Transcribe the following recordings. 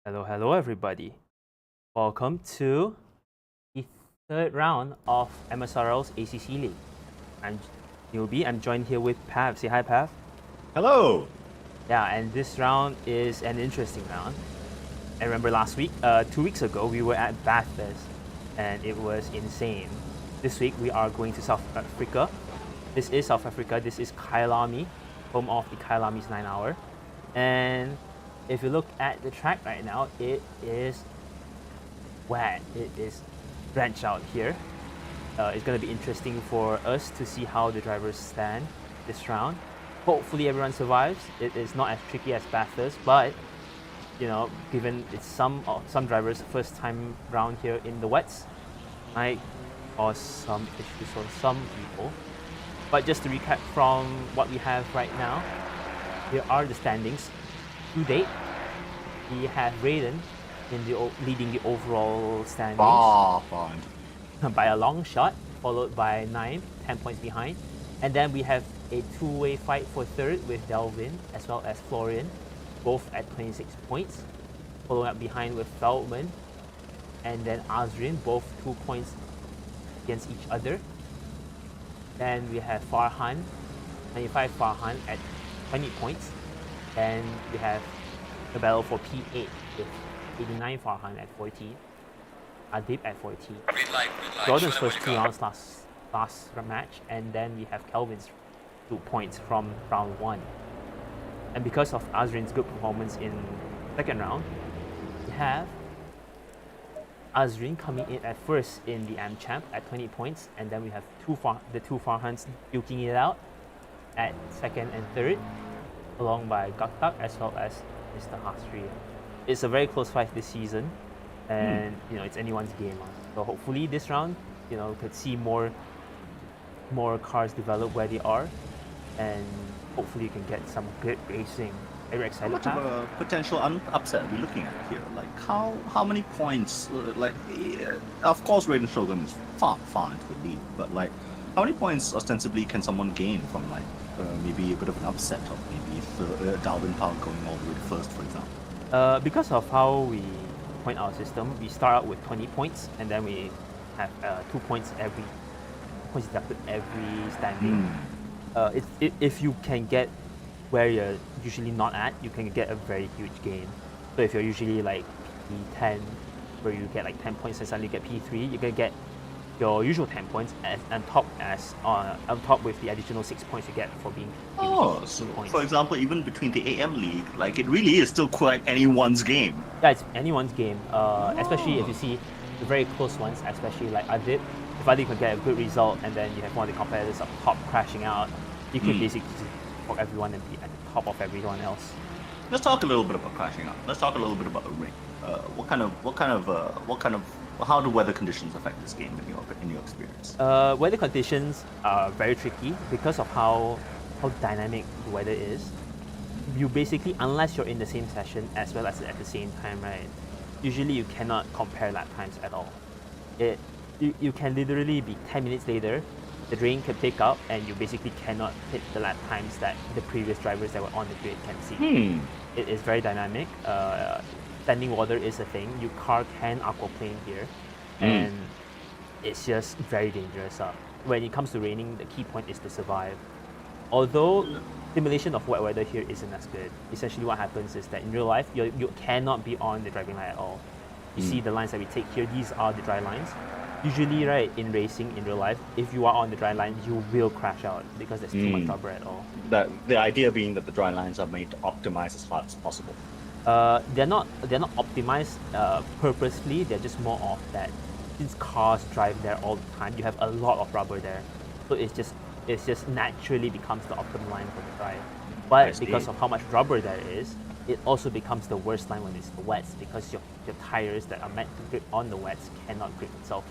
Hello everybody. Welcome to the third round of MSRL's ACC League. I'm Newbie. I'm joined here with Pav. Say hi, Pav. Hello. Yeah, and this round is an interesting round. I remember last week, 2 weeks ago, we were at Bathurst, and it was insane. This week, we are going to South Africa. This is South Africa. This is Kyalami, home of the Kyalami's 9 Hour. And if you look at the track right now, it is wet. It is drenched out here. It's going to be interesting for us to see how the drivers stand this round. Hopefully everyone survives. It is not as tricky as Bathurst, but given it's some drivers' first time round here in the wets, might cause some issues for some people. But just to recap from what we have right now, here are the standings. To date, we have Raiden leading the overall standings by a long shot, followed by 9, 10 points behind. And then we have a two-way fight for third with Delvin as well as Florian, both at 26 points. Following up behind with Feldman and then Azrin, both 2 points against each other. Then we have Farhan, 95 Farhan at 20 points. Then we have the battle for P8 with 89 Farhan at 40, Adib at 40. Green light, Jordan's first 2 rounds last match, and then we have Kelvin's 2 points from round 1. And because of Azrin's good performance in second round, we have Azrin coming in at first in the AM Champ at 20 points, and then we have the two Farhans duking it out at second and third, along by Gaktak as well as Mr. Hasri. It's a very close fight this season, and it's anyone's game. So hopefully this round, could see more cars develop where they are, and hopefully you can get some good racing. Are you excited? How much of a potential upset are we looking at here? Like how many points? Of course, Raiden Shogun is far into the lead, but like how many points ostensibly can someone gain from maybe a bit of an upset of maybe Dalvin Power going all the way to first, for example? Because of how we point our system, we start out with 20 points, and then we have 2 points deducted every standing. If you can get where you're usually not at, you can get a very huge gain. So if you're usually like P10, where you get like 10 points and suddenly get P3, you can get your usual 10 points on top with the additional 6 points you get for being so points. For example, even between the AM League, like it really is still quite anyone's game. Yeah, it's anyone's game, especially if you see the very close ones, especially like Adib. If Adib can get a good result and then you have one of the competitors up top crashing out, you could basically for everyone and be at the top of everyone else. Let's talk a little bit about crashing out. Let's talk a little bit about the ring. How do weather conditions affect this game in your experience? Weather conditions are very tricky because of how dynamic the weather is. You basically, unless you're in the same session as well as at the same time, right? Usually you cannot compare lap times at all. You can literally be 10 minutes later, the rain can pick up and you basically cannot hit the lap times that the previous drivers that were on the grid can see. It is very dynamic. Standing water is a thing. Your car can aquaplane here, and it's just very dangerous. When it comes to raining, the key point is to survive. Although simulation of wet weather here isn't as good. Essentially what happens is that in real life, you cannot be on the driving line at all. You see the lines that we take here, these are the dry lines. Usually, right, in racing, in real life, if you are on the dry line, you will crash out because there's too much rubber at all. The idea being that the dry lines are made to optimize as far as possible. They're not optimized purposely. They're just more of that. Since cars drive there all the time, you have a lot of rubber there, so it's just naturally becomes the optimal line for the drive. But because of how much rubber there is, it also becomes the worst line when it's the wets because your tires that are meant to grip on the wets cannot grip itself.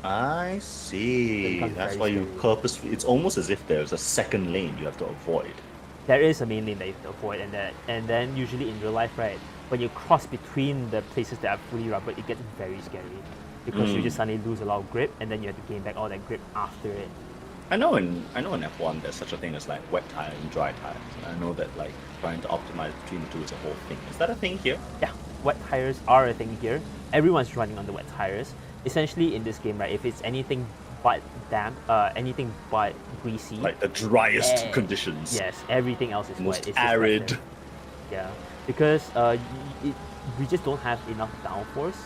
I see. That's why you purposefully. It's almost as if there's a second lane you have to avoid. There is a main lane that you have to avoid, and then usually in real life, right, when you cross between the places that are fully rubber, it gets very scary because you just suddenly lose a lot of grip, and then you have to gain back all that grip after it. I know in F1 there's such a thing as like wet tire and dry tires. And I know that like trying to optimize between the two is a whole thing. Is that a thing here? Yeah, wet tires are a thing here. Everyone's running on the wet tires. Essentially, in this game, right, if it's anything but damp, anything but greasy, Like the driest conditions. yes, everything else is Most wet. It's arid. just wet there. Yeah, because we just don't have enough downforce.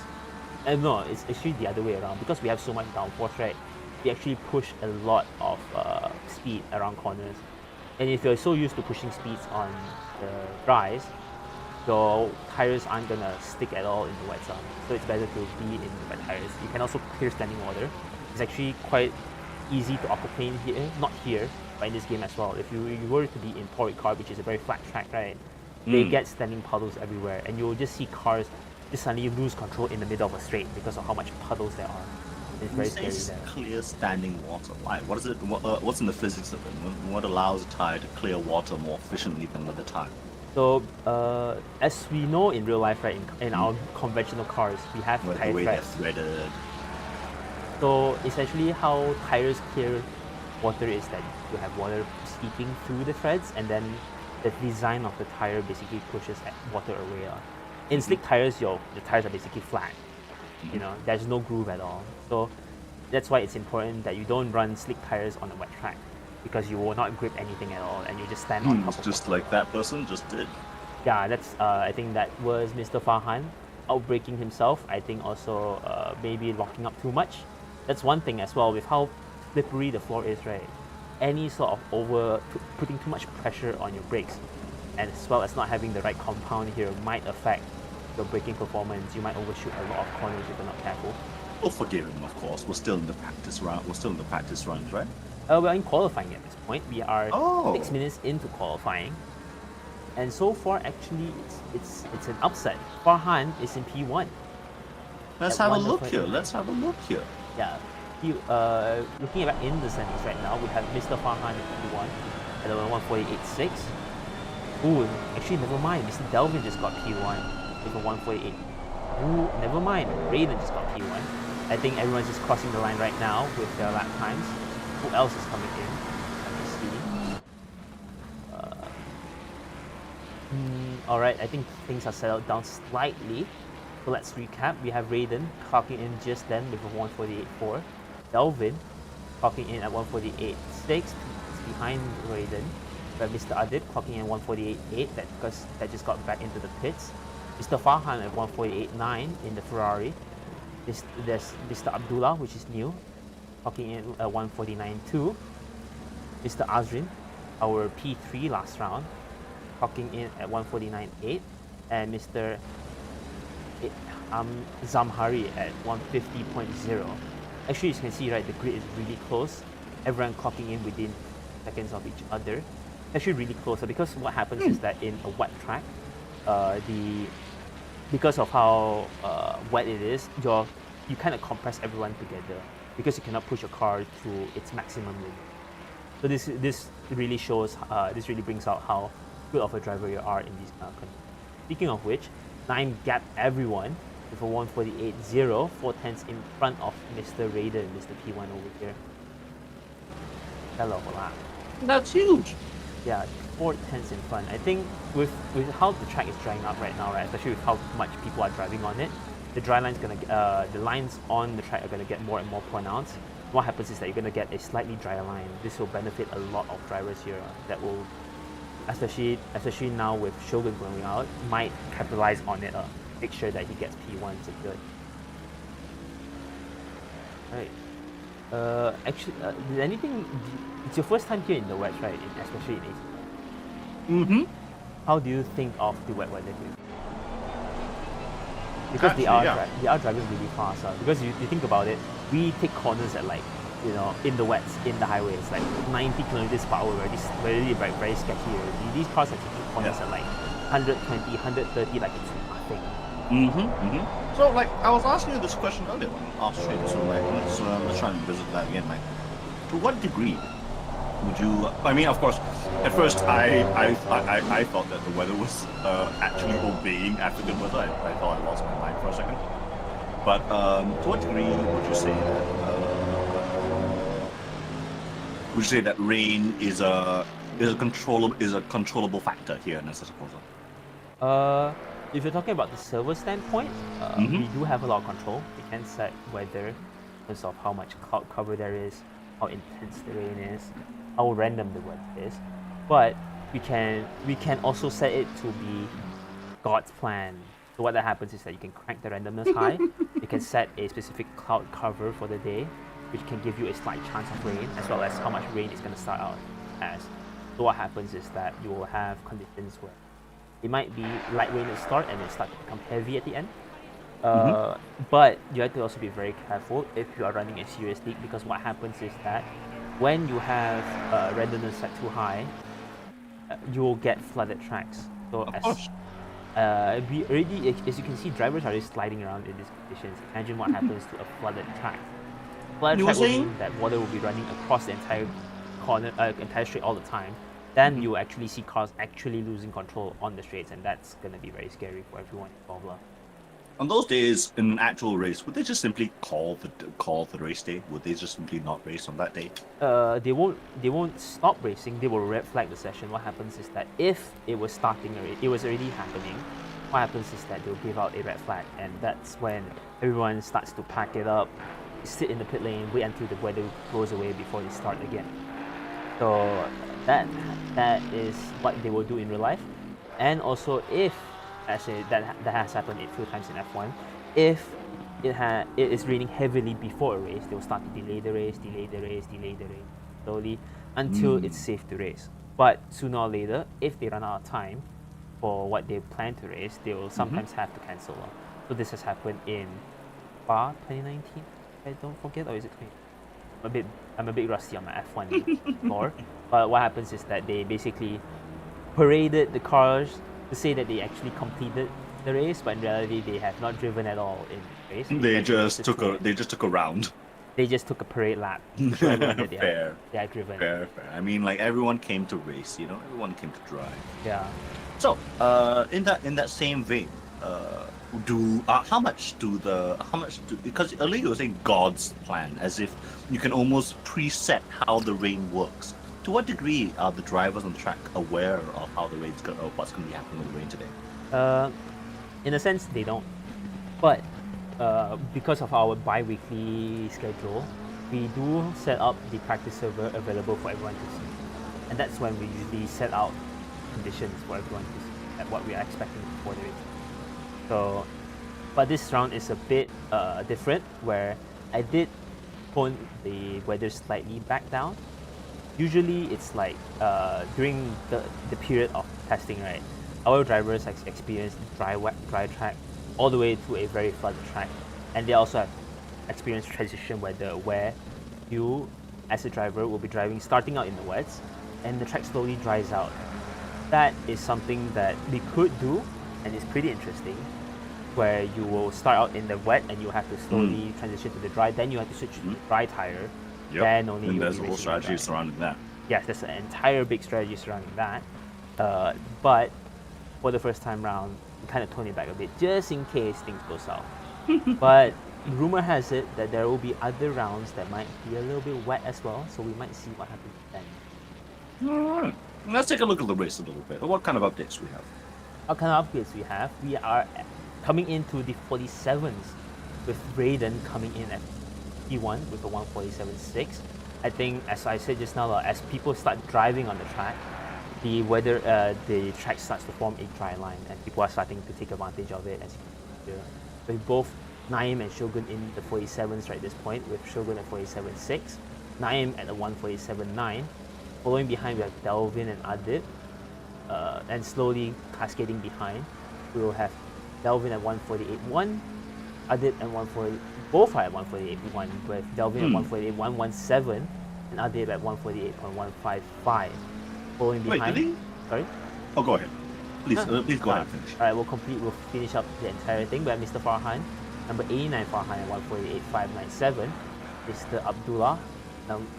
No, it's actually the other way around. Because we have so much downforce, right? We actually push a lot of speed around corners. And if you're so used to pushing speeds on the dries, your tires aren't gonna stick at all in the wet zone. So it's better to be in the wet tires. You can also clear standing water. It's actually quite easy to aquaplane here, not here, but in this game as well. If you were to be in Torrid Car, which is a very flat track, right? They get standing puddles everywhere, and you'll just see cars just suddenly lose control in the middle of a straight because of how much puddles there are. It's very scary there. Clear standing water. Like, what is it? What's in the physics of it? What allows a tire to clear water more efficiently than another tire? So, as we know in real life, right, in our conventional cars, we have tire threads. So, essentially, how tires clear water is that you have water seeping through the threads, and then the design of the tire basically pushes water away. In slick tires, the tires are basically flat. You know, there's no groove at all. So that's why it's important that you don't run slick tires on a wet track, because you will not grip anything at all, and you just stand on top of just like that person just did. Yeah, that's I think that was Mr. Farhan outbraking himself. I think also maybe locking up too much. That's one thing as well with how slippery the floor is, right? Any sort of putting too much pressure on your brakes, and as well as not having the right compound here, might affect your braking performance. You might overshoot a lot of corners if you're not careful. We'll forgive him, of course. We're still in the practice runs, right? We're in qualifying at this point. We are 6 minutes into qualifying, and so far actually it's an upset. Farhan is in P1. Let's have a look here. Yeah. Looking back in the settings right now, we have Mr. Farhan in P1 at 148.6. Ooh, actually never mind. Mr. Delvin just got P1 with a 148. Ooh, never mind. Raiden just got P1. I think everyone's just crossing the line right now with their lap times. Who else is coming in? Let me see. Alright, I think things are settled down slightly. So let's recap. We have Raiden clocking in just then with a 148.4. Delvin clocking in at 148.6. It's behind Raiden. We have Mr. Adib clocking in 148.8. Because that just got back into the pits. Mr. Farhan at 148.9 in the Ferrari. There's Mr. Abdullah, which is new, clocking in at 149.2. Mr. Azrin, our P3 last round, clocking in at 149.8. And Mr. Zamhari at 150.0. Actually, as you can see, right, the grid is really close. Everyone clocking in within seconds of each other. Actually, really close. So because what happens is that in a wet track, because of how wet it is, you kind of compress everyone together because you cannot push your car to its maximum limit. So this really shows, this really brings out how good of a driver you are in these conditions. Speaking of which, 9 gapped everyone with a 148.0, 4/10 in front of Mr. Raiden, Mr. P1 over here. Hell of a lap. That's huge. Yeah, 4/10 in front. I think with how the track is drying up right now, right, especially with how much people are driving on it, the lines on the track are gonna get more and more pronounced. What happens is that you're gonna get a slightly drier line. This will benefit a lot of drivers here that will, especially now with Shogun going out, might capitalize on it. Make sure that he gets P1 secured. Right. Actually, it's your first time here in the wet, right? Especially in ACC. How do you think of the wet weather here? Because they are driving really fast. Because you think about it, we take corners at in the wets, in the highways, like 90 kilometers per hour. Already very sketchy already. These cars are taking corners at 120, 130, like it's nothing. So I was asking you this question earlier off stream, so let's try and visit that again. To what degree would you? I mean, of course, at first I thought that the weather was actually obeying African weather. I thought I lost my mind for a second. But to what degree would you say that rain is a controllable factor here in Assetto Corsa? If you're talking about the server standpoint, we do have a lot of control. We can set weather in terms of how much cloud cover there is, how intense the rain is, how random the weather is. But we can also set it to be God's plan. So what that happens is that you can crank the randomness high. You can set a specific cloud cover for the day, which can give you a slight chance of rain, as well as how much rain is going to start out as. So what happens is that you will have conditions where it might be light rain at the start and then start to become heavy at the end. But you have to also be very careful if you are running a serious league, because what happens is that when you have randomness set too high, you will get flooded tracks. So we already, as you can see, drivers are just sliding around in these conditions. Imagine what happens to a flooded track. Flooded track will mean that water will be running across the entire entire straight all the time. Then you actually see cars actually losing control on the straights, and that's gonna be very scary for everyone involved. On those days, in an actual race, would they just simply call the race day? Would they just simply not race on that day? They won't stop racing. They will red flag the session. What happens is that if it was starting already, it was already happening. What happens is that they'll give out a red flag, and that's when everyone starts to pack it up, sit in the pit lane, wait until the weather goes away before they start again. So that is what they will do in real life. And also, if actually that has happened a few times in F1, if it is raining heavily before a race, they will start to delay the race slowly until it's safe to race. But sooner or later, if they run out of time for what they plan to race, they will sometimes have to cancel. So this has happened in Spa 2019, I don't forget, or is it 20? I'm a bit rusty on my F1 lore, but what happens is that they basically paraded the cars to say that they actually completed the race, but in reality they have not driven at all in the race. They just took a round. They just took a parade lap to show everyone that they are driven. Fair. I mean, like, everyone came to race, everyone came to drive. Yeah. So, in that same vein, because earlier you were saying God's plan, as if you can almost preset how the rain works. To what degree are the drivers on the track aware of how the rain's going, or what's going to be happening with the rain today? In a sense, they don't. But because of our bi-weekly schedule, we do set up the practice server available for everyone to see, and that's when we usually set out conditions for everyone to see at what we are expecting for the race. So, but this round is a bit different, where I did tone the weather slightly back down. Usually it's like during the period of testing, right, our drivers have experienced dry track all the way to a very flooded track, and they also have experienced transition weather where you as a driver will be driving starting out in the wets and the track slowly dries out. That is something that we could do, and it's pretty interesting, where you will start out in the wet and you have to slowly transition to the dry, then you have to switch to the dry tire. Then only and there's a whole strategy surrounding that. Yes, there's an entire big strategy surrounding that. But for the first time round, we kind of tone it back a bit, just in case things go south. But rumor has it that there will be other rounds that might be a little bit wet as well, so we might see what happens then. Alright, let's take a look at the race a little bit. What kind of updates we have? What kind of updates we have? We are coming into the 47s with Raiden coming in at P1 with a 147.6. I think, as I said just now, as people start driving on the track, the track starts to form a dry line, and people are starting to take advantage of it. As you can see here, with both Naim and Shogun in the 47s right at this point, with Shogun at 47.6, Naim at a 147.9. Following behind, we have Delvin and Adit, and slowly cascading behind, we will have Delvin at 148.1, Adit and 140, both are at 148.1, with Delvin at 148.117 and Adit at 148.155. Following behind. Wait, really? Sorry? Oh, go ahead. Please go ahead and finish. Alright, we'll finish up the entire thing. We have Mr. Farhan, number 89 Farhan at 148.597. Mr. Abdullah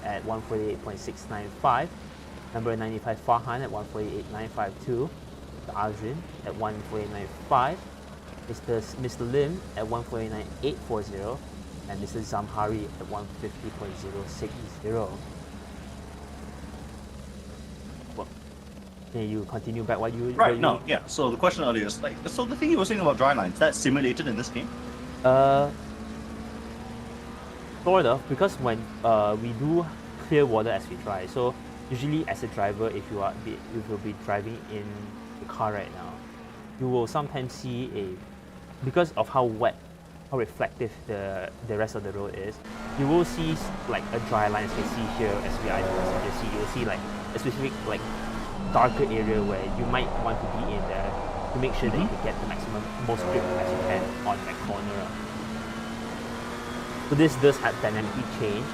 at 148.695. Number 95 Farhan at 148.952. Mr. Azrin at 148.95. Mr. Lim at 149.840, and Mr. Zamhari at 150.060. Well, Can you continue back what you... Right, no, yeah. So the question earlier is like, so the thing you were saying about dry lines, that's simulated in this game? Uh, sort of, because when we do clear water as we drive, so usually as a driver, if you'll be driving in the car right now, you will sometimes see because of how wet, how reflective the rest of the road is, you will see like a dry line, as you can see here as we either passengers see. You'll see like a specific like darker area where you might want to be in there to make sure that you can get the maximum most grip as you can on that corner. So this does have dynamically change.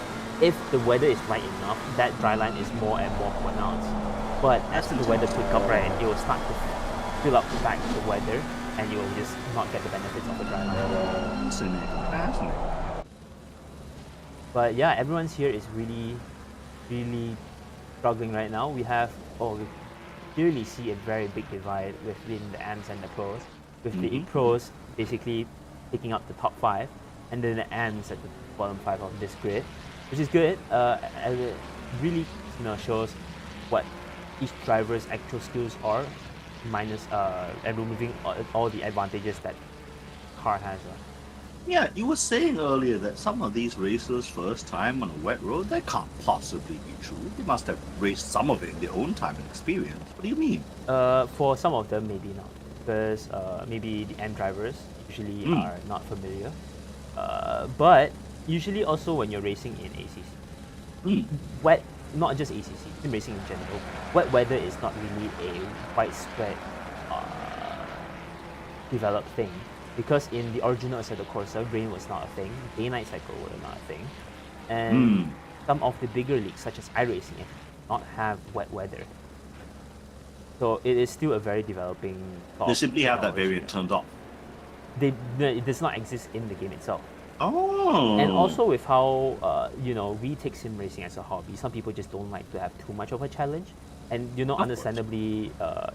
If the weather is right enough, that dry line is more and more pronounced. But as the weather pick up, right, it will start to fill up back the weather, and you will just not get the benefits of the dry line. Fascinating. But yeah, everyone's here is really, really struggling right now. We clearly see a very big divide within the AMs and the pros, with the pros basically picking up the top 5, and then the AMs at the bottom 5 of this grid, which is good. And it really shows what each driver's actual skills are, minus and removing all the advantages that car has. Yeah, you were saying earlier that some of these racers' first time on a wet road, that can't possibly be true. They must have raced some of it in their own time and experience. What do you mean? For some of them, maybe not, because maybe the M drivers usually are not familiar. But usually also when you're racing in ACC, wet, not just ACC, in racing in general, wet weather is not really a widespread developed thing. Because in the original Assetto Corsa, rain was not a thing, day-night cycle were not a thing, and some of the bigger leagues, such as iRacing, did not have wet weather. So it is still a very developing. They simply have that variant turned off. It does not exist in the game itself. Oh. And also with how we take sim racing as a hobby, some people just don't like to have too much of a challenge, and understandably,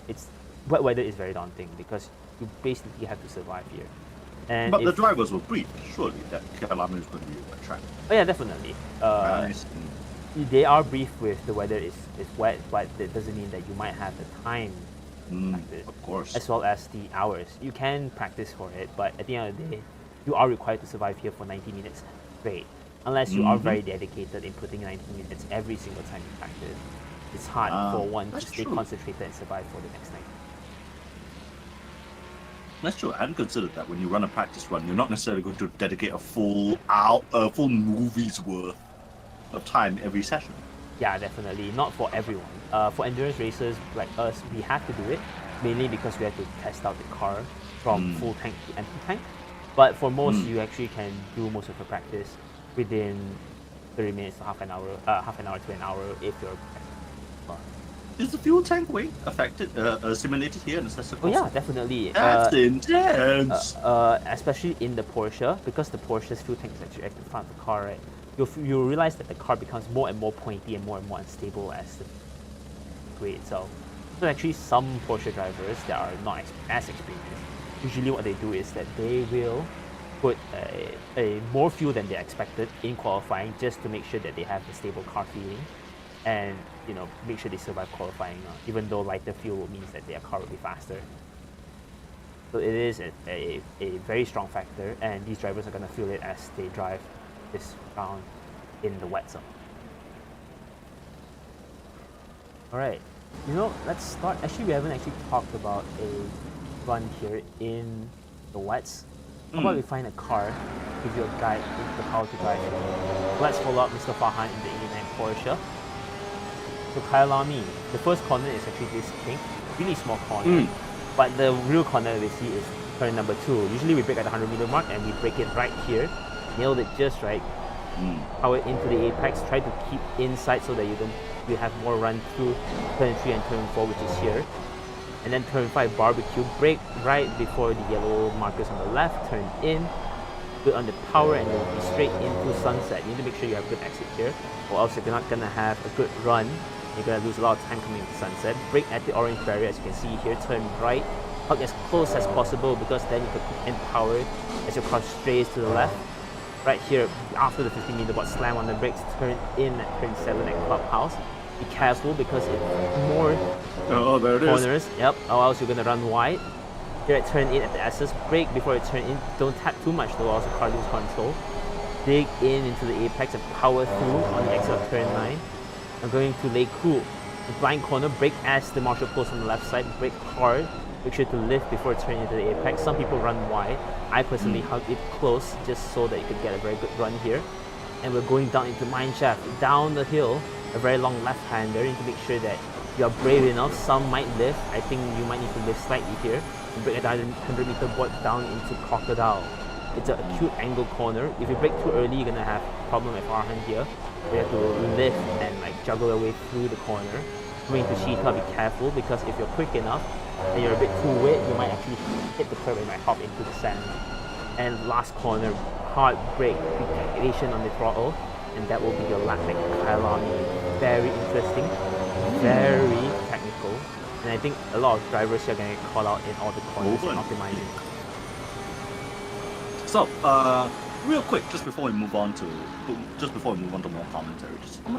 it's wet weather is very daunting because you basically have to survive here. And but the drivers will brief, surely, that Kyalami is going to be a track. Oh yeah, definitely. They are briefed with the weather is wet, but that doesn't mean that you might have the time to practice. Of course. As well as the hours. You can practice for it, but at the end of the day, you are required to survive here for 90 minutes straight. Unless you are very dedicated in putting 90 minutes every single time you practice. It's hard for one to stay concentrated and survive for the next 90. That's true. I hadn't considered that when you run a practice run, you're not necessarily going to dedicate a full movie's worth of time every session. Yeah, definitely. Not for everyone. For endurance racers like us, we have to do it, mainly because we have to test out the car from full tank to empty tank. But for most, you actually can do most of the practice within 30 minutes to half an hour to an hour if you're Is the fuel tank weight affected, simulated here in Assetto Corsa? Oh yeah, definitely. That's intense! Especially in the Porsche, because the Porsche's fuel tank is actually at the front of the car, right? You'll realize that the car becomes more and more pointy and more unstable as the way itself. So actually some Porsche drivers that are not as experienced, usually what they do is that they will put a more fuel than they expected in qualifying just to make sure that they have a stable car feeling. And make sure they survive qualifying, even though lighter fuel means that their car will be faster. So it is a very strong factor, and these drivers are going to feel it as they drive this round in the wet zone. Alright, let's start. Actually, we haven't actually talked about a run here in the wets. How about we find a car, give you a guide into how to drive it. Let's follow up Mr. Farhan in the 89 Porsche. So Kyalami, the first corner is actually this pink, really small corner. But the real corner we see is turn number 2. Usually we brake at the 100-meter mark and we brake it right here. Nailed it just right. Power it into the apex. Try to keep inside so that you have more run through turn 3 and turn 4, which is here. And then turn 5 barbecue. Brake right before the yellow markers on the left. Turn in. Good on the power and you'll be straight into sunset. You need to make sure you have good exit here, or else you're not gonna have a good run. You're going to lose a lot of time coming into sunset. Brake at the orange barrier, as you can see here. Turn right. Hug as close as possible, because then you can put in power as your car strays to the left. Right here, after the 15-meter board, slam on the brakes. Turn in at turn 7 at Clubhouse. Be careful because it's more Oh, there it is. corners. Yep, or else you're gonna run wide. Here at turn in at the SS, brake before it turn in. Don't tap too much though, or else the car lose control. Dig in into the apex and power through on the exit of turn 9. I'm going to lay cool. The blind corner, brake as the marshal post on the left side, brake hard. Make sure to lift before turning into the apex. Some people run wide. I personally hug it close just so that you could get a very good run here. And we're going down into mineshaft, down the hill, a very long left-hander. You need to make sure that you are brave enough. Some might lift. I think you might need to lift slightly here. And break a 100-meter board down into crocodile. It's an acute angle corner. If you brake too early, you're gonna have a problem with Farhan here. You have to lift and like juggle your way through the corner. Coming to Cheetah, be careful because if you're quick enough and you're a bit too wet, you might actually hit the curb and might hop into the sand. And last corner, hard brake, be patient on the throttle, and that will be your lap back Kyalami. Very interesting, very technical, and I think a lot of drivers here are going to get caught out in all the corners and optimizing. So, real quick, just before we move on to more commentary, just how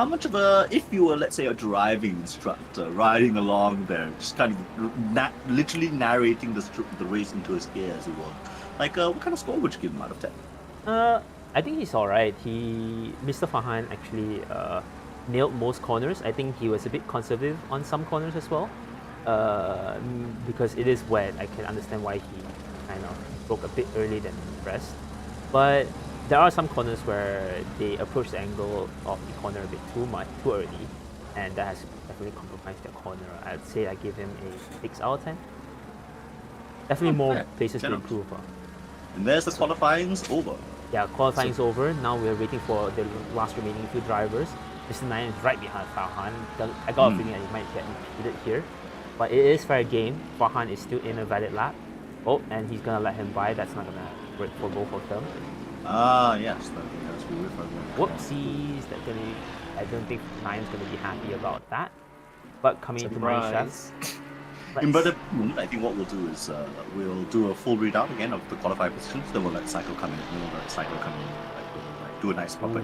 much of a, if you were, let's say, a driving instructor riding along there, just kind of literally narrating the race into his ear, as it were, like, what kind of score would you give him out of 10? I think he's alright. Mr. Farhan actually nailed most corners. I think he was a bit conservative on some corners as well, because it is wet. I can understand why he kind of broke a bit early than the rest, but there are some corners where they approach the angle of the corner a bit too early, and that has definitely compromised their corner. I'd say I give him a 6 out of 10. Definitely more places to improve. And there's the qualifying's over. Yeah, qualifying's over. Now we're waiting for the last remaining 2 drivers. Mr. 9 is right behind Farhan. I got a feeling that he might get impeded here, but it is fair game. Farhan is still in a valid lap. Oh, and he's gonna let him by. That's not gonna work for both of them. Yes, that's weird for everyone. Whoopsies! I don't think Nine's gonna be happy about that. But coming into mineshaft. But I think what we'll do is we'll do a full readout again of the qualified positions. Then we'll let Cycle come in. Do a nice proper.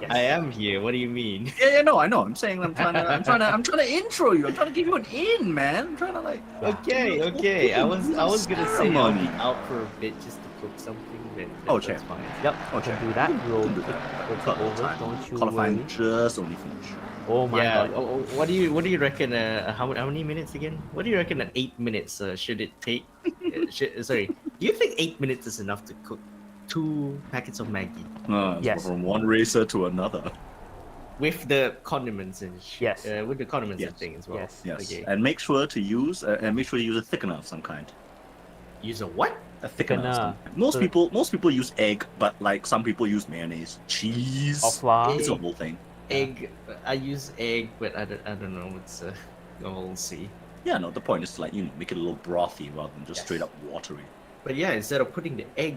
Yes. I am here. What do you mean? Yeah, no, I know. I'm saying I'm trying to intro you. I'm trying to give you an in, man. I'm trying to like. Okay. I was gonna say I'll be out for a bit just to cook something. That's fine. Yep. Okay. Do that. We'll take over. Don't you Qualifying worry. just only finish. Oh my god. What do you reckon? How many minutes again? What do you reckon at 8 minutes? Should it take? Sorry. Do you think 8 minutes is enough to cook 2 packets of Maggi? Yes. From one racer to another. With the condiments and Yes. With the condiments and thing as well. Yes. Okay. And make sure to use a thickener of some kind. Use a what? A thickener. Most people use egg, but like some people use mayonnaise, cheese. Or flour. It's a whole thing. Egg. I use egg, but I don't know. It's we'll see. Yeah, no. The point is to make it a little brothy rather than just straight up watery. But yeah, instead of putting the egg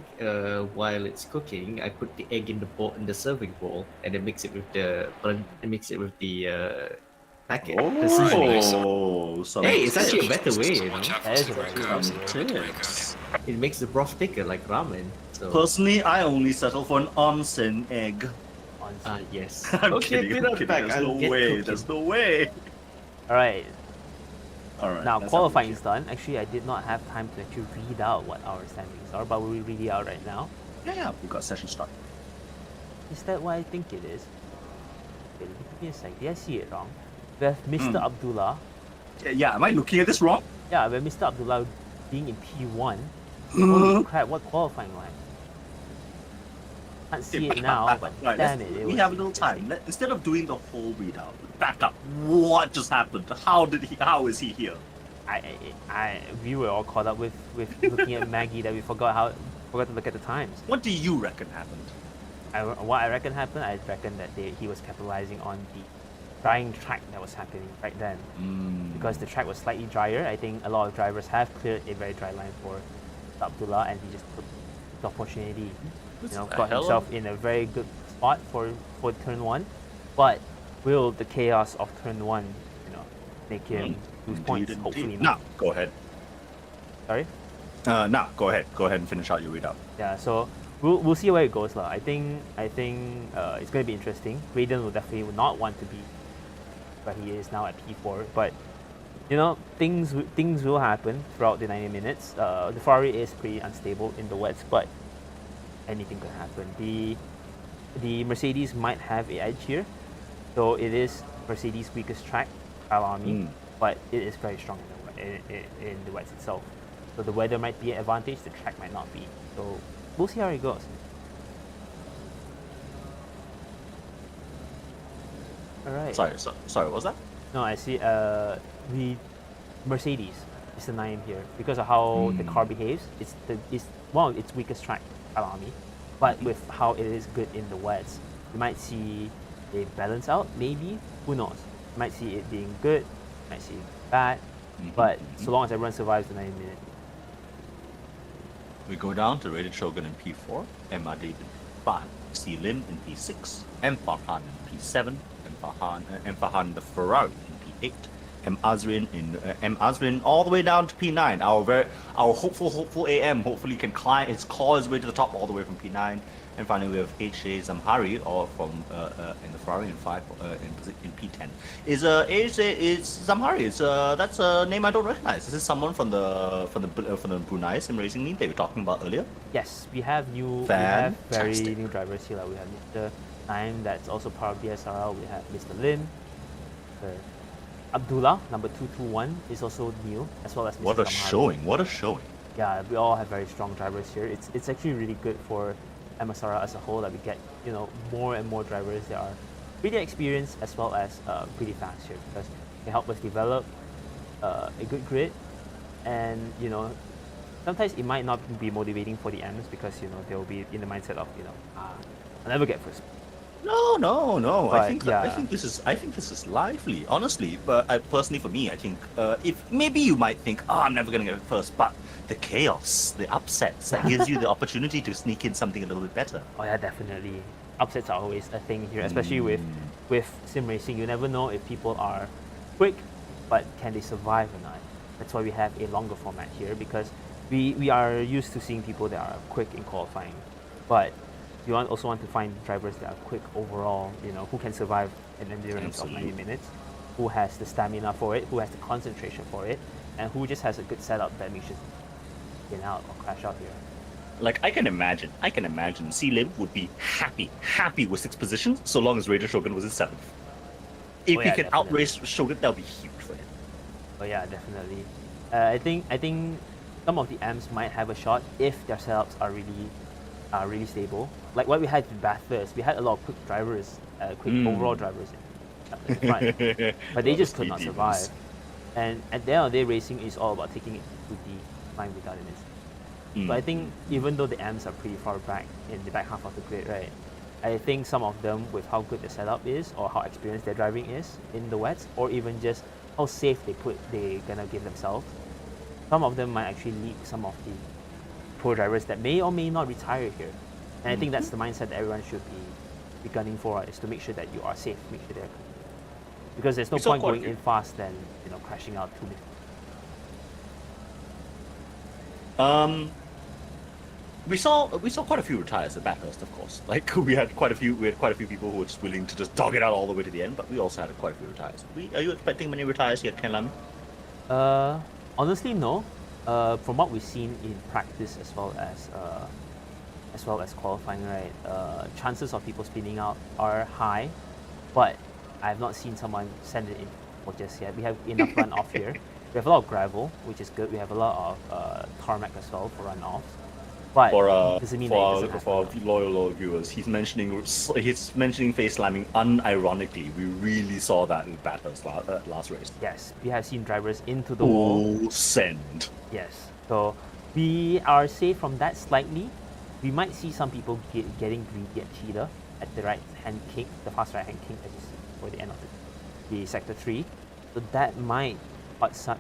while it's cooking, I put the egg in the serving bowl and then mix it with the packet. The seasoning. Hey, it's actually a better way, you know. That is a better way. It makes the broth thicker, like ramen. So. Personally, I only settle for an onsen egg. Yes. I'm kidding. There's no way. All right. Now let's qualifying is done. Actually, I did not have time to actually read out what our standings are, but we'll read it out right now. Yeah, we've got session start. Is that what I think it is? Okay, give me a sec. Did I see it wrong? We have Mr. Abdullah. Yeah, am I looking at this wrong? Yeah, we have Mr. Abdullah being in P1. Holy crap, what qualifying line? Can't see it now, but damn it. We have a little time. Instead of doing the whole readout, back up. What just happened? How is he here? We were all caught up with looking at Maggie that we forgot to look at the times. What do you reckon happened? What I reckon happened, I reckon that he was capitalizing on the drying track that was happening right then. Because the track was slightly drier, I think a lot of drivers have cleared a very dry line for Abdullah, and he just took the opportunity. Got himself in a very good spot for turn 1. But will the chaos of turn 1, make him lose points? Hopefully not. No, go ahead. Sorry? No, go ahead. Go ahead and finish out your readout. Yeah, so we'll see where it goes. I think it's going to be interesting. Raiden will definitely not want to be but he is now at P4. But you know, things will happen throughout the 90 minutes. The Ferrari is pretty unstable in the wets, but anything could happen. The Mercedes might have an edge here, so it is Mercedes' weakest track, Kyalami, but it is very strong in the wets itself. So the weather might be an advantage, the track might not be. So we'll see how it goes. All right. Sorry, what was that? No, I see. The Mercedes is the 9 here because of how the car behaves. It's one of its weakest track, Kyalami, but with how it is good in the wets, you might see a balance out. Maybe, who knows? You might see it being good, you might see it bad, but so long as everyone survives the 90 minutes. We go down to Rated Shogun in P4, M. Adid in P5, C. Lim in P6, M. Farhan in P7, M. Farhan the Ferrari in P8, M. Azrin all the way down to P9. Our hopeful AM hopefully can claw his way to the top all the way from P9. And finally we have H.A. Zamhari in the Ferrari in in P10. Is Zamhari? That's a name I don't recognize. This is someone from the Brunei sim racing team they were talking about earlier. Yes, we have very new drivers here. Like we have Mr. Naim, that's also part of BSRL. We have Mr. Lim. Abdullah, number 221, is also new, as well as Mr. What a Zamhari. What a showing! Yeah, we all have very strong drivers here. It's actually really good for MSRL as a whole that we get more and more drivers that are pretty experienced as well as pretty fast here, because they help us develop a good grid, and sometimes it might not be motivating for the M's because they'll be in the mindset of I'll never get first. No. But, I think this is lively, honestly. But personally, for me, I think if maybe you might think, I'm never gonna get it first, but the chaos, the upsets, that gives you the opportunity to sneak in something a little bit better. Oh yeah, definitely. Upsets are always a thing here, especially with sim racing. You never know if people are quick, but can they survive or not? That's why we have a longer format here, because we are used to seeing people that are quick in qualifying, but you also want to find drivers that are quick overall, who can survive an endurance of 90 minutes, who has the stamina for it, who has the concentration for it, and who just has a good setup that makes you get out or crash out here. Like I can imagine C-Lim would be happy with 6th position so long as Raider Shogun was in 7th. If he can outrace Shogun, that would be huge for him. Oh yeah, definitely. I think some of the M's might have a shot if their setups are really stable. Like what we had in Bathurst, we had a lot of quick drivers, quick overall drivers in the front, but they just could not survive. And at the end of the day, racing is all about taking it to the line without limits. But I think even though the M's are pretty far back in the back half of the grid, right? I think some of them, with how good the setup is, or how experienced their driving is in the wets, or even just how safe they're gonna give themselves, some of them might actually lead some of the pro drivers that may or may not retire here. And I think that's the mindset that everyone should be gunning for, is to make sure that you are safe, make sure they're, because there's no point going in fast than crashing out too many. We saw quite a few retires at Bathurst, of course. Like we had quite a few people who were just willing to just dog it out all the way to the end. But we also had quite a few retires. Are you expecting many retires here, Kyalami? Honestly, no. From what we've seen in practice as well as qualifying, right? Chances of people spinning out are high, but I have not seen someone send it in for just yet. We have enough runoff here. We have a lot of gravel, which is good. We have a lot of tarmac as well for runoffs. But doesn't mean for our loyal viewers, he's mentioning face slamming unironically. We really saw that in Bathurst last race. Yes, we have seen drivers into the wall. Send. Yes, so we are safe from that slightly. We might see some people getting greedy at cheetah at the right hand kick, the fast right hand kick as you see for the end of the sector 3. So that might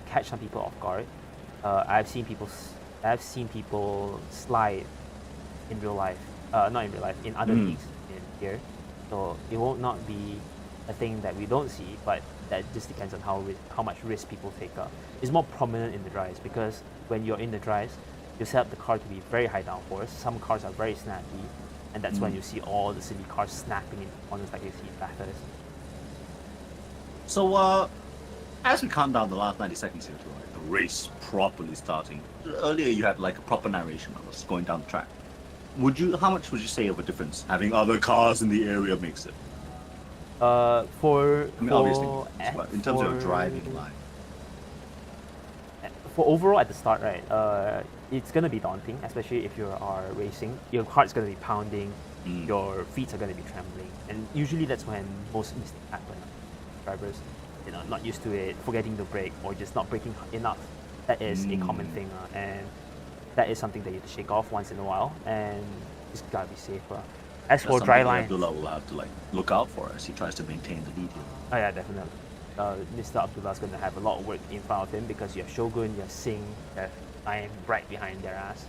catch some people off guard. I've seen people slide in real life, not in real life, in other leagues in here. So it will not be a thing that we don't see, but that just depends on how much risk people take up. It's more prominent in the drives, because when you're in the drives, you set up the car to be very high downforce. Some cars are very snappy, and that's when you see all the silly cars snapping in corners like you see in Bathurst. So, as we count down the last 90 seconds here to like the race properly starting, earlier you had like a proper narration of us going down the track. How much would you say of a difference having other cars in the area makes it? For I mean, for obviously, eh, but in terms of your for- driving line. for overall at the start, right? It's gonna be daunting, especially if you are racing. Your heart's gonna be pounding, your feet are gonna be trembling, and usually that's when most mistakes happen. Drivers, not used to it, forgetting to brake, or just not braking enough. That is a common thing, and that is something that you have to shake off once in a while, and just gotta be safer. As That's for something dry that lines, Abdullah will have to like look out for as he tries to maintain the lead here. oh yeah, definitely. Mr. Abdullah's going to have a lot of work in front of him because you have Shogun, you have Singh, you have Lion right behind their ass.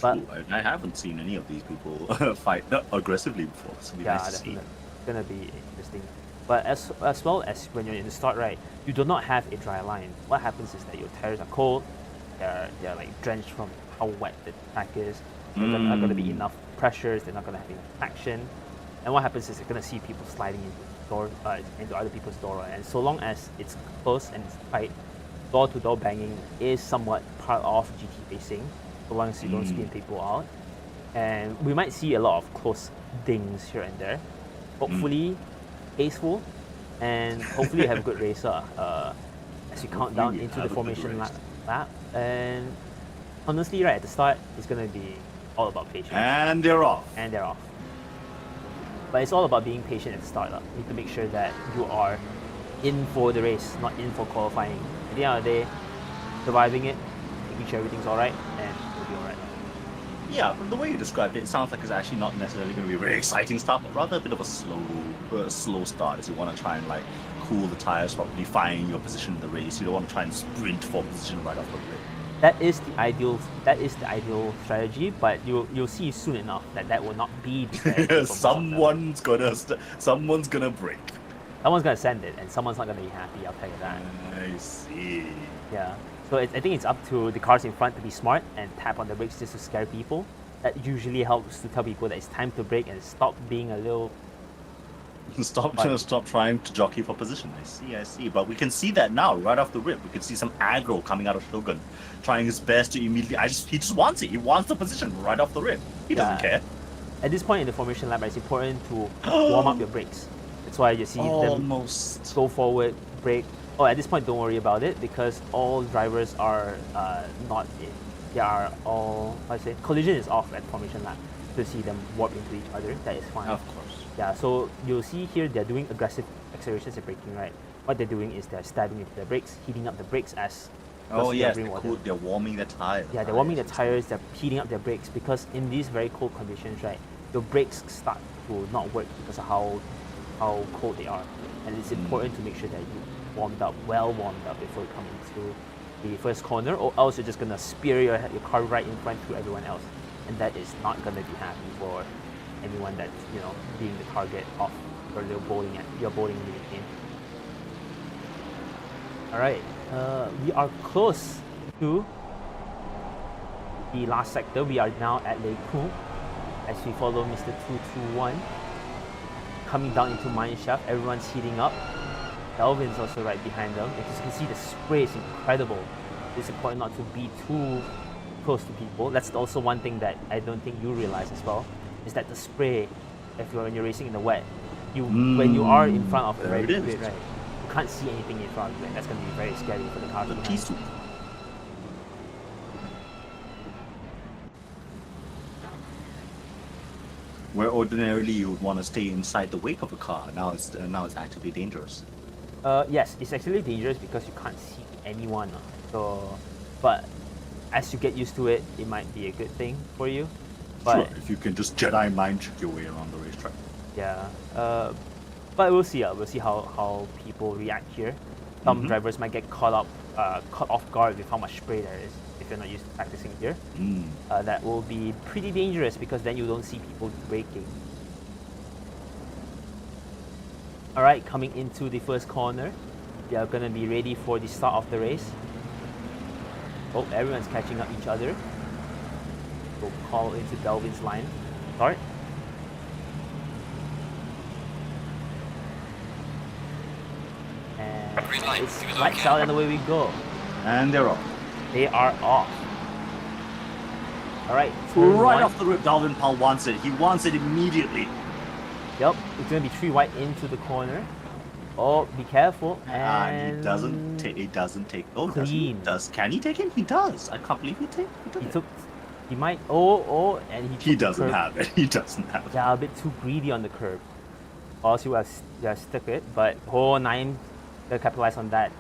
But True, I haven't seen any of these people fight aggressively before. So it'd be yeah, nice to see. definitely. It's going to be interesting. But as well as when you're in the start, right, you do not have a dry line. What happens is that your tires are cold, they're like drenched from how wet the track is. There's not going to be enough pressures, they're not going to have enough action. And what happens is you're going to see people sliding into other people's door. And so long as it's close and it's tight, door-to-door banging is somewhat part of GT racing, so long as you don't spin people out. And we might see a lot of close dings here and there. Hopefully, peaceful, and hopefully have a good racer as we count down Hopefully into have the a good formation race. lap. And honestly, right at the start, it's going to be all about patience. And they're off. And they're off. But it's all about being patient at the start. You need to make sure that you are in for the race, not in for qualifying. At the end of the day, surviving it, making sure everything's alright, and you'll be alright. Yeah, from the way you described it, it sounds like it's actually not necessarily going to be a very exciting start, but rather a bit of a slow start as you want to try and like cool the tires properly, find your position in the race. You don't want to try and sprint for position right off the rip. That is the ideal strategy, but you'll see soon enough that will not be the strategy. for most of them. Someone's gonna break. Someone's gonna send it, and someone's not gonna be happy. I'll tell you that. I see. Yeah. So I think it's up to the cars in front to be smart and tap on the brakes just to scare people. That usually helps to tell people that it's time to brake and stop being a little. Stop trying to jockey for position. I see. But we can see that now, right off the rip. We can see some aggro coming out of Shogun, trying his best to immediately. He just wants it. He wants the position right off the rip. He doesn't care. At this point in the formation lap, it's important to warm up your brakes. That's why you see them Almost. go forward, brake. Oh, at this point, don't worry about it because all drivers are not in. They are all. Collision is off at formation lap. To see them warp into each other, that is fine. Of course. Yeah, so you'll see here they're doing aggressive accelerations and braking, right? What they're doing is they're stabbing into the brakes, heating up the brakes as Oh because yes, they're water. they're warming the tires. Yeah, they're warming the tires, they're heating up their brakes because in these very cold conditions, right, your brakes start to not work because of how cold they are. And it's important to make sure that you well warmed up before you come into the first corner, or else you're just gonna spear your car right in front to everyone else. And that is not gonna be happy for anyone that's being the target of your bowling game. All right, we are close to the last sector. We are now at Lei Kung as we follow Mr. 221 coming down into mine shaft. Everyone's heating up. Elvin's also right behind them. As you can see, the spray is incredible. It's important not to be too close to people. That's also one thing that I don't think you realize as well, is that the spray, when you're racing in the wet, when you are in front of a very big, right, you can't see anything in front of you. That's going to be very scary for the cars The behind. pea soup. Where ordinarily you would want to stay inside the wake of a car, now it's actively dangerous. Yes, it's actually dangerous because you can't see anyone. So, but as you get used to it, it might be a good thing for you. But Sure, if you can just Jedi mind trick your way around the racetrack. yeah, but we'll see. We'll see how people react here. Some drivers might get caught off guard with how much spray there is if you're not used to practicing here. That will be pretty dangerous because then you don't see people braking. All right, coming into the first corner, we are gonna be ready for the start of the race. Oh, everyone's catching up each other. We'll call into Delvin's line. Start. And It's lights out and away we go. And they're off. They are off. All right, turn Right one. off the rip, Dalvin Powell wants it. He wants it immediately. Yep, it's gonna be 3 wide into the corner. Oh, be careful. And he doesn't take. He doesn't take. Oh, does he? Clean. Can he take it? He does. I can't believe he took He it. took. He might. Oh, and he. He took the doesn't curb. have it. He doesn't have it. Yeah, a bit too greedy on the curb. Or else he would have stuck it. But Nine gonna capitalize on that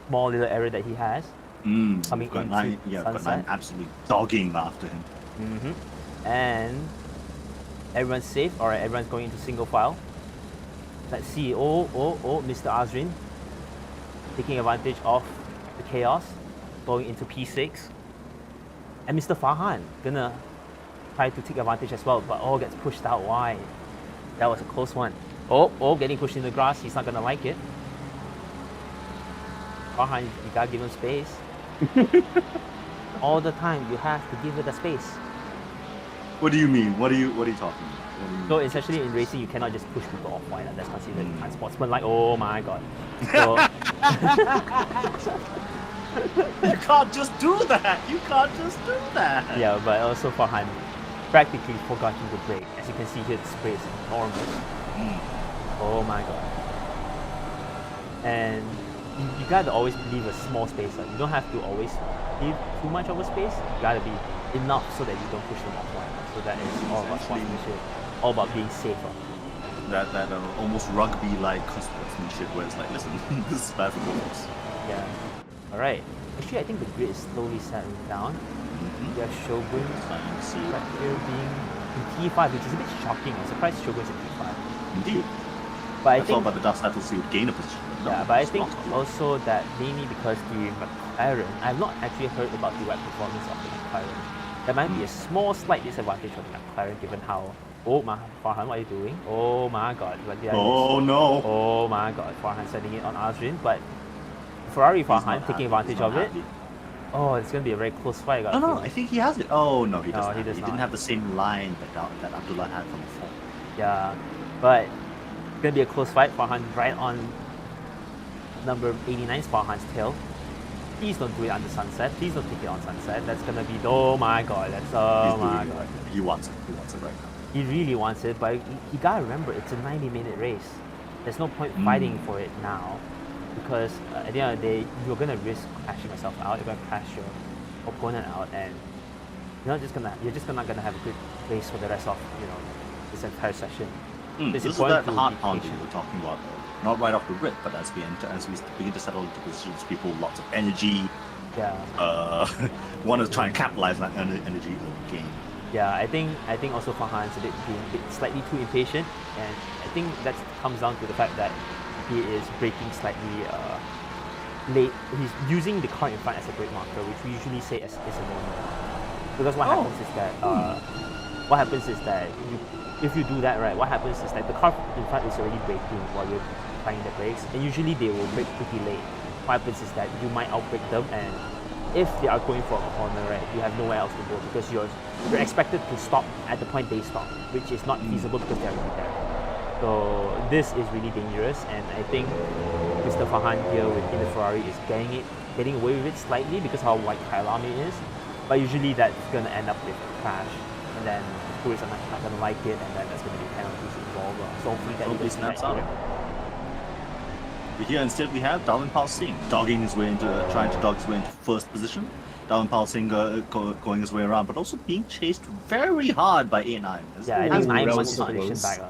small little error that he has. Coming Got into nine, yeah, got sunset. nine absolutely dogging after him. And everyone's safe. Alright, everyone's going into single file. Let's see. Oh, Mr. Azrin taking advantage of the chaos, going into P6. And Mr. Farhan gonna try to take advantage as well, but gets pushed out wide. That was a close one. Oh, getting pushed in the grass. He's not gonna like it. Farhan, you gotta give him space. All the time, you have to give it the space. What do you mean? What are you talking about? What do you So mean? essentially in racing, you cannot just push people off wide. That's considered unsportsmanlike. Oh my god. So You can't just do that. You can't just do that. yeah, but also Farhan practically forgot to brake. As you can see here, the spray is enormous. Oh my god. And you gotta always leave a small space. You don't have to always leave too much of a space. You gotta be enough so that you don't push them off wide. So that is all about sportsmanship, all about being safer. That almost rugby-like sportsmanship where it's like, listen, this is bad for both. Yeah. Alright. Actually, I think the grid is slowly settling down. We have Shogun right here being in T5, which is a bit shocking. I'm surprised Shogun's in T5. Indeed. But I I thought think, about the dust battles he would gain a position. No, yeah, but I it's think not. also that mainly because the McLaren, I've not actually heard about the web performance of the McLaren. There might be a small slight disadvantage for the McLaren given how, Farhan, what are you doing? Oh my god, what did I miss? Oh no. Oh my god, Farhan sending it on Azrin, but Farhan He's not taking happy. advantage He's not of it. happy. Oh, it's gonna be a very close fight. I got a No, feeling. I think he has it. Oh no, he No, doesn't. he does He not. didn't have the same line that Abdullah had from before. Yeah, but it's gonna be a close fight. Farhan right on number 89's Farhan's tail. Please don't do it under sunset. Please don't take it on sunset. That's gonna be oh my god. That's He's my doing it god. right now. He wants it. He wants it right now. He really wants it, but you gotta remember it's a 90-minute race. There's no point fighting for it now, because at the end of the day, you're gonna risk crashing yourself out. You're gonna crash your opponent out, and you're just not gonna have a good race for the rest of this entire session. This is important that to hard be pounding patient. we're talking about, though. Not right off the rip, but as we begin to settle into positions, people with lots of energy, Yeah. want to try and capitalize on that energy early game. Yeah, I think also Farhan's being a bit slightly too impatient, and I think that comes down to the fact that he is braking slightly late. He's using the car in front as a brake marker, which we usually say is a no-no. Because what happens is that if you do that right, what happens is that the car in front is already braking while you're applying the brakes, and usually they will brake pretty late. What happens is that you might outbrake them, and if they are going for a corner, right, you have nowhere else to go because you're expected to stop at the point they stop, which is not feasible because they're already there. So this is really dangerous, and I think Mr. Farhan here in the Ferrari is getting away with it slightly because how wide Kyalami is, but usually that's gonna end up with a crash, and then the tourists are not gonna like it, and then there's gonna be penalties involved. So hopefully that Hopefully doesn't snaps happen out. here. But here instead we have Dalvin Powell Singh dogging his way into, trying to dog his way into first position. Dalvin Powell Singh going his way around, but also being chased very hard by A9. Yeah, I think Nine Rel wants his so position close. back.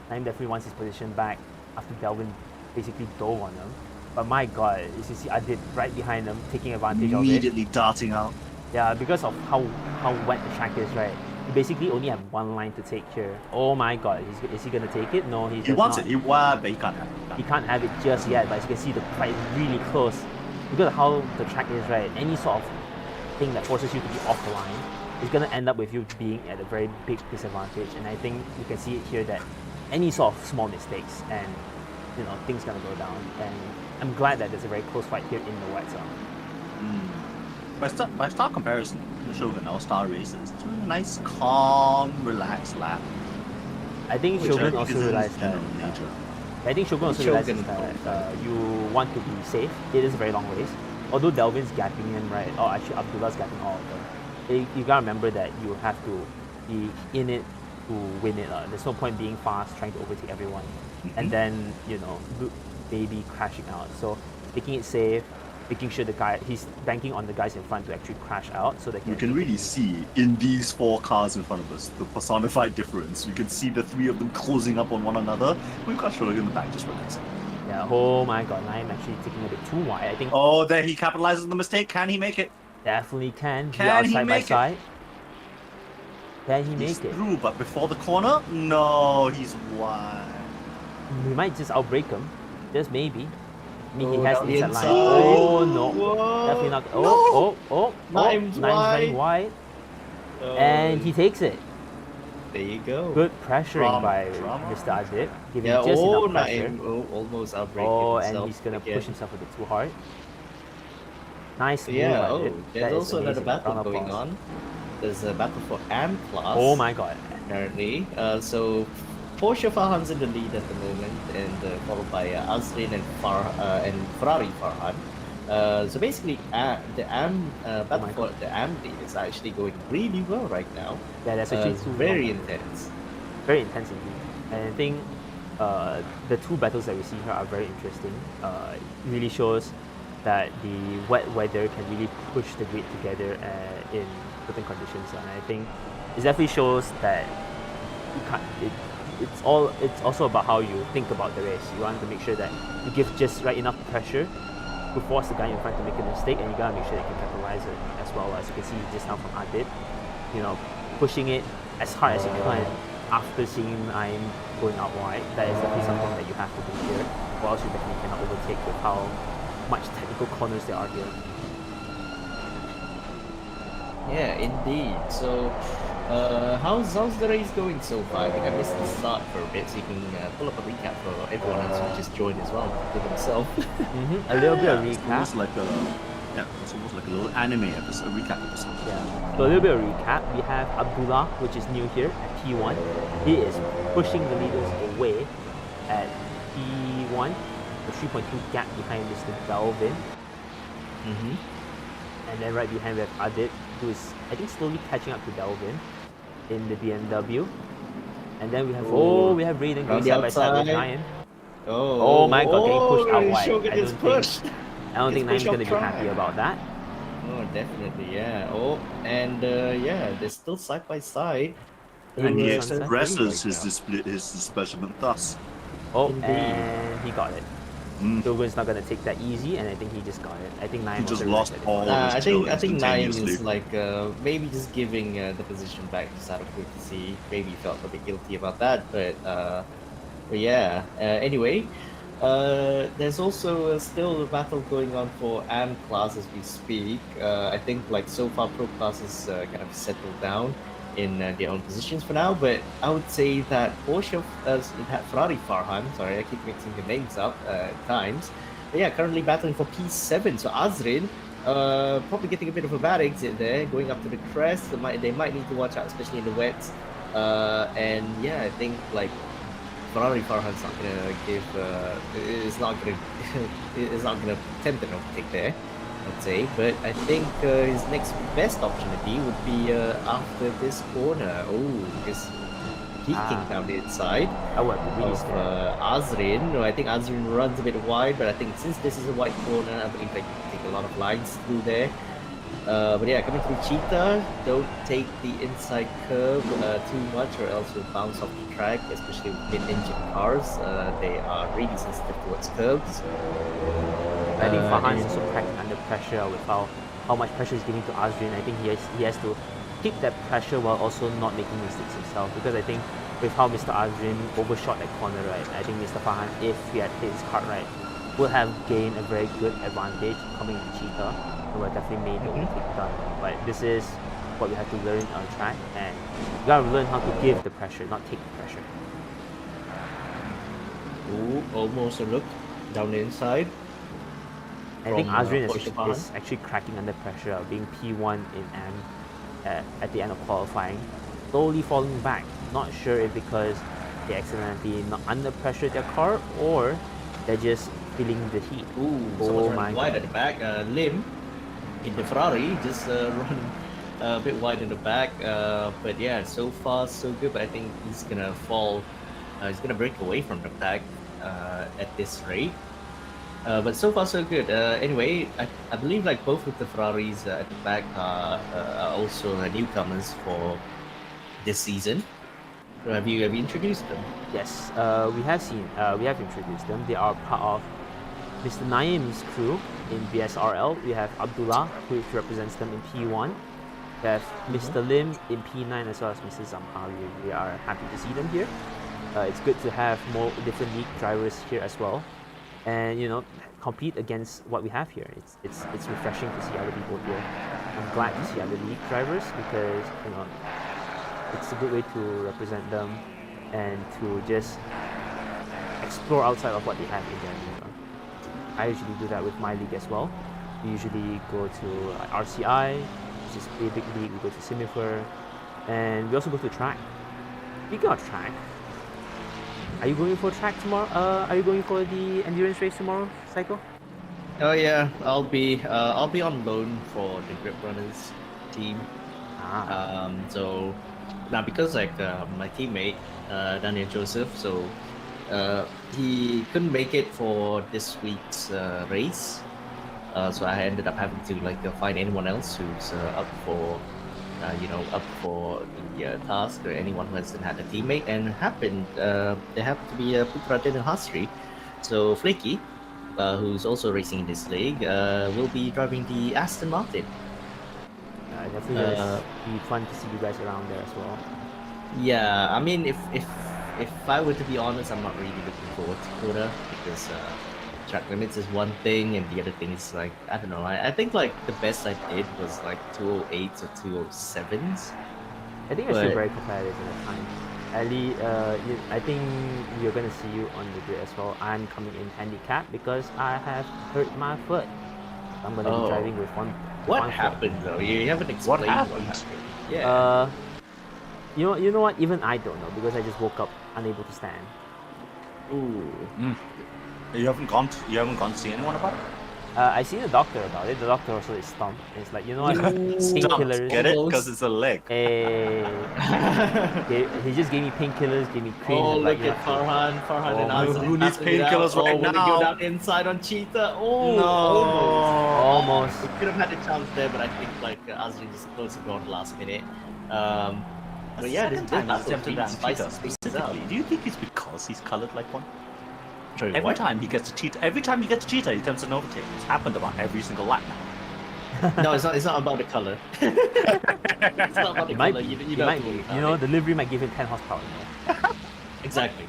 Nine definitely wants his position back after Delvin basically dove on him. But my god, as you see, I did right behind him, taking advantage of it. Immediately darting out. Yeah, because of how wet the track is, right? You basically only have one line to take here. Oh my god, is he gonna take it? No, He wants it. But he can't have it. He can't have it just yet, but as you can see, the fight is really close. Because of how the track is, right? Any sort of thing that forces you to be off the line is gonna end up with you being at a very big disadvantage. And I think you can see it here that any sort of small mistakes and things gonna go down. And I'm glad that there's a very close fight here in the wet zone. By star comparison, the Shogun, our star races, it's a nice, calm, relaxed lap. I think Which I Shogun think also is realized that. general nature. I think Shogun also Shogun realizes that qualified. you want to be safe. It is a very long race. Although Delvin's gapping him, right? Or actually Abdullah's gapping all of them. You gotta remember that you have to be in it to win it. There's no point being fast trying to overtake everyone. And then, maybe crashing out. So making it safe, making sure he's banking on the guys in front to actually crash out so that You can really see in these 4 cars in front of us the personified difference. You can see the 3 of them closing up on one another. We've got Shogun in the back just relaxing. Yeah, oh my god, I'm actually taking a bit too wide. I think Oh, there he capitalizes on the mistake. Can he make it? definitely can. Can he side by make it? side. Can he He's make it? through, but before the corner? No, he's wide. We might just outbreak him. Just maybe. I mean, he Oh, has down the the inside line. inside. Oh no. Whoa. Definitely not. No. Oh. Nimes running wide. wide. And he takes it. There you go. Good pressuring Drama, by drama. Mr. Adib. Giving Yeah, just oh, enough pressure. Naim almost outbreaking Oh, and himself he's gonna again. push himself a bit too hard. Nice move, Yeah, Adib. there's That is also another amazing. battle Round of going applause. on. There's a battle for AM class. Oh my god. Apparently. So Porsche Farhan's in the lead at the moment, and followed by Azrin and Ferrari Farhan. So basically, the AM battle my for the AM lead is actually going really well right now. Yeah, that's actually It's two very long- intense. Very intense indeed. And I think the 2 battles that we see here are very interesting. It really shows that the wet weather can really push the grid together in certain conditions. And I think it definitely shows that you can't. It's also about how you think about the race. You want to make sure that you give just right enough pressure to force the guy in front to make a mistake, and you gotta make sure they can capitalize it as well. As you can see just now from Adit, pushing it as hard as you can after seeing I'm going out wide. That is definitely something that you have to do here, or else you definitely cannot overtake with how much technical corners there are here. Yeah, indeed. So, how's the race going so far? I think I missed the start for a bit, so you can pull up a recap for everyone else who just joined as well, with himself. A little bit of It's recap. almost like it's almost like a little anime episode, a recap episode. Yeah. So a little bit of recap. We have Abdullah, which is new here at P1. He is pushing the leaders away at P1. The 3.2 gap behind Mr. Dalvin. Mm-hmm. And then right behind we have Adit, who is, I think, slowly catching up to Dalvin in the BMW. And then we have, we have Raiden going Round the side by side with outside. Ryan. Oh my god, getting pushed out wide. Shogun is pushed. I don't think Nime's Gets pushed going to be off happy track. about that. Oh, definitely, yeah. Oh, and yeah, they're still side by side. And he Yeah, expresses his right displeasure thus. Oh, Indeed. and he got it. Mm. Shogun's not going to take that easy, and I think he just got it. I think Nime He was just the lost rest of it. all of I his think skill Naim instantaneously. is like maybe just giving the position back just out of courtesy. Maybe he felt a bit guilty about that, but yeah. Anyway, there's also still a battle going on for AM class as we speak. I think like so far pro class is kind of settled down in their own positions for now, but I would say that Porsche, that Ferrari Farhan, sorry, I keep mixing the names up at times. But yeah, currently battling for P7. So Azrin, probably getting a bit of a bad exit there, going up to the crest. They might need to watch out, especially in the wets. And yeah, I think like Ferrari Farhan's not gonna give, is not gonna attempt an overtake there, I'd say. But I think his next best opportunity would be after this corner. Oh, because peeking down the inside I would be really of scared. Azrin. No, I think Azrin runs a bit wide, but I think since this is a wide corner, I believe they can take a lot of lines through there. But yeah, coming through Cheetah, don't take the inside curve too much or else you'll bounce off the track, especially with mid-engine cars. They are really sensitive towards curves. I think Farhan is and- also cracking under pressure with how much pressure he's giving to Azrin. I think he has to keep that pressure while also not making mistakes himself, because I think with how Mr. Azrin overshot that corner, right, I think Mr. Farhan, if he had hit his cart right, would have gained a very good advantage coming into Cheetah, and would have definitely made the overtake done. But this is what we have to learn on track, and you gotta learn how to give the pressure, not take the pressure. Ooh, almost a look down the inside. I think From, Azrin Porsche Farhan. is actually cracking under pressure, being P1 in M at the end of qualifying, slowly falling back. Not sure if because they accidentally not under pressure their car, or they're just feeling the heat. Ooh, Oh someone's my running wide God. at the back. Lim in the Ferrari just run a bit wide in the back. But yeah, so far so good. But I think he's gonna fall. He's gonna break away from the pack at this rate. But so far so good. Anyway, I believe like both of the Ferraris at the back are also newcomers for this season. So have you introduced them? Yes, we have introduced them. They are part of Mr. Naim's crew in BSRL. We have Abdullah, who represents them in P1. We have Mr. Lim in P9 as well as Mr. Zamhari. We are happy to see them here. It's good to have more different league drivers here as well, and compete against what we have here. It's refreshing to see other people here. I'm glad to see other league drivers because it's a good way to represent them and to just explore outside of what they have in their league. I usually do that with my league as well. We usually go to RCI, which is a big league. We go to Simifer, and we also go to track. Speaking of track, are you going for track tomorrow? Are you going for the endurance race tomorrow, Psycho? Oh yeah, I'll be on loan for the Grip Runners team. So now because like my teammate Daniel Joseph, so he couldn't make it for this week's race. So I ended up having to like find anyone else who's up for the task, or anyone who hasn't had a teammate. And they happened to be Putraden and Hasri. So Flaky, who's also racing in this league, will be driving the Aston Martin. Definitely be fun to see you guys around there as well. Yeah, I mean, if I were to be honest, I'm not really looking forward to Kota because track limits is one thing, and the other thing is like I don't know. I think like the best I did was like 208s or 207s. I think it's still very competitive at the time. Ali, I think you're gonna see you on the grid as well. I'm coming in handicap because I have hurt my foot. I'm gonna be driving with one. What happened though? You haven't explained what happened. Yeah. You know what? Even I don't know because I just woke up unable to stand. Ooh. You haven't gone to see anyone about it? I seen a doctor about it. The doctor also is stumped. It's like, you know what? Painkillers. Get it? Because it's a leg. He just gave me painkillers, gave me cream. Oh, and look at Farhan. Farhan and Azri. Who needs painkillers right now? now? Go down inside on Cheetah. Oh, No. Almost. We could have had a chance there, but I think like Azri just closed the door last minute. But yeah, this time is to Cheetah specifically. Do you think it's because he's coloured like one? Every time he gets to Cheetah, he attempts an overtake. It's happened about every single lap now. No, it's not about the color. It's not about the color. The livery might give him 10 horsepower. Exactly.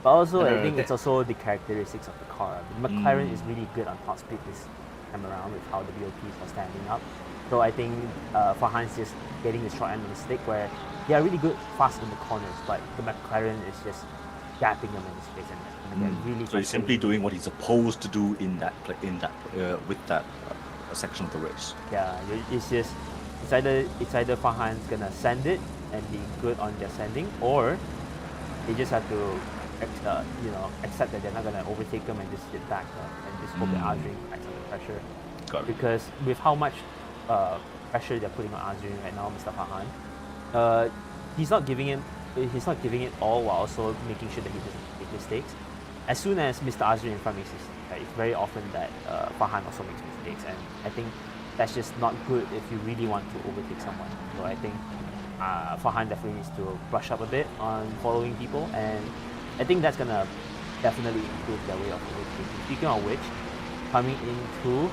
But also, I think it's also the characteristics of the car. The McLaren is really good on top speed this time around with how the BOPs are standing up. So I think Farhan's just getting the short end of the stick where they are really good fast in the corners, but the McLaren is just gapping them in the space and really. So he's simply doing what he's supposed to do with that section of the race. Yeah, it's either Farhan's gonna send it and be good on their sending, or they just have to accept that they're not gonna overtake them and just sit back and just hope that Azri acts under pressure. Got it. Because with how much pressure they're putting on Azri right now, Mr. Farhan, he's not giving it all while also making sure that he doesn't make mistakes. As soon as Mr. Azri in front makes mistakes, it's very often that Farhan also makes mistakes, and I think that's just not good if you really want to overtake someone. So I think Farhan definitely needs to brush up a bit on following people, and I think that's gonna definitely improve their way of overtaking. Speaking of which, coming into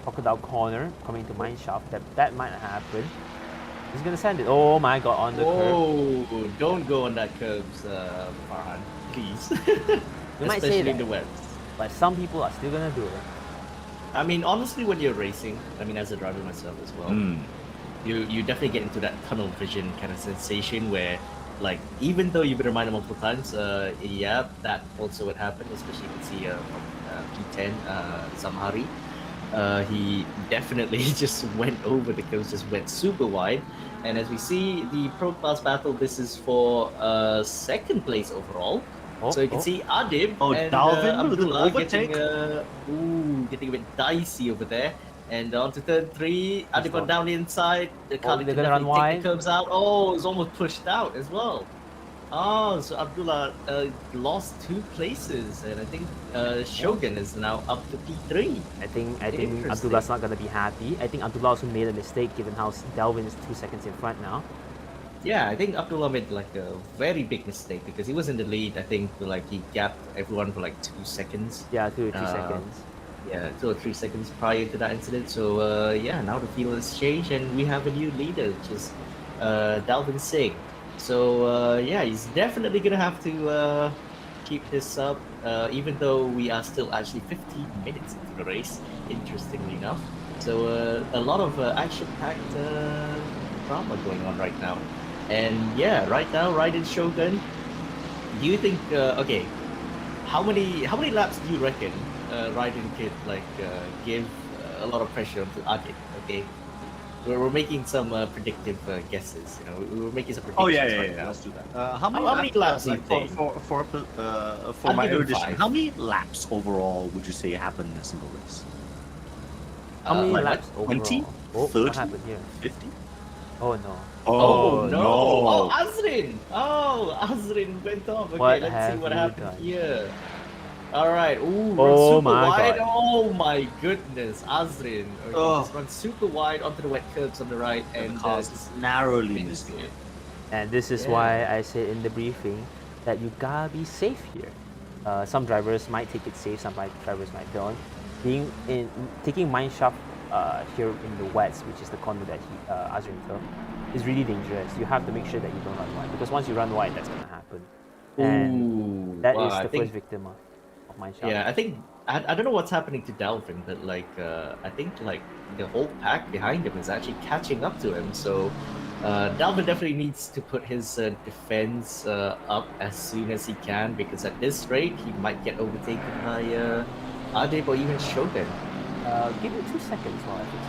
Crocodile Corner, coming to Mineshaft, that might happen. He's gonna send it. Oh my god, on the curb. Oh, don't go on that curbs, Farhan, please. You might say Especially in that, the web. but some people are still gonna do it. I mean, honestly, when you're racing, I mean, as a driver myself as well, you definitely get into that tunnel vision kind of sensation where, like, even though you've been reminded multiple times, yeah, that also would happen, especially if you see P10, Zamhari. he definitely just went over the coast, just went super wide. And as we see the pro class battle, this is for second place overall. So you can see Adib and Dalvin with an Abdullah overtake. getting a bit dicey over there. And on to turn 3, Adib gone. on down the inside. The Khalid they're can gonna run definitely take wide. the curves out. Oh, it's almost pushed out as well. Oh, so Abdullah lost 2 places, and I think Shogun is now up to P3. I think Interesting. Abdullah's not gonna be happy. I think Abdullah also made a mistake given how Delvin is 2 seconds in front now. Yeah, I think Abdullah made like a very big mistake because he was in the lead. I think like he gapped everyone for like 2 seconds. Yeah, 2 or 3 seconds. Yeah, 2 or 3 seconds prior to that incident. So yeah, now the field has changed and we have a new leader, which is Dalvin Singh. So yeah, he's definitely gonna have to keep this up, even though we are still actually 15 minutes into the race. Interestingly enough, so a lot of action-packed drama going on right now. And yeah, right now, Raiden Shogun, do you think? Okay, how many laps do you reckon Raiden could like give a lot of pressure onto Adit? Okay, we're making some predictive guesses. You know, we're making some predictions. Oh yeah, right now. let's do that. How many laps do you think? for I'll my give him erudition? 5. How many laps overall would you say happen in a single race? How many like laps 20? overall? Oh, 30? what happened here? 50? Oh no. Oh, no! Oh, no! Azrin! Oh, Azrin went off. Okay, What let's see have what you happened done? here. All right. Ooh, Oh run super my wide. God. Oh my goodness, Azrin. Okay, Oh. just run super wide onto the wet curbs on the right and the cars just narrowly missed missed it. And this is Yeah. why I said in the briefing that you gotta be safe here. Some drivers might take it safe, some drivers might don't. Taking mineshaft here in the wets, which is the corner that Azrin took, is really dangerous. You have to make sure that you don't run wide, because once you run wide, that's gonna happen. And Ooh, that wow, is I the think, first victim of mineshaft. Yeah, I think I don't know what's happening to Dalvin, but like I think like the whole pack behind him is actually catching up to him. So Dalvin definitely needs to put his defense up as soon as he can, because at this rate he might get overtaken by Adib or even Shogun. Give me 2 seconds while I fix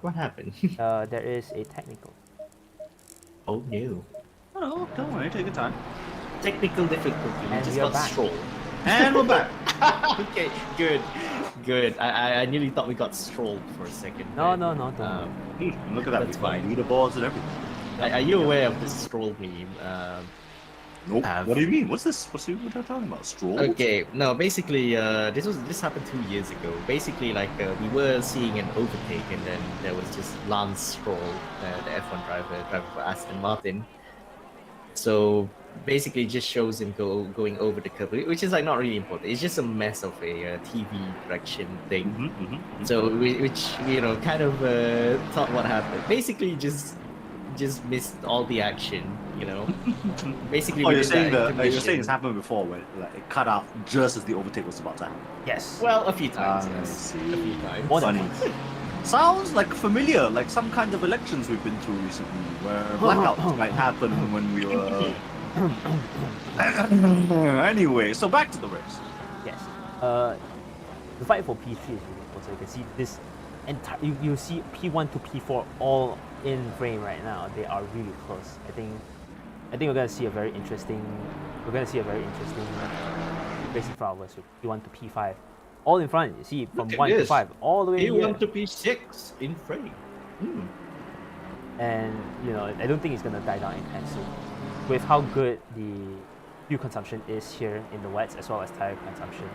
What happened? it. There is a technical. Oh no. Oh, don't worry, take your time. Technical difficulty. We And just we are got back. Stroll. And we're back. Okay, good. I nearly thought we got strolled for a second. No, but, no, no, don't. Look at that, That's we got fine. leaderboards and everything. Are you aware of this stroll meme? Nope. Have- What do you mean? What's this? What are you talking about? Stroll? Okay, no, basically, this happened 2 years ago. Basically, like we were seeing an overtake, and then there was just Lance Stroll, the F1 driver for Aston Martin. So basically, it just shows him going over the curb, which is like not really important. It's just a mess of a TV direction thing. So which kind of thought what happened. Basically, just missed all the action. Basically. Oh, you're within saying that you're saying intermission- it's happened before, when like it cut out just as the overtake was about to happen. Yes. Well, a few times. I Yes. see. A few times. More than Funny. once. Sounds like familiar, like some kind of elections we've been through recently, where blackouts might happen when we were. Anyway, so back to the race. Yes. The fight for P3 is really close. So you can see this entire. You see P1 to P4 all in frame right now. They are really close. I think we're gonna see a very interesting. Racing in front of us with P1 to P5, all in front. You see from Look at 1 to this. 5, all the way here. P1 to P6 in frame. And I don't think it's gonna die down anytime soon. With how good the fuel consumption is here in the wets, as well as tire consumption,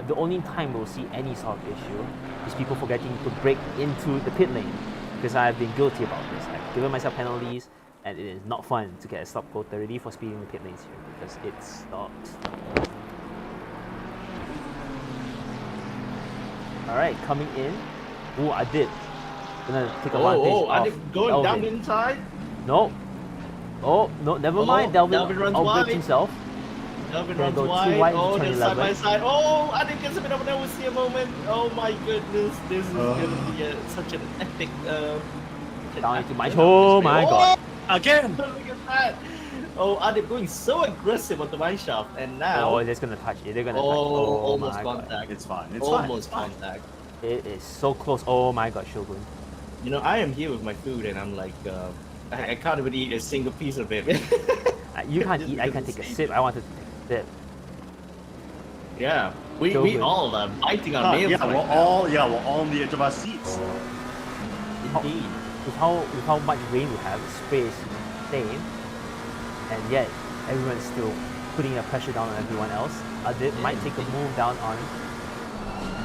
the only time we'll see any sort of issue is people forgetting to break into the pit lane. Because I've been guilty about this. I've given myself penalties, and it is not fun to get a stop code 30 for speeding the pit lanes here, because it's not. Alright, coming in. Ooh, I did. Gonna take advantage I of did going down Delvin. inside. No. Oh, no, never mind. Delvin runs outgripped wide. himself. Delvin Gonna runs go too wide. wide Oh, into they're turn side by 11. side. Oh, I think gets a bit of an oversteer moment. Oh my goodness, this is gonna be such an epic. Down into my. Oh my god. Again! Look at that! Oh, Adip going so aggressive onto my shaft, and now Oh, they're gonna touch it. They're gonna touch. oh, Oh almost my god. contact. It's fine. It's fine. Almost It's fine. contact. It is so close. Oh my god, Shogun. You know, I am here with my food, and I'm like, I can't even eat a single piece of it. You can't Just eat. I because can take a it's sip. I wanted to take a sip. Yeah, we Shogun. all are biting our nails. Yeah, right we're all on the edge of our seats. now. Indeed. With how much rain we have, the spray is insane, and yet everyone's still putting a pressure down on everyone else. They might take a move down on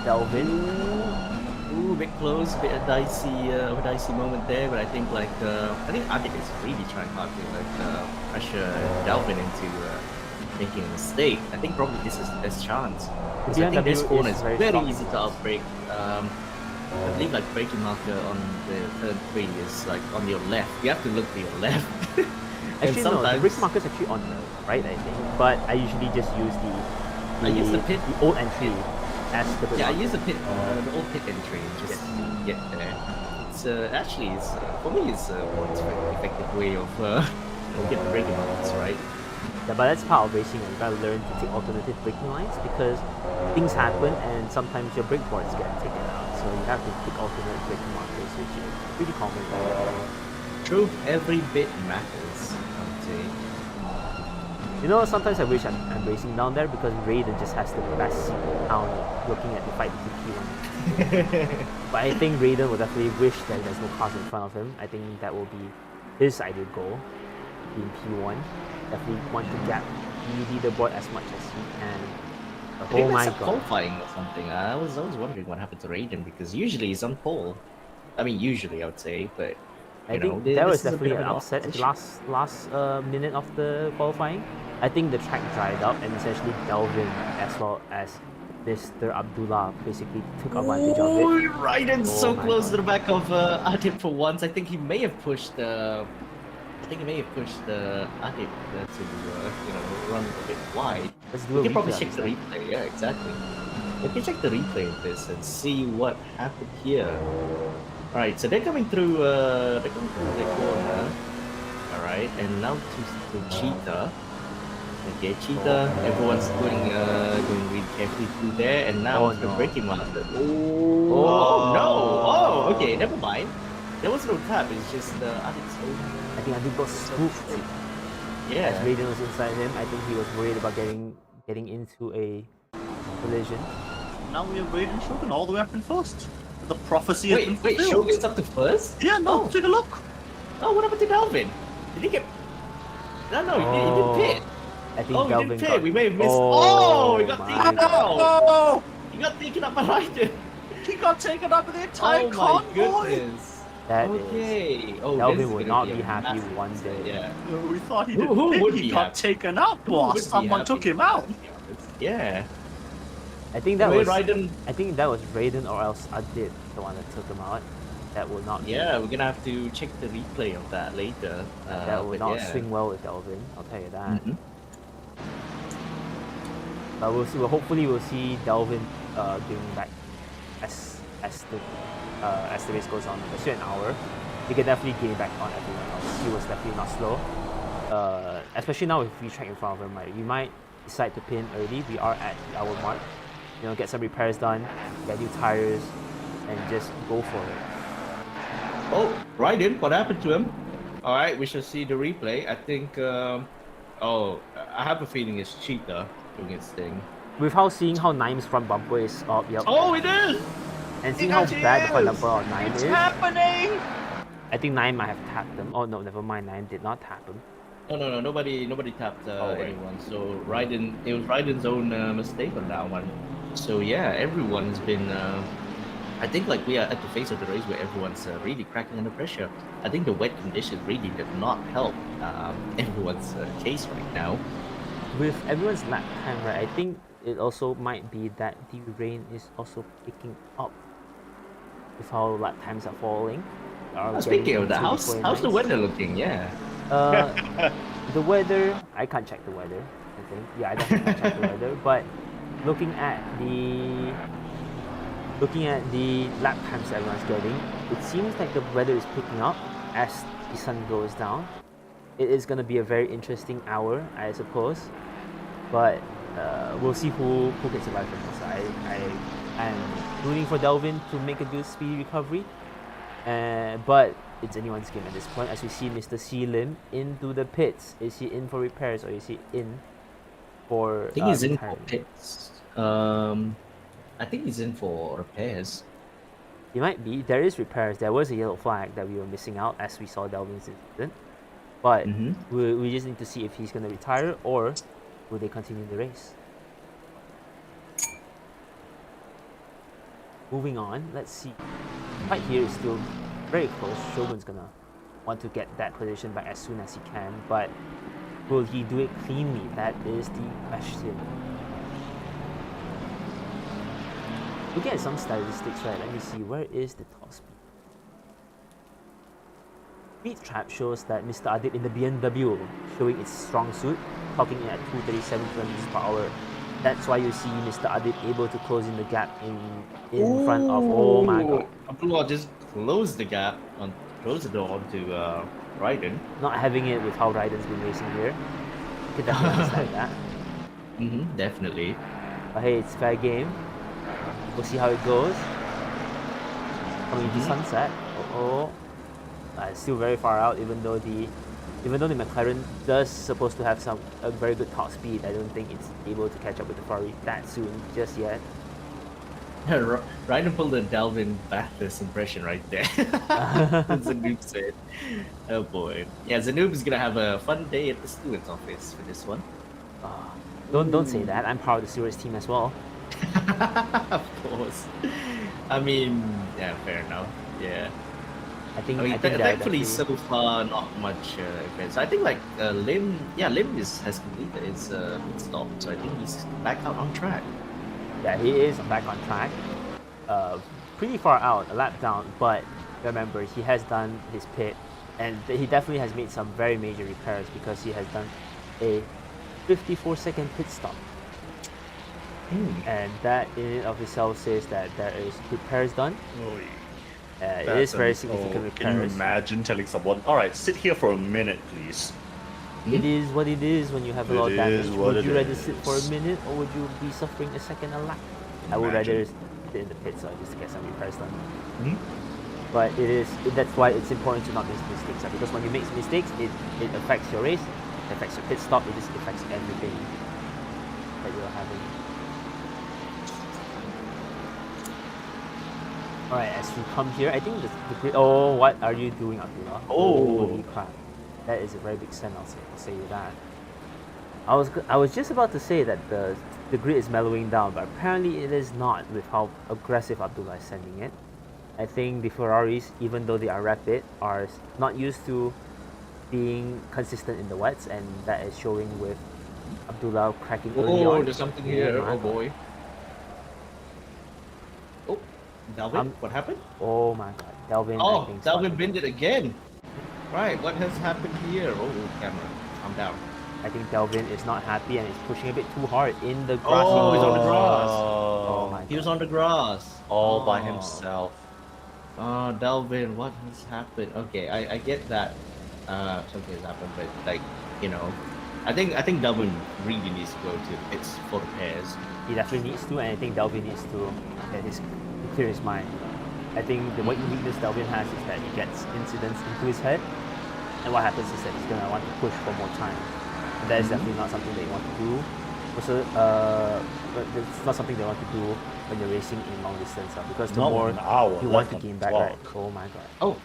Delvin. Ooh, bit close, bit of a dicey moment there, but I think Adip is really trying hard to pressure Delvin into making a mistake. I think probably this is the best chance. Because I think this BMW corner is is very very strong. easy to outbrake. I believe like braking marker on the turn 3 is like on your left. You have to look to your left. And Actually, no, the sometimes brake marker's actually on the right, I think. But I usually just use I use the pit. the old entry as the brake Yeah, I marker. use the old pit entry just to get there. It's actually for me it's a more effective way of get the braking marks right. Yeah, but that's part of racing. You gotta learn to take alternative braking lines because things happen and sometimes your brake boards get taken out. So you have to pick alternate braking markers, which is pretty common. True, every bit matters. I would say. You know, sometimes I wish I'm racing down there because Raiden just has the best seat in town looking at the fight between P1. But I think Raiden will definitely wish that there's no cars in front of him. I think that will be his ideal goal in P1. Definitely want to gap the leaderboard as much as he can. But I think oh my that's a god. qualifying or something. I was wondering what happened to Raiden because usually he's on pole. I mean, usually I would say, but I you know, think this there was is a bit definitely of an an upset at the opposition. last minute of the qualifying. I think the track dried up and essentially Delvin as well as Mr. Abdullah basically took advantage of it. Oh, Raiden's Oh so my close God. to the back of Adip for once. I think he may have pushed Adip to run a bit wide. Let's do We a can probably replay check of the this replay. Yeah, exactly. We can check the replay of this and see what happened here. All right, so they're coming through. They're coming through the corner. All right, and now to Cheetah. Okay, Cheetah. Everyone's going really carefully through there, and now Oh, the no. braking master. Oh no! Oh, okay, never mind. There was no tap. It's just Adip's own. I think Adib got spooked as Yeah. Raiden was inside him. I think he was worried about getting into a collision. Now we have Raiden Shogun all the way up in first. The prophecy has been Wait, fulfilled. Shogun's up to first? Yeah, no, take a look. Oh, what happened to Delvin? Did he get? No, he didn't pit. I think Oh, he Delvin didn't pit. got... We may have missed. Oh, Oh, he got my taken God. out. Oh, He got taken out by Raiden. he got taken up with the entire Oh my convoy. goodness. That is... Okay. Oh, Delvin this is will gonna not be a be happy massive one upset, day. Yeah. We thought he Who- didn't who hit. would He be got happy? taken out, Who would boss. be Someone happy took him with that, out. to be honest? Yeah. I think that Anyway, was... Raiden. I think that was Raiden or else Adib, the one that took him out. That will not... Yeah, we're gonna have to check the replay of that later. That will but not yeah. swing well with Delvin. I'll tell you that. Mhm. But we'll see. Well, hopefully, we'll see Delvin giving back as the race goes on. It's still an hour. He can definitely gain back on everyone else. He was definitely not slow. Especially now with free track in front of him, right? We might decide to pin early. We are at the hour mark. You know, get some repairs done, get new tires, and just go for it. Oh, Raiden, what happened to him? All right, we shall see the replay. I think. I have a feeling it's Cheetah doing its thing. Without seeing how Nime's front bumper is up, yep, Oh, it is. and seeing how bad the front bumper on Nime It's is, happening. I think Nime might have tapped him. Oh no, never mind. Nime did not tap him. No, nobody tapped right. anyone. So it was Raiden's own mistake on that one. So yeah, everyone's been. I think like we are at the phase of the race where everyone's really cracking under pressure. I think the wet conditions really did not help everyone's case right now. With everyone's lap time, right, I think it also might be that the rain is also picking up with how lap times are falling. Speaking of that, getting how's into the 49s. weather looking? Yeah. The weather, I can't check the weather, I think. Yeah, I definitely can't check the weather. But looking at the lap times that everyone's getting, it seems like the weather is picking up as the sun goes down. it is going to be a very interesting hour, I suppose. But we'll see who can survive from this. I'm rooting for Delvin to make a good speedy recovery. But it's anyone's game at this point. As we see Mr. C Lim into the pits. Is he in for repairs or is he in for I think he's in for retirement? pits. I think he's in for repairs. He might be. There is repairs. There was a yellow flag that we were missing out as we saw Delvin's incident. But we just need to see if he's going to retire or will they continue the race. Moving on, let's see. Right here is still very close. Shogun's going to want to get that position back as soon as he can. But will he do it cleanly? That is the question. Looking at some statistics, right? Let me see. Where is the top speed? Speed trap shows that Mr. Adit in the BMW showing its strong suit, clocking in at 237 kilometers per hour. That's why you see Mr. Adit able to close in the gap in front of. Oh my god! Abdullah just closed the gap on close the door onto Raiden. Not having it with how Raiden's been racing here. You could definitely understand that. Definitely. But hey, it's fair game. We'll see how it goes. Coming into sunset. It's still very far out. Even though the McLaren does supposed to have a very good top speed, I don't think it's able to catch up with the Ferrari that soon just yet. Raiden pulled a Delvin Bathurst impression right there. Zanoob said. Oh boy. Yeah, Zanoob is gonna have a fun day at the steward's office for this one. Don't say that. I'm part of the stewards team as well. Of course. I mean, yeah, fair enough. Yeah. I think thankfully so far not much events. I think like Lim has completed his pit stop, so I think he's back out on track. Yeah, he is back on track. Pretty far out, a lap down, but remember he has done his pit, and he definitely has made some very major repairs because he has done a 54-second pit stop. And that in and of itself says that there is repairs done. It is very significant repairs. Can you imagine telling someone, alright, sit here for a minute, please? It is what it is when you have a lot of damage. Would you rather is. sit for a minute or would you be suffering a second a lap? I would rather sit in the pit just to get some repairs done. But that's why it's important to not make mistakes. Because when you make mistakes, it affects your race, it affects your pit stop, it just affects everything that you're having. Alright, as we come here, I think the grid. Oh, what are you doing, Abdullah? Holy crap. That is a very big send, I'll say you that. I was just about to say that the grid is mellowing down, but apparently it is not with how aggressive Abdullah is sending it. I think the Ferraris, even though they are rapid, are not used to being consistent in the wets, and that is showing with Abdullah cracking early on. There's something here. Oh boy. Oh, Delvin, what happened? Oh my god, Delvin. Oh, Delvin binned it again. Right, what has happened here? Oh, camera, calm down. I think Delvin is not happy and is pushing a bit too hard in the grass. Oh, he's on the grass. Oh my god. He was on the grass. All by himself. Oh, Delvin, what has happened? Okay, I get that something has happened, but like, you know, I think Delvin really needs to go to the pits for repairs. He definitely needs to, and I think Delvin needs to clear his mind. I think the weakness Delvin has is that he gets incidents into his head, and what happens is that he's gonna want to push for more time. And that is definitely not something that you want to do. Also, but it's not something they want to do when you're racing in long distance, because the more you want to gain back, right? Oh my god. Oh,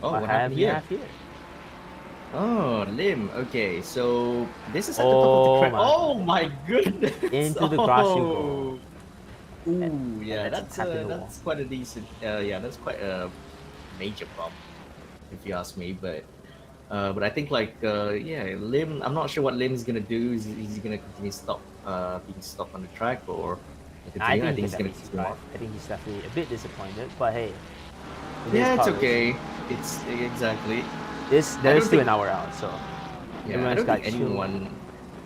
what happened here? Oh, Lim. Okay, so this is at the top of the track. Oh my goodness! Into the grass you go. Ooh, yeah, that's quite a decent. Yeah, that's quite a major bump, if you ask me. But I think like yeah, Lim. I'm not sure what Lim's gonna do. Is he gonna continue being stopped on the track, or I think he's gonna keep on. I think he's definitely a bit disappointed, but hey. Yeah, it's okay. It's exactly. There is still an hour out, so yeah.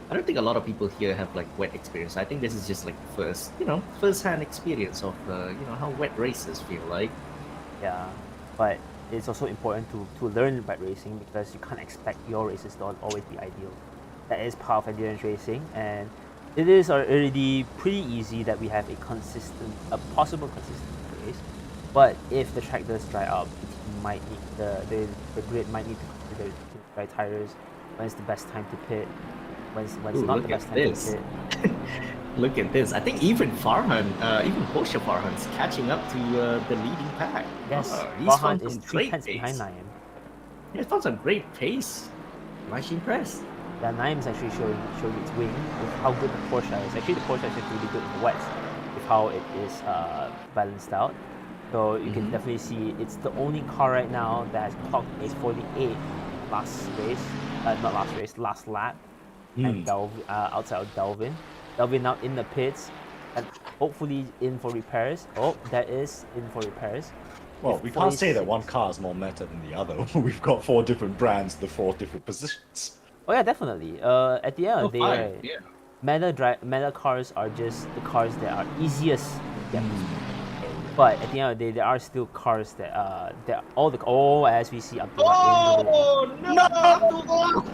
I don't think a lot of people here have like wet experience. I think this is just like first-hand experience of how wet races feel like. Yeah, but it's also important to learn bike racing because you can't expect your races to always be ideal. That is part of endurance racing, and it is already pretty easy that we have a possible consistent race. But if the track does dry up, it might need the grid might need to consider dry tires. When's the best time to pit? When's not the best time to pit? Look at this. I think even even Porsche Farhan's catching up to the leading pack. Yes, He's Farhan found is some 3 great tenths pace. behind Naim. He's found some great pace. I'm actually impressed. Yeah, Naim's actually showing its wing with how good the Porsche is. Actually, the Porsche is really good in the wets with how it is balanced out. So you can definitely see it's the only car right now that has clocked a 48 last lap. And outside of Delvin. Delvin now in the pits and hopefully in for repairs. Oh, that is in for repairs. Well, we can't say that one car is more meta than the other. We've got 4 different brands, the 4 different positions. Oh yeah, definitely. At the end of the day, right, yeah. meta cars are just the cars that are easiest to get. But at the end of the day, there are still cars that as we see Abdullah in the win. No! Abdullah!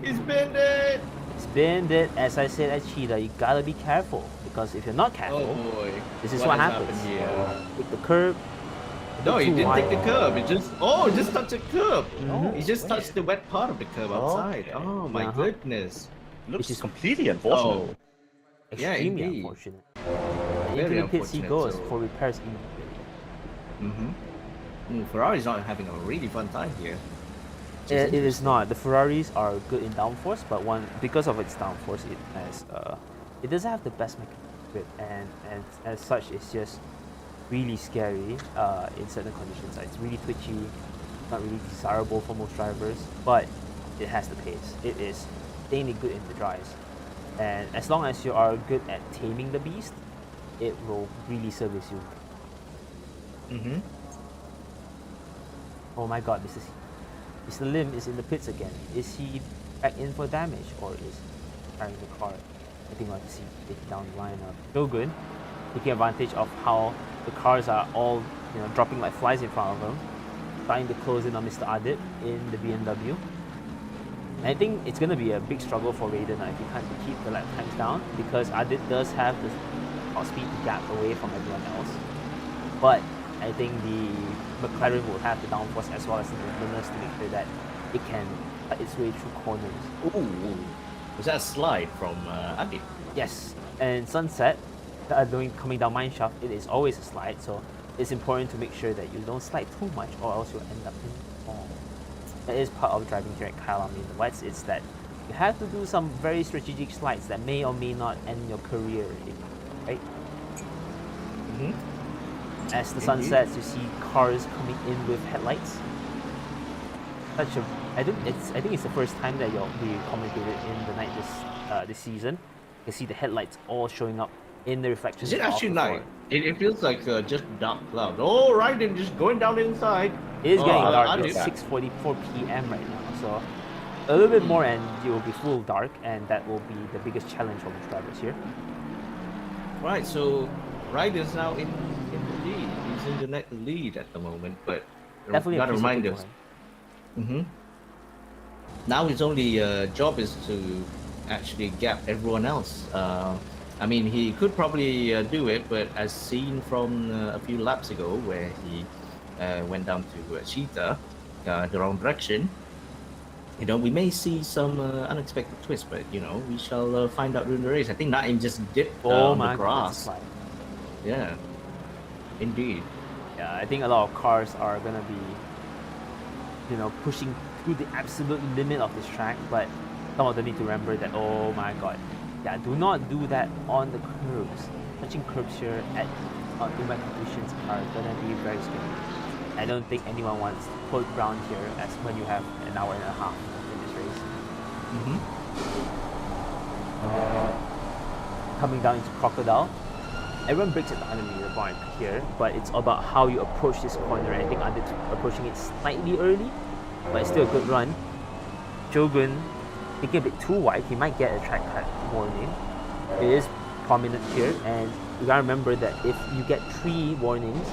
He's been dead! Spin it, as I said at Cheetah, you gotta be careful because if you're not careful, Oh boy. this is what has happens. happened here? With the curb. No, he too didn't wide. take the curb. It just touched the curb. Mhm. He just touched the wet part of the curb outside. Okay. Oh my Uh-huh. goodness. Looks Which is- completely unfortunate. Yeah, Extremely indeed. unfortunate. Very Into the pits he unfortunate, goes so- for repairs immediately. Ferrari's not having a really fun time here. Which It is interesting. not. The Ferraris are good in downforce, but because of its downforce, it doesn't have the best mechanical grip, and as such, it's just really scary in certain conditions. It's really twitchy, not really desirable for most drivers, but it has the pace. It is insanely good in the dries, and as long as you are good at taming the beast, it will really service you. Oh my God, Mr. Lim is in the pits again. Is he back in for damage or is he carrying the car? I think we'll have to see it down the line. Shogun taking advantage of how the cars are all dropping like flies in front of him, trying to close in on Mr. Adit in the BMW. And I think it's going to be a big struggle for Raiden if he can't keep the lap times down because Adit does have the top speed to gap away from everyone else. But I think the McLaren will have the downforce as well as the nimbleness to make sure that it can cut its way through corners. Ooh. Was that a slide from Adi? Yes, and Sunset, coming down mineshaft, it is always a slide, so it's important to make sure that you don't slide too much or else you'll end up in the fall. That is part of driving here at Kyalami in the wets, it's that you have to do some very strategic slides that may or may not end your career, right? As the sun Indeed. sets, you see cars coming in with headlights. I think it's the first time that we commentated in the night this season. You can see the headlights all showing up in the reflections. Is it of actually the night? floor. It feels like just dark cloud. Oh, right, and just going down inside. It is getting dark. I It's did. 6:44 p.m. right now, so a little bit more, and it will be full dark, and that will be the biggest challenge for the drivers here. Right, so Ryder's now in the lead. He's in the net lead at the moment, but Definitely gotta a piece of remind good us. going. Now his only job is to actually gap everyone else. I mean, he could probably do it, but as seen from a few laps ago, where he went down to Cheetah, the wrong direction, we may see some unexpected twist, but we shall find out during the race. I think Naim just dipped Oh on my the God, grass. that's a slide. Yeah, indeed. Yeah, I think a lot of cars are gonna be, pushing through the absolute limit of this track, but some of them need to remember that, oh my God, yeah, do not do that on the curbs. Touching curbs here at in wet conditions are gonna be very scary. I don't think anyone wants to put ground here as when you have an hour and a half in this race. Coming down into Crocodile. Everyone breaks at the 100-meter mark here, but it's about how you approach this corner. I think Adit approaching it slightly early, but it's still a good run. Shogun taking a bit too wide, he might get a track cut warning. It is prominent here, and you gotta remember that if you get 3 warnings,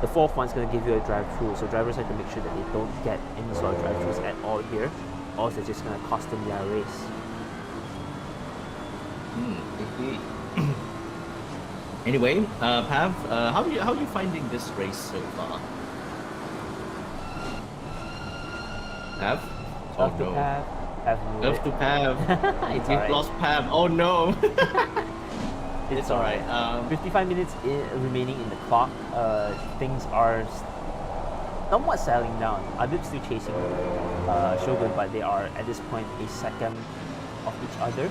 The fourth one's going to give you a drive-through, so drivers have to make sure that they don't get any sort of drive-throughs at all here, or else they're just going to cost them their race. Indeed. Anyway, Pav, how are you finding this race so far? Pav? Oh Love to no. Pav knew Love it. to Pav. It's We've alright. lost Pav. Oh no. It's alright. 55 minutes remaining in the clock. Things are somewhat settling down. Adib's still chasing Shogun, but they are at this point a second of each other.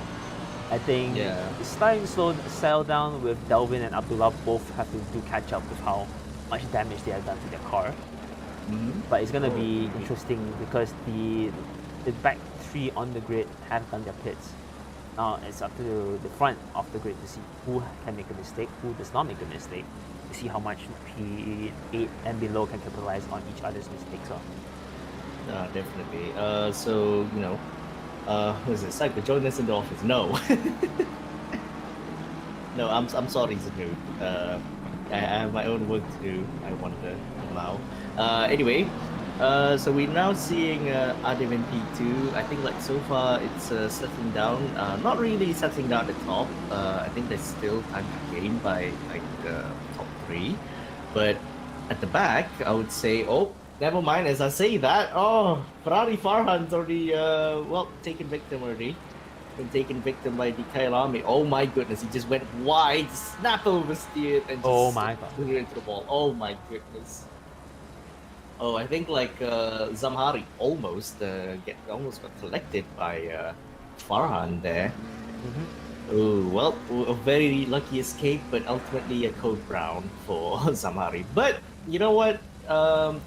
I think it's starting to settle down with Delvin and Abdullah both have to do catch up with how much damage they have done to their car. But it's gonna be interesting because the back three on the grid have done their pits. Now it's up to the front of the grid to see who can make a mistake, who does not make a mistake, to see how much P8 and below can capitalize on each other's mistakes. Definitely. So, you know, what is it? Psycho, join us in the office. No. No, I'm sorry, Zanu. I have my own work to do. I want to allow. Anyway, so we're now seeing Adib in P2. I think like so far it's settling down. Not really settling down at the top. I think there's still time to gain by like top 3. But at the back, I would say, oh, never mind. As I say that, oh, Ferrari Farhan's already taken victim already. Been taken victim by the Kyalami. Oh my goodness, he just went wide, snap oversteered, and just threw it into the ball. Oh my goodness. Oh, I think like Zamhari almost got collected by Farhan there. Oh well, a very lucky escape, but ultimately a code brown for Zamhari. But you know what?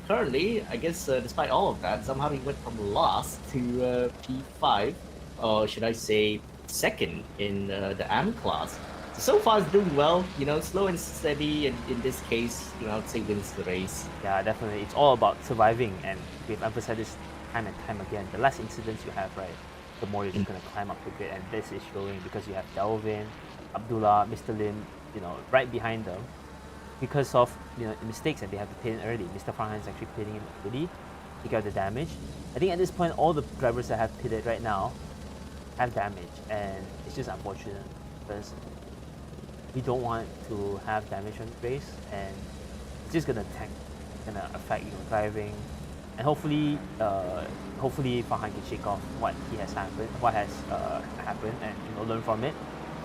Currently, I guess despite all of that, Zamhari went from last to P5, or should I say second in the AM class. So far, it's doing well. You know, slow and steady, and in this case, you know, I'd say wins the race. Yeah, definitely. It's all about surviving, and we've emphasized this time and time again. The less incidents you have, right, the more you're just gonna climb up the grid, and this is showing because you have Delvin, Abdullah, Mr. Lim, you know, right behind them. Because of the mistakes that they have to pit in early. Mr. Farhan is actually pitting in early, take out the damage. I think at this point, all the drivers that have pitted right now have damage, and it's just unfortunate because we don't want to have damage on the race, and it's just gonna affect your driving, and hopefully Farhan can shake off what has happened, and learn from it.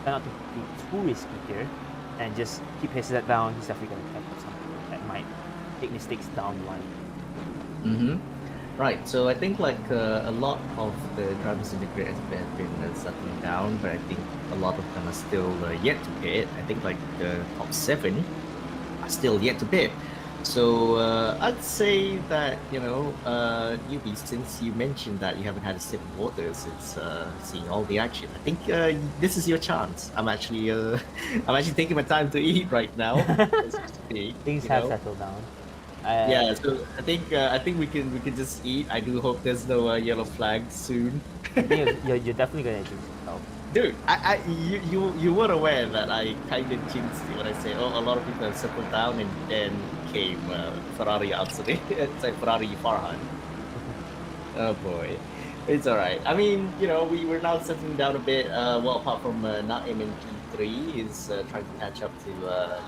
Try not to be too risky here, and just keep his head down. He's definitely gonna catch up something that might make mistakes down the line. Right, so I think like a lot of the drivers in the grid have been settling down, but I think a lot of them are still yet to pit. I think like the top 7 are still yet to pit. So I'd say that, newbie, since you mentioned that you haven't had a sip of water since seeing all the action, I think this is your chance. I'm actually taking my time to eat right now. Things have settled down. Yeah, so I think we can just eat. I do hope there's no yellow flag soon. I think you're definitely gonna jinx yourself. Dude, you were aware that I kind of jinxed it when I say, oh, a lot of people have settled down, and then came Ferrari Alsani, it's Ferrari Farhan. Oh boy, it's alright. I mean, we were now settling down a bit. Apart from Naim in P3 is trying to catch up to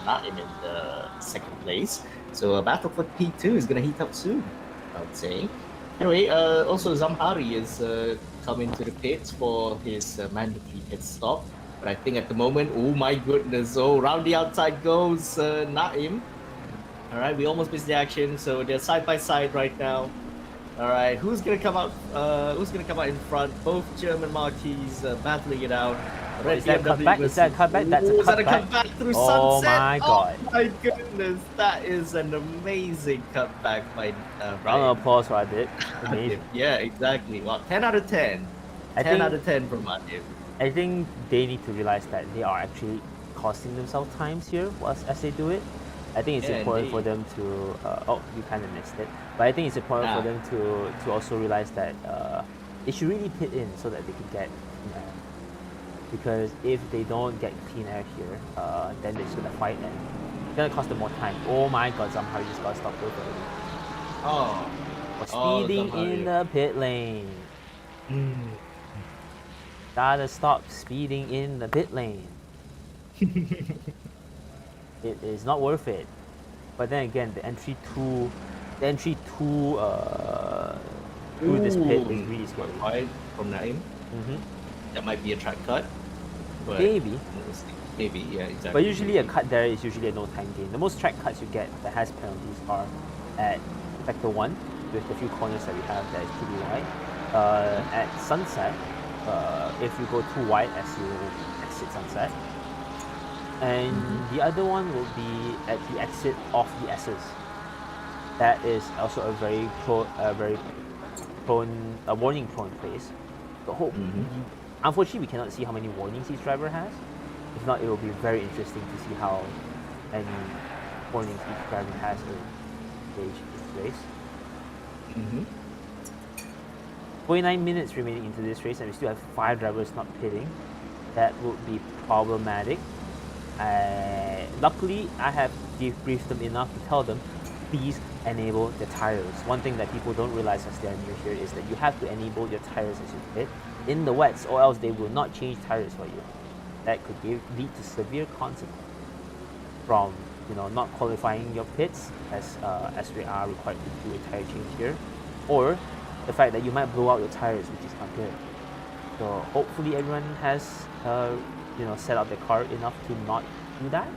Naim in the second place. So a battle for P2 is gonna heat up soon, I would say. Anyway, also Zamhari is coming to the pits for his mandatory pit stop. But I think at the moment, oh my goodness, round the outside goes Naim. All right, we almost missed the action, so they're side by side right now. All right, who's gonna come out? Who's gonna come out in front? Both German marquees battling it out. Is that a cutback? Is that a cutback? That's a cutback. Is that a cutback through Oh sunset? my god! Oh my goodness, that is an amazing cutback by Round of applause for Adib. Amazing. Yeah, exactly. Well, 10 out of 10. 10 out of 10 from Adib. I think they need to realize that they are actually costing themselves times here as they do it. I think it's important for them to. You kind of missed it, but I think it's important for them to also realize that they should really pit in so that they can get clean air. Because if they don't get clean air here, then they're just gonna fight and It's gonna cost them more time. Oh my god, Zamhari just got stopped with already. Oh. For speeding in the pit lane. Gotta stop speeding in the pit lane. It is not worth it. But then again, the entry to through this pit is really scary. Wide from Naim. That might be a track cut. But Maybe. Maybe, yeah, exactly. But usually a cut there is usually a no time gain. The most track cuts you get that has penalties are at Sector 1 with the few corners that we have that is pretty wide. At Sunset, if you go too wide as you exit Sunset. And the other one will be at the exit of the S's. That is also a very warning prone place. So unfortunately, we cannot see how many warnings each driver has. If not, it will be very interesting to see how many warnings each driver has to stage this race. 49 minutes remaining into this race, and we still have 5 drivers not pitting. That would be problematic. Luckily, I have debriefed them enough to tell them, please enable the tires. One thing that people don't realize as they're new here is that you have to enable your tires as you pit in the wets, or else they will not change tires for you. That could lead to severe consequences from not qualifying your pits as we are required to do a tire change here, or the fact that you might blow out your tires, which is not good. So hopefully everyone has set up their car enough to not do that.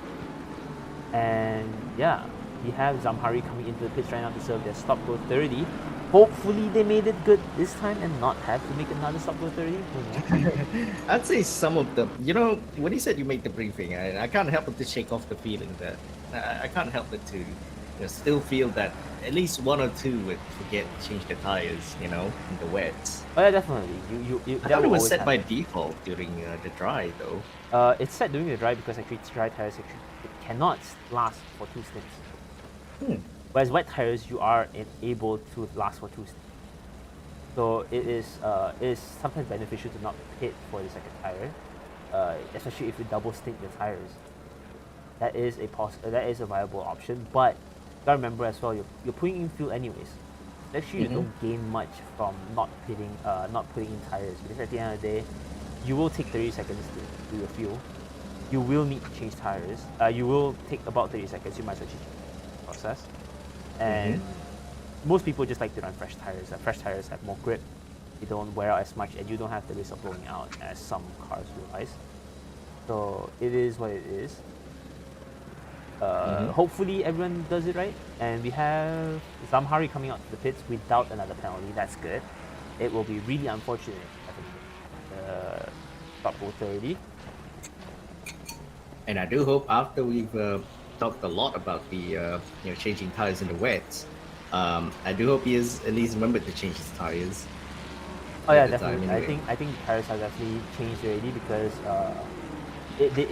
And yeah, we have Zamhari coming into the pits right now to serve their stop go 30. Hopefully they made it good this time and not have to make another stop go 30. I'd say some of them. When you said you made the briefing, I can't help but to shake off the feeling that I can't help but to still feel that at least one or two would forget to change their tires, in the wets. Oh yeah, definitely. You I thought it was set by default during the dry, though. It's set during the dry because actually dry tires it cannot last for 2 stints. Whereas wet tires, you are able to last for 2 stints. So it is sometimes beneficial to not pit for the second tire, especially if you double stint your tires. That is a viable option, but you gotta remember as well, you're putting in fuel anyways. Actually, you don't gain much from not putting in tires, because at the end of the day, you will take 30 seconds to do your fuel. You will need to change tires. You will take about 30 seconds. You might as well change the process. And most people just like to run fresh tires. Fresh tires have more grip. You don't wear out as much, and you don't have the risk of blowing out as some cars realize. So it is what it is. Hopefully everyone does it right, and we have Zamhari coming out to the pits without another penalty. That's good. It will be really unfortunate if stop go 30. And I do hope after we've talked a lot about the changing tires in the wets, I do hope he has at least remembered to change his tires. Oh yeah, definitely. Anyway. I think the tires have definitely changed already because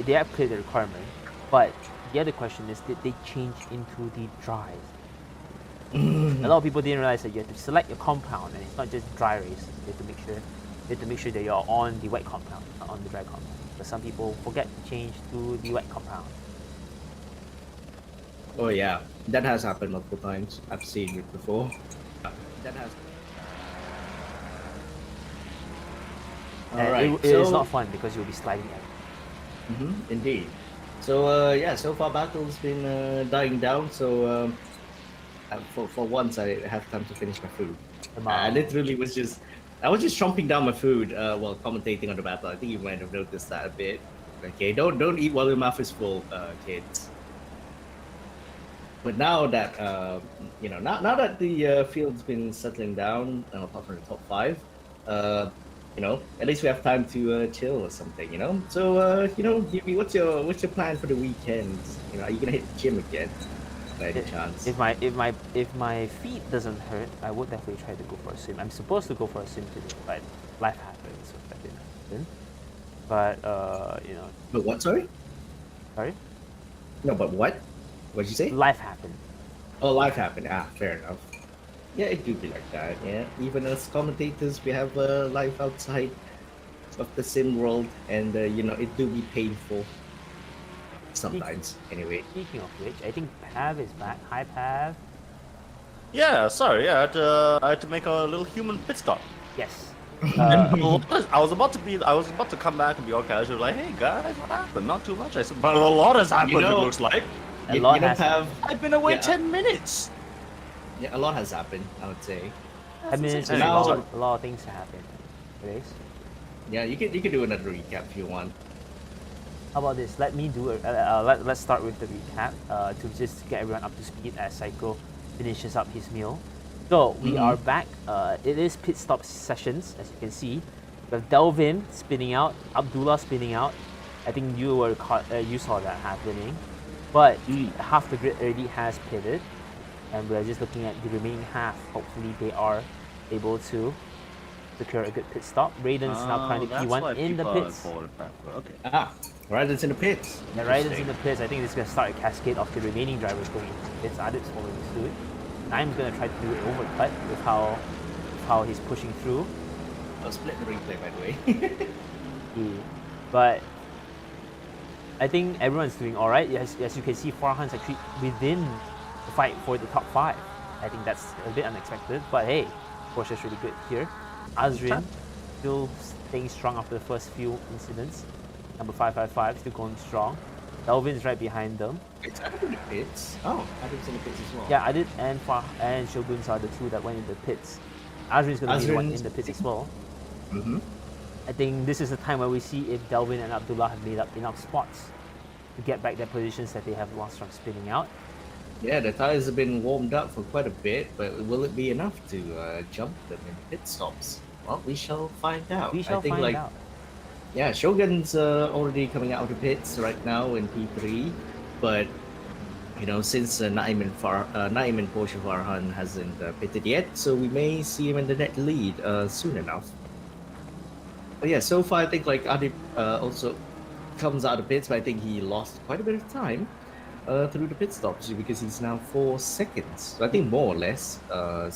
they have cleared the requirement, but the other question is, did they change into the dries? A lot of people didn't realize that you have to select your compound, and it's not just dry race. You have to make sure that you're on the wet compound, not on the dry compound. But some people forget to change to the wet compound. Oh yeah, that has happened multiple times. I've seen it before. That has. Alright, it is not fun because you'll be sliding out. Indeed. So so far battle's been dying down. So for once I have time to finish my food. I literally was just chomping down my food while commentating on the battle. I think you might have noticed that a bit. Okay, don't eat while your mouth is full, kids. But now that now that the field's been settling down, apart from the top 5, at least we have time to chill or something, So, Yubi, what's your plan for the weekend? Are you gonna hit the gym again, by any chance? If my feet doesn't hurt, I would definitely try to go for a swim. I'm supposed to go for a swim today, but life happens, so that didn't happen. But But what? Sorry. Sorry. No, but what? What did you say? Life happened. Oh, life happened. Fair enough. Yeah, it do be like that. Yeah, even as commentators, we have life outside of the sim world, and it do be painful. sometimes. Anyway, Speaking of which, I think Pav is back. Hi, Pav. Yeah, sorry. Yeah, I had to make a little human pit stop. Yes. I was about to come back and be all casual, like, "Hey guys, what happened? Not too much." I said, "But a lot has happened. know- it looks like A lot you don't has have. I've been away Yeah. 10 minutes." Yeah, a lot has happened. I would say. I mean, it's Hey, just now- a lot of things happen. Anyways, Yeah, you can do another recap if you want. how about this? Let me do it. Let's start with the recap to just get everyone up to speed as Psycho finishes up his meal. So we are back. It is pit stop sessions, as you can see. We have Delvin spinning out, Abdullah spinning out. I think you were caught, you saw that happening. But half the grid already has pitted, and we're just looking at the remaining half. Hopefully, they are able to secure a good pit stop. Raiden's now currently that's why P1 in the people are pits. forward and backward. Okay. Raiden's in the pits. The Raiden's in the pits. I think this is going to start a cascade of the remaining drivers going into the pits. Adit's following suit. Naim's going to try to do an overcut with how he's pushing through. I'll split the replay, by the way. But I think everyone's doing all right. As you can see, Farhan's actually within the fight for the top 5. I think that's a bit unexpected, but hey, Porsche's really good here. Azrin still staying strong after the first few incidents. Number 555 still going strong. Delvin's right behind them. It's Adam in the pits. Oh, Adam's in the pits as well. Yeah, Adit and Shoguns are the two that went in the pits. Azrin's going to be the one Azrin's- in the pits as well. Mm-hmm. I think this is the time where we see if Delvin and Abdullah have made up enough spots to get back their positions that they have lost from spinning out. Yeah, the tires have been warmed up for quite a bit, but will it be enough to jump them in pit stops? Well, we shall find out. We shall I think, find like, out. Yeah, Shogun's already coming out of the pits right now in P3, but you know, since Naim and Porsche Farhan hasn't pitted yet, so we may see him in the net lead soon enough. But yeah, so far I think like Adip also comes out of pits, but I think he lost quite a bit of time through the pit stops because he's now 4 seconds. So I think more or less they're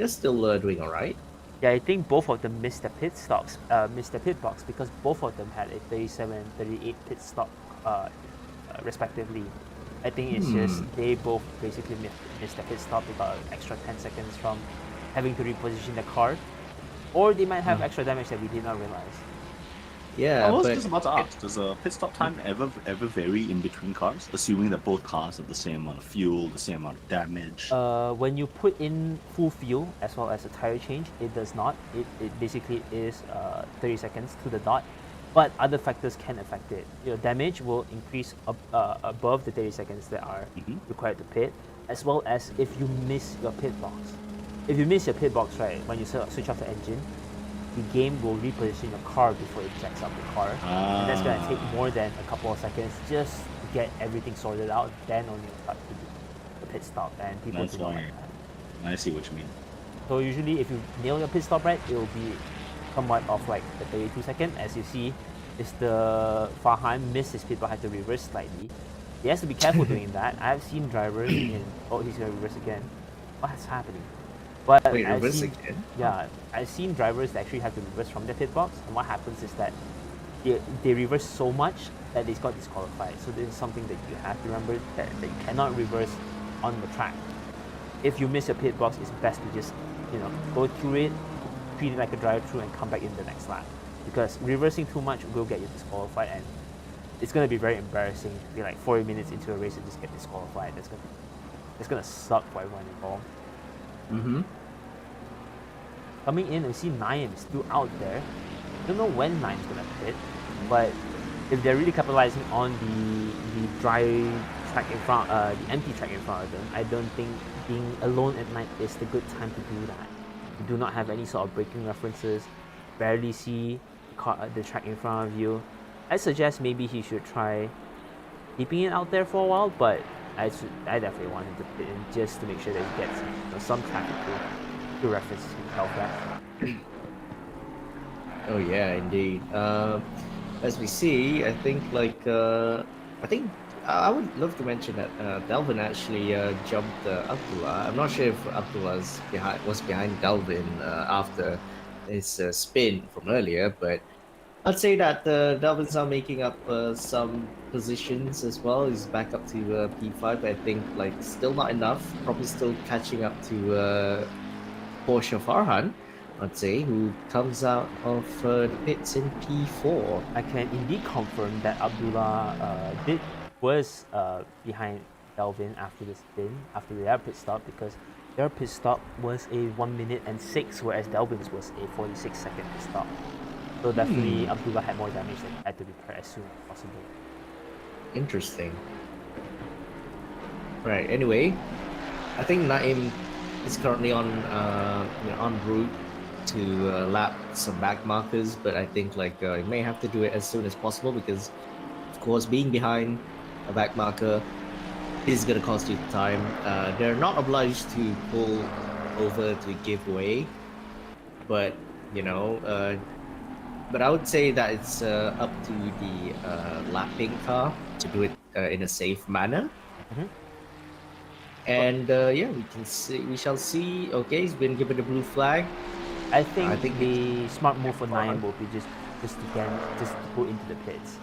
still doing all right. Yeah, I think both of them missed the pit stops, missed the pit box because both of them had a 37 and 38 pit stop respectively. I think it's just they both basically missed the pit stop. They got an extra 10 seconds from having to reposition the car, or they might have extra damage that we did not realize. Yeah, I was but just about to ask, does a pit stop time ever vary in between cars, assuming that both cars have the same amount of fuel, the same amount of damage? When you put in full fuel as well as a tire change, it does not. It basically is 30 seconds to the dot, but other factors can affect it. Your damage will increase above the 30 seconds that are required to pit, as well as if you miss your pit box. If you miss your pit box, right, when you switch off the engine, the game will reposition your car before it jacks up the car. And that's going to take more than a couple of seconds just to get everything sorted out. Then only start to do the pit stop. And people That's do not why. like that. I see what you mean. So usually if you nail your pit stop right, it will be somewhat of like the 32 second. As you see, is the Farhan missed his pit but had to reverse slightly. He has to be careful doing that. I've seen drivers in... Oh, he's going to reverse again. What's happening? But wait, I've reverse seen, again? yeah, I've seen drivers that actually have to reverse from their pit box, and what happens is that they reverse so much that they got disqualified. So this is something that you have to remember, that you cannot reverse on the track. If you miss your pit box, it's best to just, go through it, treat it like a drive-through, and come back in the next lap. Because reversing too much will get you disqualified, and it's gonna be very embarrassing to be like 40 minutes into a race and just get disqualified. That's gonna suck for everyone involved. Coming in, we see Naim still out there. I don't know when Naim's gonna pit, but if they're really capitalizing on the dry track in front, the empty track in front of them, I don't think being alone at night is the good time to do that. You do not have any sort of braking references, barely see the track in front of you. I suggest maybe he should try keeping it out there for a while, but I definitely want him to pit in just to make sure that he gets some traffic to reference himself back. Oh yeah, indeed. As we see, I think I would love to mention that Delvin actually jumped Abdullah. I'm not sure if Abdullah was behind Delvin after his spin from earlier, but I'd say that the Dolphins are making up some positions as well. He's back up to P5. I think like still not enough. Probably still catching up to Porsche Farhan, I'd say, who comes out of the pits in P4. I can indeed confirm that Abdullah was behind Delvin after the spin, after their pit stop, because their pit stop was a 1 minute and 6, whereas Delvin's was a 46-second pit stop. So definitely Abdullah had more damage and had to repair as soon as possible. Interesting. Right. Anyway, I think Naim is currently on en route to lap some back markers, but I think like he may have to do it as soon as possible because, of course, being behind a back marker is going to cost you time. They're not obliged to pull over to give way, but but I would say that it's up to the lapping car to do it in a safe manner. Mhm. And we shall see. Okay, he's been given the blue flag. I think think the smart move for Naim will be just to go into the pits,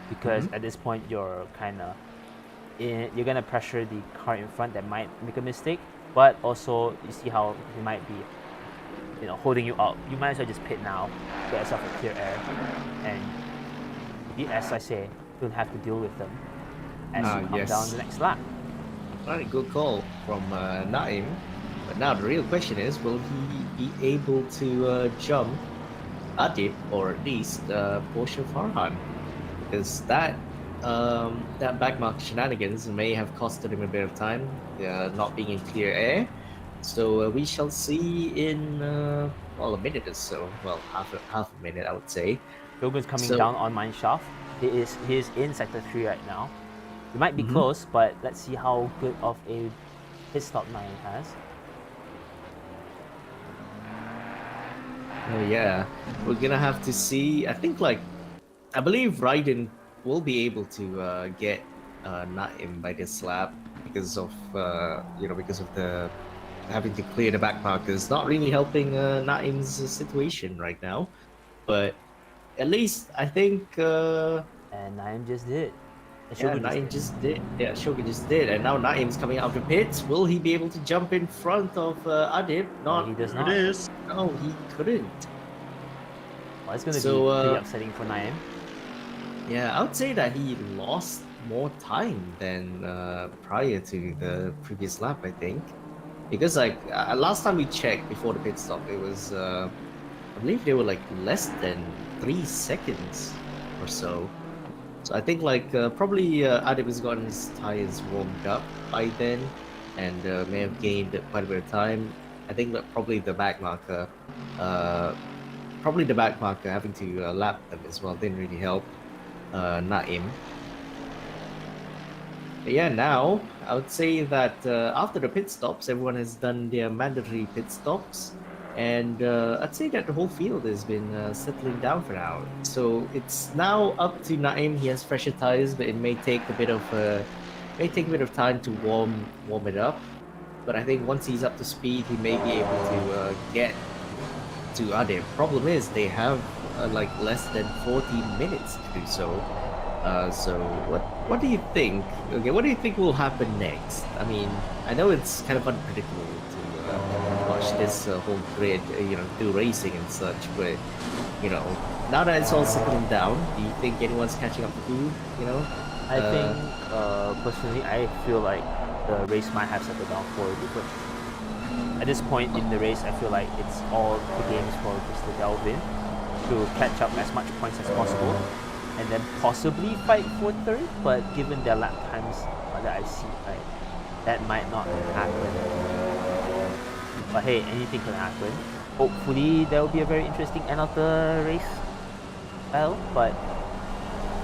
because at this point you're gonna pressure the car in front that might make a mistake, but also you see how he might be holding you up. You might as well just pit now, get yourself a clear air, and as I say, you don't have to deal with them as you come down the next lap. Right, good call from Naim. But now the real question is, will he be able to jump Adib, or at least Porsche Farhan? Because that backmark shenanigans may have costed him a bit of time, not being in clear air. So we shall see in a minute or so. Well, half a minute, I would say. Dogan's coming down on mine shaft. He is in sector 3 right now. He might be close, but let's see how good of a pit stop Naim has. Oh yeah, we're gonna have to see. I believe Raiden will be able to get Naim by this lap because of the having to clear the back markers. Not really helping Naim's situation right now, but at least I think. And Naim just did. Naim just did. Yeah, Shogun just did, and now Naim's coming out of the pits. Will he be able to jump in front of Adib? No, he does not. It is. No, he couldn't. Well, it's going to be pretty upsetting for Naim. Yeah, I would say that he lost more time than prior to the previous lap, I think. Because last time we checked before the pit stop, it was I believe they were like less than 3 seconds or so. So I think probably Adib has gotten his tires warmed up by then, and may have gained quite a bit of time. I think that probably the back marker having to lap them as well didn't really help Naim. But yeah, now I would say that after the pit stops, everyone has done their mandatory pit stops, and I'd say that the whole field has been settling down for now. So it's now up to Naim. He has fresher tires, but it may take a bit of time to warm it up. But I think once he's up to speed, he may be able to get to Adib. Problem is they have less than 14 minutes to do so. So what do you think? Okay, what do you think will happen next? I mean, I know it's kind of unpredictable to watch this whole grid, do racing and such, but now that it's all settling down, do you think anyone's catching up to who? I think personally, I feel like the race might have settled down for different. At this point in the race, I feel like it's all the games for Mr. Delvin to catch up as much points as possible, and then possibly fight for third. But given their lap times that I've seen, that might not happen. But hey, anything can happen. Hopefully, there will be a very interesting end of the race. Well, but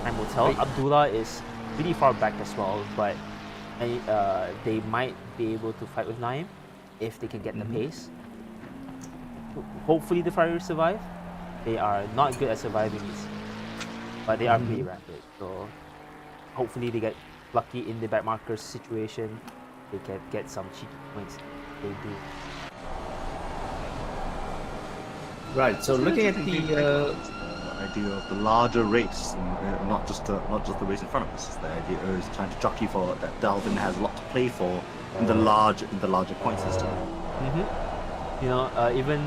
time will tell. Abdullah is really far back as well, but they might be able to fight with Naim if they can get the pace. Hopefully the Ferrari survive. They are not good at surviving this, but they are pretty rapid. So hopefully they get lucky in the back markers situation. They can get some cheeky points. They do. Right. So looking at the idea of the larger race, and, not just the race in front of us. The idea is trying to jockey for that. Dalvin has a lot to play for in the larger point system. You know, even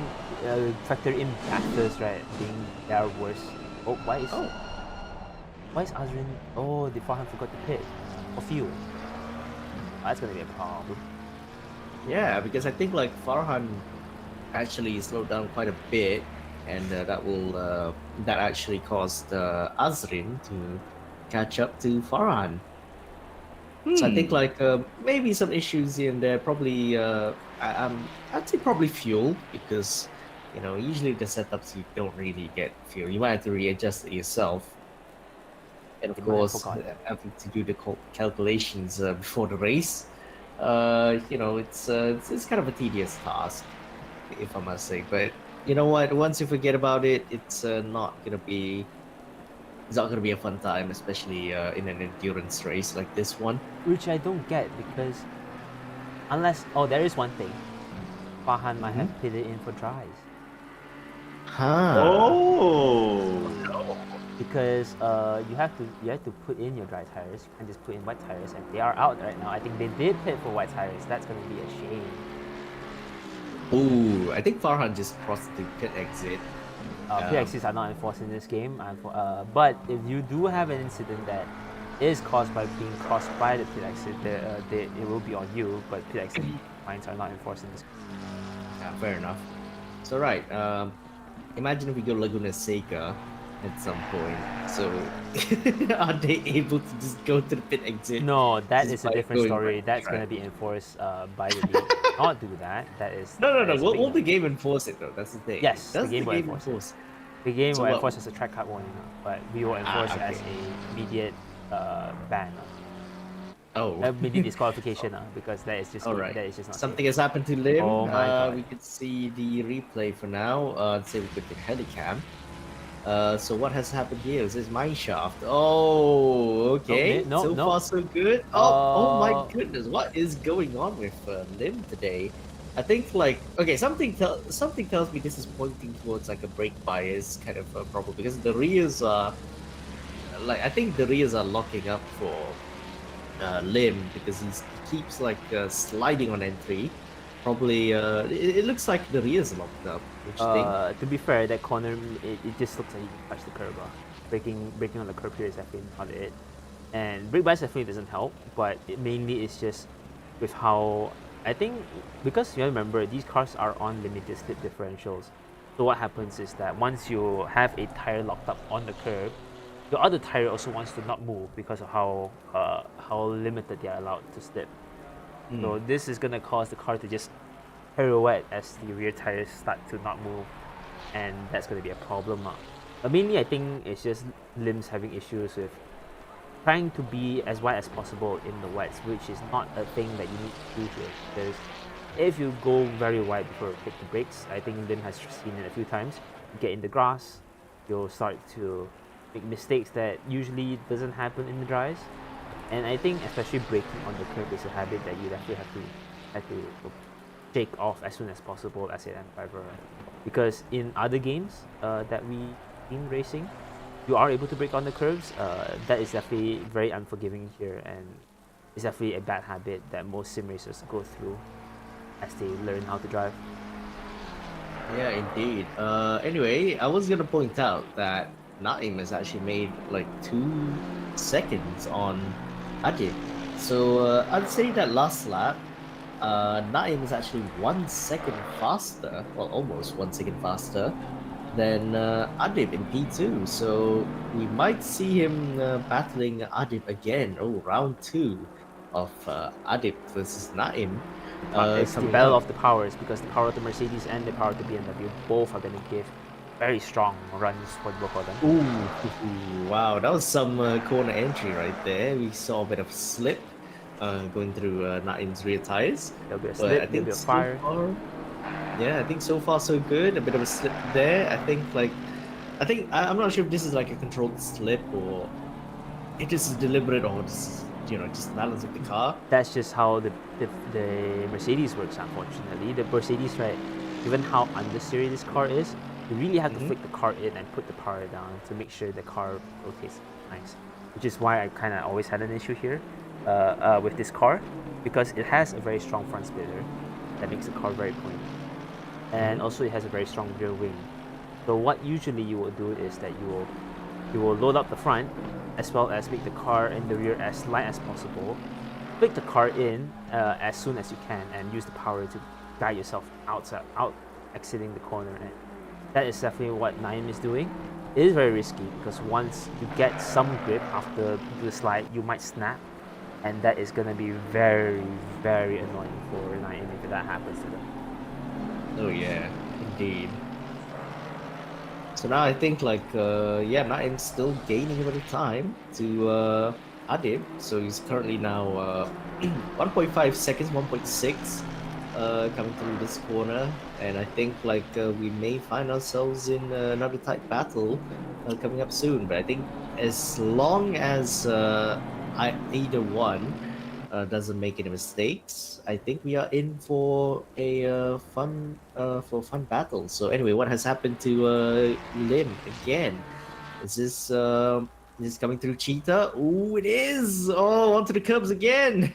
factor in Bathurst, right, being their worst. Oh, why is Azrin? Oh, the Farhan forgot to pit for fuel. That's gonna be a problem. Yeah, because I think like Farhan actually slowed down quite a bit, and that actually caused Azrin to catch up to Farhan. So I think like maybe some issues here and there. Probably I'd say probably fuel, because you know usually the setups you don't really get fuel. You might have to readjust it yourself, and of They might have course forgot that. having to do the calculations before the race. You know it's kind of a tedious task, if I must say. But you know what? Once you forget about it, it's not gonna be a fun time, especially in an endurance race like this one. Which I don't get, because unless there is one thing, Farhan might have pitted in for dries, Oh. because you have to put in your dry tires. You can't just put in wet tires, and they are out right now. I think they did pit for wet tires. That's gonna be a shame. Ooh, I think Farhan just crossed the pit exit. Pit exits are not enforced in this game, but if you do have an incident that is caused by being crossed by the pit exit, it will be on you. But pit exit fines are not enforced in this game. Yeah, fair enough. So right, imagine if we go Laguna Seca at some point. So are they able to just go to the pit exit? No, that Just is a by different going story. right That's track. going to be enforced by the league. Not do that. That is No. that is a big Will the no. game enforce it though? That's the thing. Yes, the Does game will enforce it. The game So will what- enforce as a track cut warning, but we will enforce it as okay. a immediate ban, Oh, immediate disqualification, because that is just all right. that is just not Something has happened to Lim. Oh my God. We can see the replay for now. Let's say we put the helicam. So what has happened here? This is mine shaft. Oh, okay. No, so no. far so good. Oh my Oh. goodness, what is going on with Lim today? I think like okay, something tells me this is pointing towards like a brake bias kind of problem, because the rears are like I think the rears are locking up for Lim, because he keeps like sliding on entry. Probably it looks like the rears are locked up. Which To be fair, that corner it just looks like you can touch the curb. Breaking on the curb here is definitely not it, and brake bias definitely doesn't help. But it mainly is just with how I think, because you remember these cars are on limited slip differentials. So what happens is that once you have a tire locked up on the curb, the other tire also wants to not move because of how limited they are allowed to slip. So this is gonna cause the car to just pirouette as the rear tires start to not move, and that's gonna be a problem. But mainly I think it's just Lim's having issues with trying to be as wide as possible in the wets, which is not a thing that you need to do here. Because if you go very wide before you take the brakes, I think Lim has seen it a few times. You get in the grass, you'll start to make mistakes that usually doesn't happen in the dries. And I think especially braking on the curb is a habit that you definitely have to take off as soon as possible as an driver. Because in other games that we in racing, you are able to brake on the curves. That is definitely very unforgiving here, and it's definitely a bad habit that most sim racers go through as they learn how to drive. Yeah, indeed. Anyway, I was gonna point out that Naim has actually made like 2 seconds on Adib. So I'd say that last lap, Naim is actually 1 second faster, well, almost 1 second faster than Adib in P2. So we might see him battling Adib again. Oh, round 2 of Adib versus Naim. It's the coming battle up. of the powers, because the power of the Mercedes and the power of the BMW both are going to give very strong runs for both of them. Ooh, wow, that was some corner entry right there. We saw a bit of slip going through Naim's rear tires. There'll be a But slip, I there'll think be a so fire. far, yeah, I think so far so good. A bit of a slip there. I'm not sure if this is like a controlled slip or it just is deliberate or just just balance of the car. That's just how the Mercedes works, unfortunately. The Mercedes, right, given how understeery this car is, You really have to Mhm. flick the car in and put the power down to make sure the car rotates nice. Which is why I kind of always had an issue here with this car, because it has a very strong front splitter that makes the car very pointy, and also it has a very strong rear wing. So what usually you will do is that you will load up the front as well as make the car in the rear as light as possible. Flick the car in as soon as you can and use the power to guide yourself out exiting the corner. And that is definitely what Naim is doing. It is very risky because once you get some grip after the slide, you might snap, and that is gonna be very, very annoying for Naim if that happens to them. Oh yeah, indeed. So now I think like yeah, Naim's still gaining a bit of time to Adib. So he's currently now 1.5 seconds, 1.6 coming through this corner, and I think like we may find ourselves in another tight battle coming up soon. But I think as long as either one doesn't make any mistakes, I think we are in for a fun battle. So anyway, what has happened to Lim again? Is this coming through Cheetah? Oh, it is! Oh, onto the curbs again!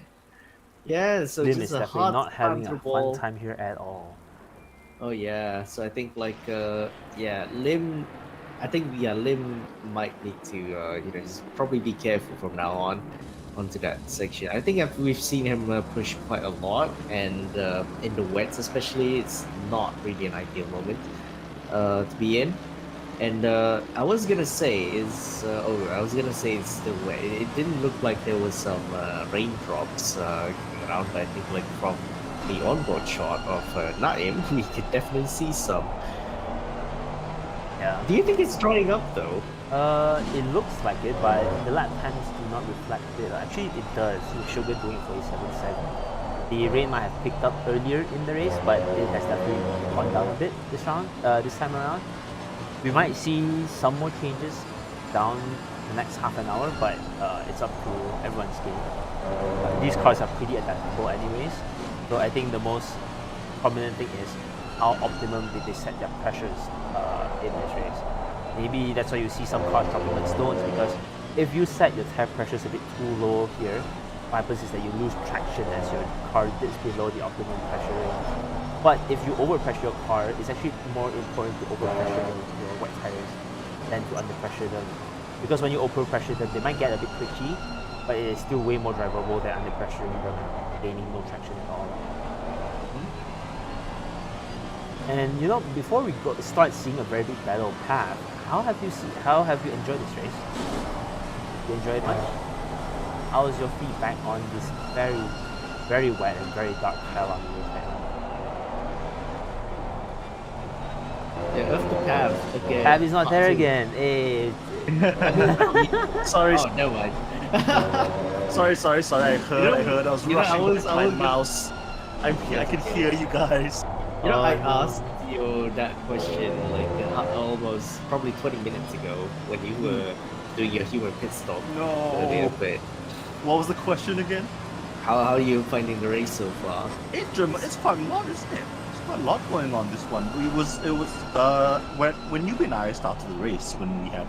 Yeah, so Lim is just a definitely hard not having time a through fun ball. time here at all. Oh yeah, so I think like yeah, Lim. I think yeah, Lim might need to you know, just probably be careful from now on onto that section. I think we've seen him push quite a lot, and in the wets especially, it's not really an ideal moment to be in. And I was gonna say I was gonna say it's still wet. It didn't look like there was some raindrops coming around, but I think like from the onboard shot of Naim, we could definitely see some. Yeah. Do you think it's drying up though? It looks like it, but the lap times do not reflect it. Actually, it does. With Sugar doing 47.7. The rain might have picked up earlier in the race, but it has definitely gone down a bit this round. This time around, we might see some more changes down the next half an hour, but it's up to everyone's game. These cars are pretty adaptable, anyways. So I think the most prominent thing is how optimum did they set their pressures in this race. Maybe that's why you see some cars dropping like stones, because if you set your tire pressures a bit too low here, what happens is that you lose traction as your car dips below the optimum pressure range. But if you overpressure your car, it's actually more important to overpressure your wet tires than to underpressure them. Because when you overpressure them, they might get a bit twitchy, but it is still way more drivable than underpressuring them and gaining no traction at all. And you know, before we start seeing a very big battle path, how have you enjoyed this race? You enjoyed it much? How is your feedback on this very, very wet and very dark Kyalami race right now? Yeah, of the Pav again. Pav is not there again. Hey. Sorry, Oh, never mind. sorry. I heard. I was you know, rushing with my gonna- mouse. I can hear you guys. You know, I no. asked you that question like almost probably 20 minutes ago when you were doing your human pit stop earlier. No. But What was the question again? how are you finding the race so far? It's quite a lot, isn't it? It's quite a lot going on this one. It was when you and I started the race, when we had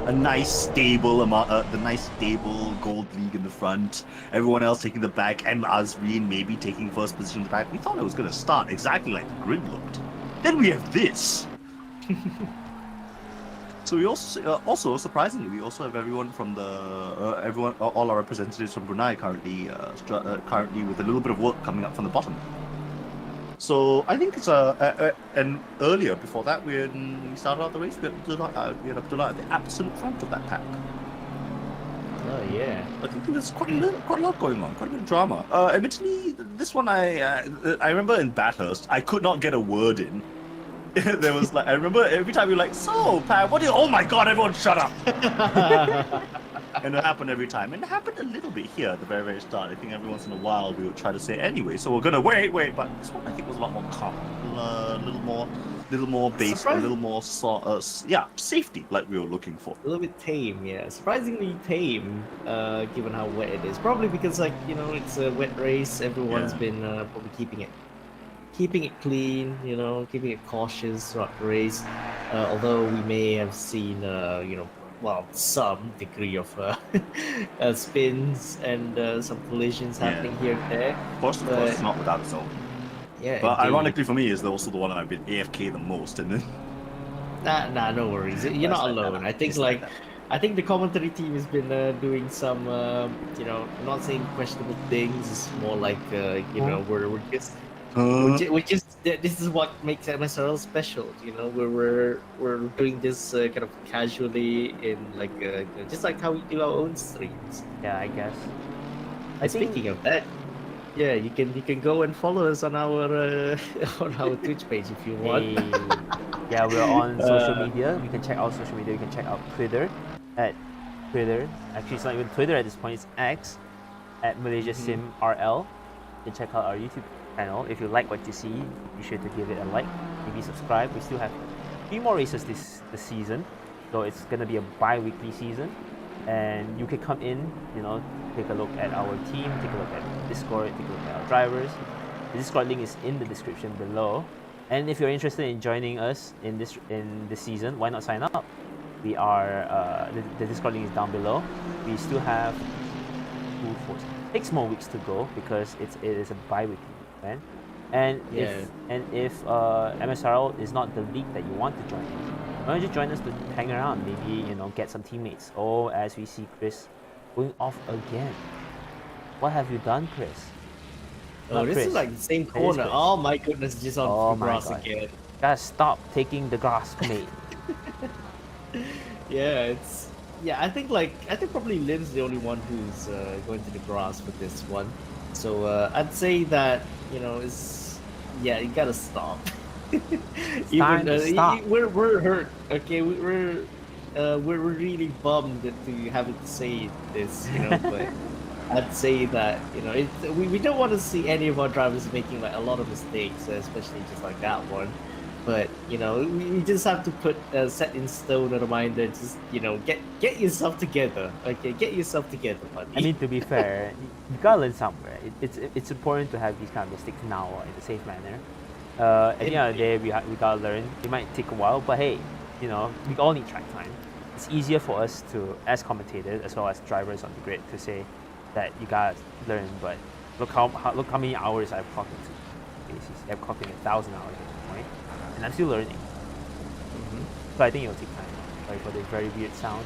a nice stable amount, the nice stable gold league in the front, everyone else taking the back, and Azreen maybe taking first position in the back. We thought it was going to start exactly like the grid looked. Then we have this. So we also surprisingly, we also have everyone from the all our representatives from Brunei currently with a little bit of work coming up from the bottom. So I think it's and earlier before that, when we started out the race, we had Abdullah at the absolute front of that pack. Oh yeah. I think there's quite a lot going on, quite a bit of drama. Admittedly, this one I remember in Bathurst, I could not get a word in. There was like, I remember every time we were like, so Pat, what do you? Oh my God, everyone shut up! And it happened every time, and it happened a little bit here at the very, very start. I think every once in a while we would try to say anyway, so we're gonna wait, but this one I think was a lot more calm, a little more based, a little more safety like we were looking for. A little bit tame, yeah. Surprisingly tame, given how wet it is. Probably because, like, you know, it's a wet race. Everyone's Yeah. been probably keeping it clean, you know, keeping it cautious throughout the race. Although we may have seen, well, some degree of spins and some collisions Yeah. happening here and there. Of course, it's not without its own. Yeah, But indeed. ironically for me, is also the one I've been AFK the most, and then Nah, no worries. You're not It's like alone. that. I think It's like that. I think the commentary team has been doing some, I'm not saying questionable things. It's more like, we're just this is what makes MSRL special. We're doing this kind of casually in like just like how we do our own streams. Yeah, I guess. And speaking of that, yeah, you can go and follow us on our on our Twitch page if you want. Hey, yeah, we're on social Uh, media. You can check out social media. You can check out Twitter at Twitter. Actually, it's not even Twitter at this point. It's X at Malaysia Sim RL. You can check out our YouTube channel. If you like what you see, be sure to give it a like. Maybe subscribe. We still have 3 more races this season, so it's gonna be a bi-weekly season. And you can come in, take a look at our team, take a look at Discord, take a look at our drivers. The Discord link is in the description below. And if you're interested in joining us in this season, why not sign up? We are the Discord link is down below. We still have 6 more weeks to go because it is a bi-weekly event. And if MSRL is not the league that you want to join, why don't you join us to hang around? Maybe get some teammates. Oh, as we see Chris going off again. What have you done, Chris? Oh, Not this Chris. is like the same It is corner. Chris. Oh my goodness, just on Oh the my grass God. again. Guys, stop taking the grass, mate. Yeah, I think probably Lynn's the only one who's going to the grass for this one. So I'd say that you gotta stop. time to stop. We're hurt. Okay, we're really bummed to having to say this, but I'd say that we don't want to see any of our drivers making like a lot of mistakes, especially just like that one. But we just have to put set in stone a reminder. Just get yourself together. Okay, get yourself together, buddy. I mean, to be fair, you gotta learn somewhere. It's important to have these kind of mistakes now in a safe manner. At the end of the day, we gotta learn. It might take a while, but hey, we all need track time. It's easier for us to, as commentators as well as drivers on the grid, to say that you gotta learn. But look how many hours I've clocked into. I've clocked in 1,000 hours at this point, and I'm still learning. So I think it'll take time. Sorry for the very weird sounds.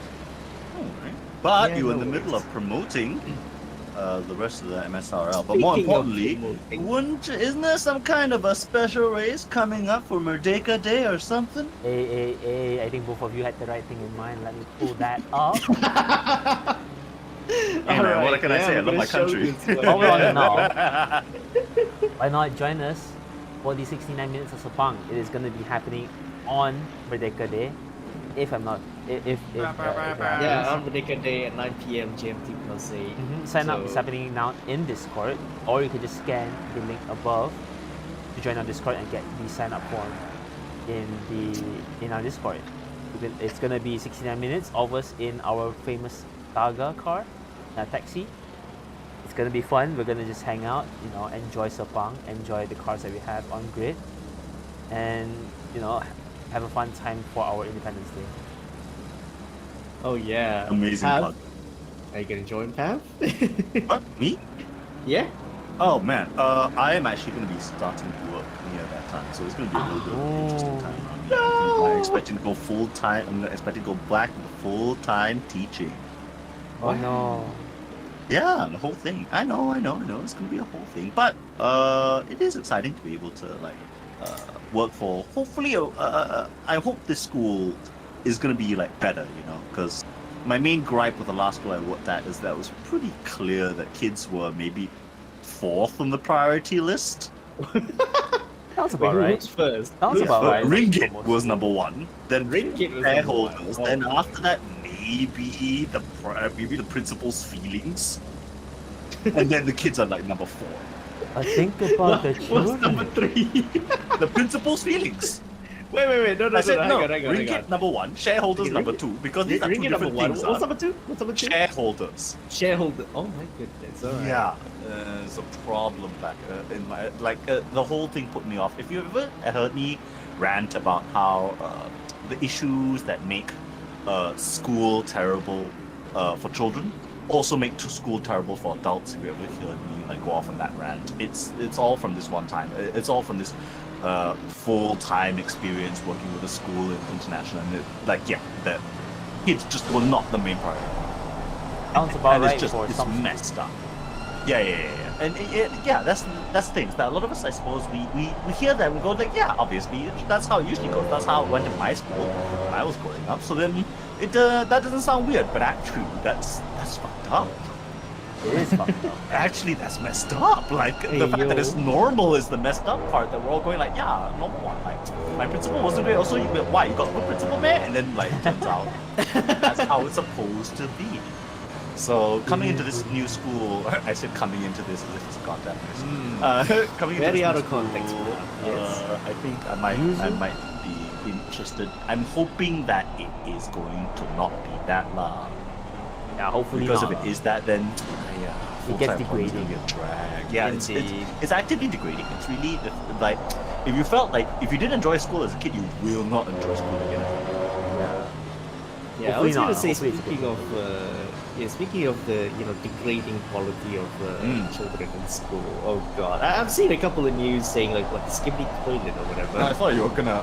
Alright. But Yeah, you're in no the middle worries. of promoting the rest of the MSRL. But more Speaking of importantly, isn't there some kind of a special race coming up for Merdeka Day or something? Hey, I think both of you had the right thing in mind. Let me pull that up. Hey man, what can I say? I love my country. While we're on it now, why not join us for the 69 minutes of Sepang? It is going to be happening on Merdeka Day. If I'm not, if Yeah, on Merdeka Day at 9 p.m. GMT plus 8. Sign up. So- It's happening now in Discord, or you can just scan the link above to join our Discord and get the sign up form in our Discord. It's gonna be 69 minutes of us in our famous Saga car, taxi. It's gonna be fun. We're gonna just hang out, enjoy Sepang, enjoy the cars that we have on grid, and have a fun time for our Independence Day. Oh yeah. Amazing Pav? plug. Are you gonna join Pav? What? Me? Yeah. Oh man, I am actually going to be starting work near that time, so it's going to be a little bit of an interesting time. I'm expecting to go full time. I'm expecting to go back to full time teaching. Oh no. Yeah, the whole thing. I know. It's going to be a whole thing, but it is exciting to be able to work for. Hopefully, I hope this school is going to be better, because my main gripe with the last school I worked at is that it was pretty clear that kids were maybe 4th on the priority list. Sounds Wait, about who right. was first? Sounds Who's about first? right. Ringgit Almost. was number 1. Then Ringgit was shareholders. number one. Then Oh. after that, maybe the principal's feelings. And then the kids are number 4. I think about the What's number children. 3? The principal's feelings. Wait, no, I said no. hang on. Ringgit number 1, shareholders Okay, number Ringgit- 2, because these are 2 Ringgit number different 1. things. What's number 2? What's number 2? Shareholders. Shareholder. Oh my goodness. All right. Yeah, there's a problem back in my the whole thing put me off. If you ever heard me rant about how the issues that make school terrible for children also make school terrible for adults. If you ever hear me like go off on that rant, it's all from this one time. It's all from this full-time experience working with a school international, and the kids just were not the main priority. Sounds about and right it's just for it's some. messed up. Yeah. And that's things that a lot of us, I suppose, we hear that and we go like, yeah, obviously that's how it usually goes. That's how it went in my school when I was growing up. So then it that doesn't sound weird, but actually that's fucked up. It is fucked up. Actually, that's messed up. Like Hey, the fact that yo. it's normal is the messed up part. That we're all going like, yeah, normal one. Like my principal wasn't great. Also, why you got good principal, man? And then like turns out that's how it's supposed to be. So coming into this new school, I said coming into this as if it's goddamn nice. Coming into Very this out new of context, school, yes. I think I might be interested. I'm hoping that it is going to not be that loud. Yeah, hopefully Because not. if it is that, then It gets full-time employment is degrading. gonna get dragged. Yeah, Indeed. it's actively degrading. It's really like if you felt like if you didn't enjoy school as a kid, you will not enjoy school again. Yeah, I Hopefully was gonna not. say Hopefully it's speaking of the degrading quality of children in school. Oh god, I've seen a couple of news saying like what skipping toilet or whatever. I thought you were gonna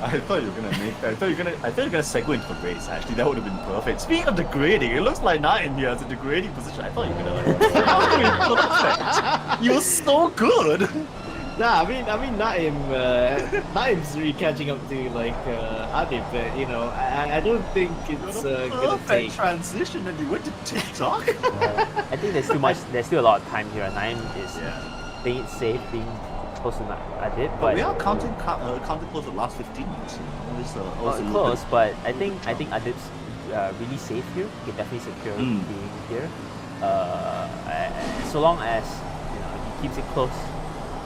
segue into the race. Actually, that would have been perfect. Speaking of degrading, it looks like Naim here has a degrading position. I thought you were gonna that would have been perfect. You're so good. Nah, I mean Naim's really catching up to like Adib, but you know, I don't think it's gonna Perfect take. transition, and you went to TikTok. I think there's too much. There's still a lot of time here. Naim is Yeah. playing it safe, being close to Adib, But but we are counting close the last 15 minutes. Always a little close. bit- But I think Adib's really safe here. He can definitely secure being here. So long as he keeps it close,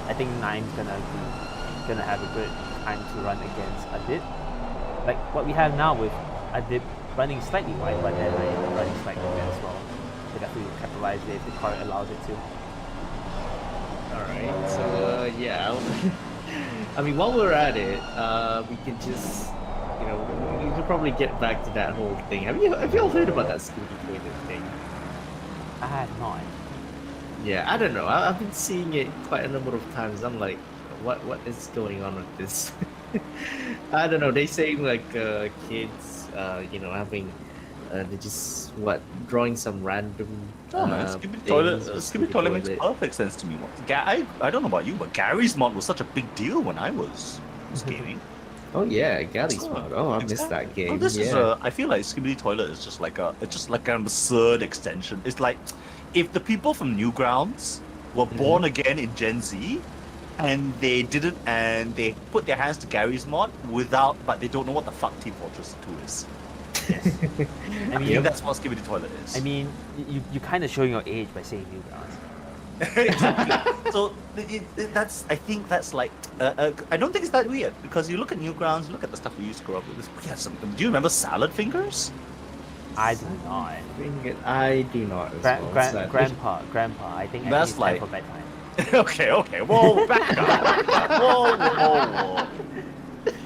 I think Naim's gonna have a good time to run against Adib. Like what we have now with Adib running slightly wide, but then Naim running slightly wide as well. So definitely capitalize it if the car allows it to. Alright, so yeah. I mean, while we're at it, we can just, we could probably get back to that whole thing. Have you all heard about that scooty toilet thing? I have not. Yeah, I don't know. I've been seeing it quite a number of times. I'm like, what is going on with this? I don't know. They say like kids, having they're just drawing some random. Oh man, Skibidi Toilet makes perfect sense to me. I don't know about you, but Gary's mod was such a big deal when I was gaming. Oh yeah, Gary's mod. Oh, I missed that game. Oh, this is yeah. I feel like Skibidi Toilet is just like an absurd extension. It's like if the people from Newgrounds were born again in Gen Z, and they put their hands to Gary's mod but they don't know what the fuck Team Fortress 2 is. I I mean, mean, that's what Skibidi Toilet is. I mean, you kind of showing your age by saying Newgrounds. Exactly. So I think that's like I don't think it's that weird because you look at Newgrounds, look at the stuff we used to grow up with. We had some. Do you remember Salad Fingers? I do not. I do not. As well, sadly. Grandpa. I think That's it's like- time for bedtime. okay. Whoa, back up. Whoa.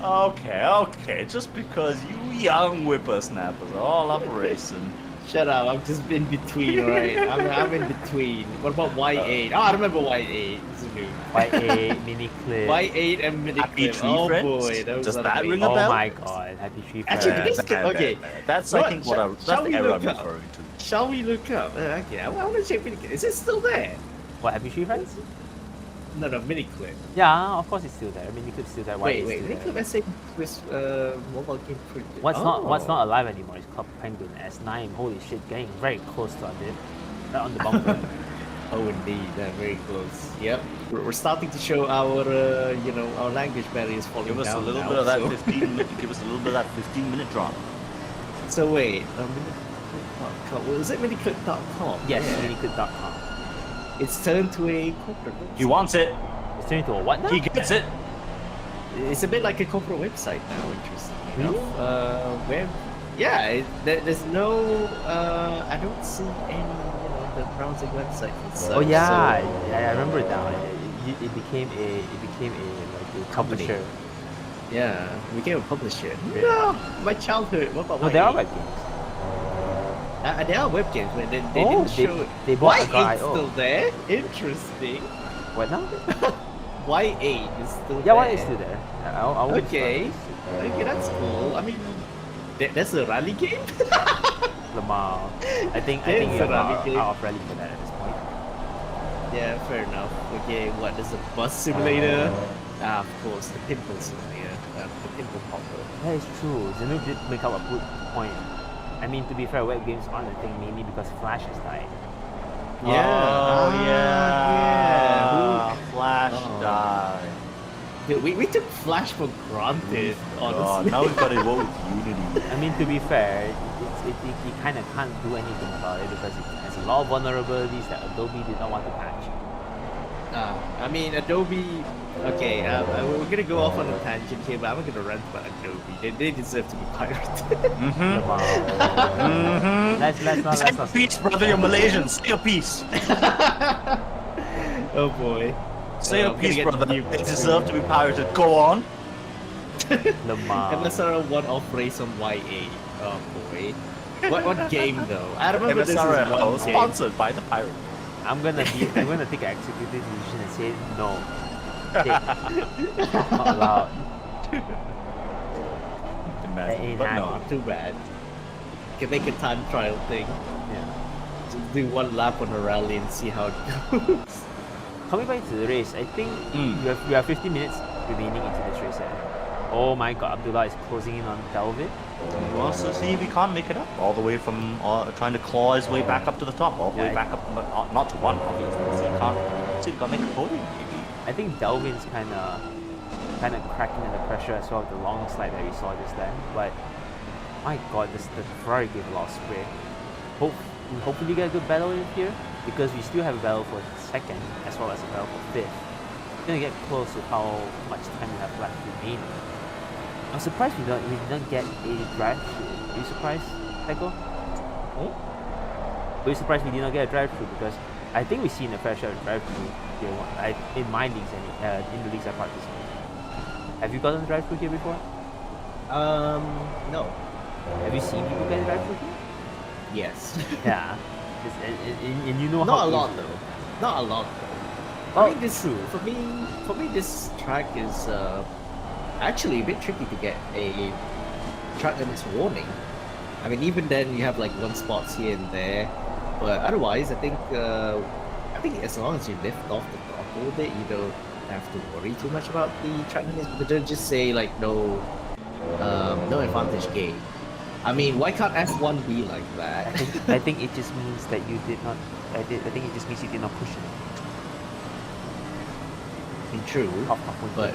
Okay. Just because you young whippersnappers are all up racing. Shut up! I've just been between, alright? I'm in between. What about Y8? Oh, I remember Y8. It's a new. Y8 mini clip. Y8 and mini Happy clip. Tree Oh Friends? boy, those Does are that the ring big- a Oh bell? my god, Happy Tree Friends. Actually, this could- okay. That's What? I think what Shall that's the we era look I'm up? referring to. Shall we look up? Okay, I want to check mini clip. Is it still there? What, Happy Tree Friends? No, mini clip. Yeah, of course it's still there. Mini clip's still there. Wait, Y8's still mini there. clip. I say with mobile game. What's not alive anymore is Club Penguin S9. Holy shit, getting very close to Adib. Right on the bumper. Oh, indeed, very close. Yep, we're starting to show our our language barriers falling Give us a down little now, bit of that so- 15-minute drama. So wait, miniclip.com. Was it miniclip.com? Yes, Yeah. miniclip.com. It's turned to a corporate website. He wants it. It's turning to a what now? He gets it. It's a bit like a corporate website now, interestingly Really? enough. Where, yeah, there's no, I don't see any, the browsing website itself. Oh yeah, so- I remember it now. It became a like a Company. publisher. Yeah, we can publish it. Yeah. No, my childhood. What about No, Y8? there are web games. There are web games, but they Oh, didn't show. they bought a Y8 guy. still there? Interesting. What now? Y8 is still Yeah, there. why is still there? I won't Okay. start. Okay, that's cool. I mean, that's a rally game. Lamar. I think It's you're a rally out game. of rally for that at this point. Yeah, fair enough. Okay, what is a bus simulator? Of course, the pimple simulator, the pimple popper. That is true. Zenu did make up a good point. I mean, to be fair, web games aren't a thing mainly because Flash has died. Yeah. Oh, yeah. Who- Flash Oh. died. Dude, we took Flash for granted, God, honestly. now we've got to go with Unity. I mean, to be fair, you kind of can't do anything about it because it has a lot of vulnerabilities that Adobe did not want to patch. I mean, Adobe. Okay, we're gonna go off on a tangent here, but I'm not gonna rant about Adobe. They deserve to be pirated. Lamar. Let's not. Say your piece, brother. You're Malaysian. Say your piece. Oh boy. Say I'm your gonna piece, get brother. new- They deserve to be pirated. Go on. Lamar. MSRL one-off race on Y8. Oh boy. What game though? I remember this is MSRL one game. sponsored by the pirate. I'm gonna take an executive decision and say no. Not allowed. That ain't But no. happening. Too bad. Can make a time trial thing. Yeah. Just do one lap on a rally and see how it goes. Coming back to the race, I think Mm. we have 15 minutes remaining into this race. Oh my god, Abdullah is closing in on Delvin. Well, so see, we can't make it up all the way from trying to claw his way back up to the top, all the way Yeah, back up, not to one, obviously. So you can't make a podium, maybe. I think Delvin's kind of cracking under pressure as well with the long slide that we saw this time. But my god, the Ferrari gave a lot of spray. Hopefully get a good battle in here because we still have a battle for second as well as a battle for fifth. We're gonna get close to how much time we have left remaining. I'm surprised we did not get a drive-through. Are you surprised, Teco? Were you surprised we did not get a drive-through? Because I think we've seen a fair share of drive-through here in my leagues and in the leagues I participate. Have you gotten a drive-through here before? No. Have you seen people get a drive-through here? Yes. Yeah. And you know Not how a lot easy- though. Not a lot though. Oh, I mean, this true. for me, this track is actually a bit tricky to get a track limits warning. I mean, even then you have like one spots here and there, but otherwise, I think as long as you lift off the throttle a bit, you don't have to worry too much about the track limits. But don't just say like no advantage gain. I mean, why can't F1 be like that? I think it just means that you did not. I think it just means you did not push it. I mean, true, but.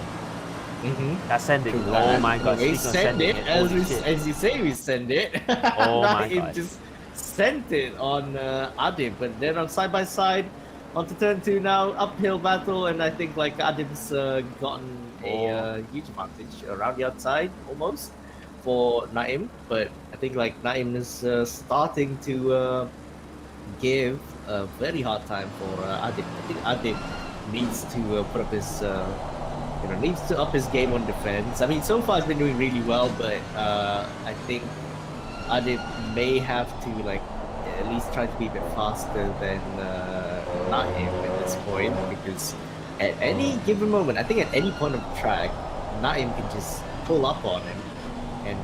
Ascending. True Oh that. my god. We speaking of send sending it holy shit. as you say we send it. Oh my It god. just sent it on Adib, but then on side by side onto turn 2 now, uphill battle, and I think like Adib's gotten a huge advantage around the outside almost for Naim, but I think like Naim is starting to give a very hard time for Adib. I think Adib needs to put up his needs to up his game on defense. I mean, so far he's been doing really well, but I think Adib may have to like at least try to be a bit faster than Naim at this point, because at any given moment, I think at any point of the track, Naim can just pull up on him and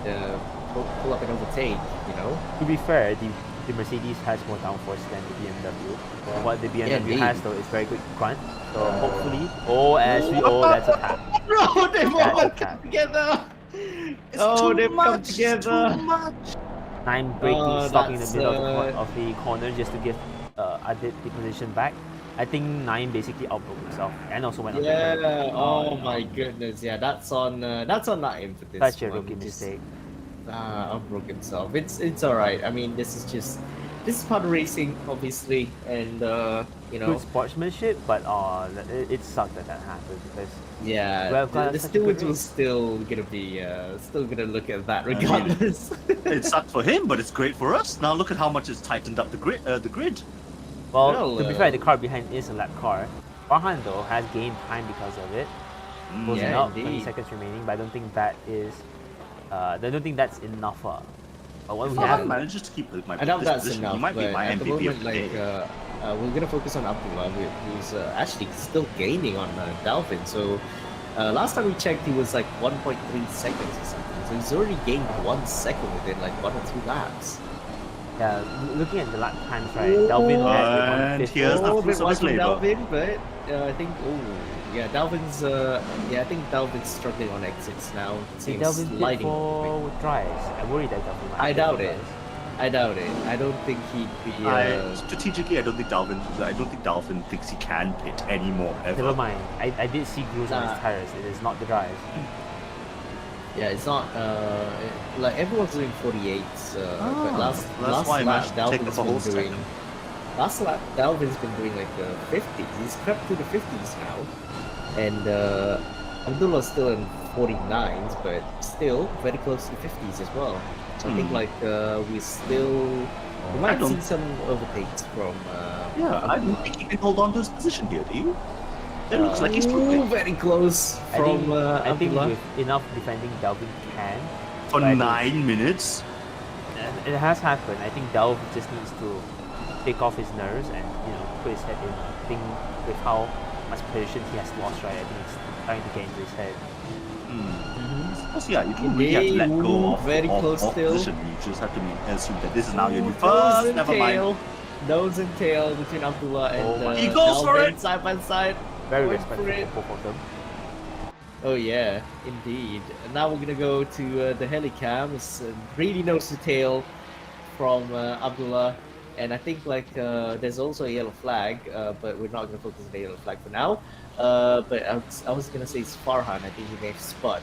pull up and overtake. You know. To be fair, the Mercedes has more downforce than the BMW. What the BMW indeed. has though is very good grunt. So hopefully, that's a tap. Bro, they've That's all a come tap. together. It's Oh, too they've come much, together. Too much. Nine braking, Oh, stopping in the that's, middle of the corner just to give Adit the position back. I think Nine basically outbroke himself and also went on the Yeah. curb. Oh my goodness. Yeah, that's on Naim for this. Such a one. rookie Just, mistake. outbroke himself. It's all right. I mean, this is part of racing, obviously, and Good sportsmanship, but it sucked that happened because yeah, Well, God, the that's such a good stewards will race. still gonna look at that regardless. It sucked for him, but it's great for us. Now look at how much it's tightened up the grid. well, Well, to be fair, the car behind is a lap car. Farhan though has gained time because of it. closing Yeah, out, 20 indeed. seconds remaining, but I don't think that is. I don't think that's enough. But what we Farhan have, manages to keep my I doubt this that's position. enough, He might be but my at the MVP moment, of the like, day. we're gonna focus on Abdullah, who's actually still gaining on Dalvin. So, last time we checked, he was like 1.3 seconds or something. So he's already gained 1 second within like 1 or 2 laps. yeah, looking at the lap times, right? Dalvin led with And 150. here's the Oh, a fruits bit of wide his from labor. Dalvin, but I think, Dalvin's, I think Dalvin's struggling on exits now. Did Seems Dalvin pit sliding. for drives? I worry that Dalvin might I pit for doubt it. drives. I doubt it. I don't think he'd be. Strategically, I don't think Dalvin thinks he can pit anymore ever. Never mind. I did see grooves on his Nah. tires. It is not the drives. Yeah, it's not like everyone's doing 48s, but last why I lap managed to take Dalvin's the whole been doing. second. Last lap Dalvin's been doing like 50s. He's crept to the 50s now, and Abdullah's still in 49s, but still very close to 50s as well. So I think like we might see some overtakes from. Yeah, I don't think he can hold on to his position here, do you? It looks like he's struggling. very close I from think, I think Abdullah. with enough defending, Dalvin can. For but I think- 9 minutes. And it has happened. I think Dalvin just needs to take off his nerves and put his head in. I think with how much position he has lost, right? I think it's trying to get into his head. Because yeah, you don't really have to let go of Very close of still. position. You just have to assume that this is now your new Nose first. and Never tail. mind. Nose and tail between Abdullah and Oh my- He goes for Dalvin it! side by side. Very Going respectful for it. for both of them. Oh yeah, indeed. And now we're gonna go to the helicam. It's really nose to tail from Abdullah, and I think like there's also a yellow flag, but we're not gonna focus on the yellow flag for now. But I was gonna say it's Farhan. I think he may have spun.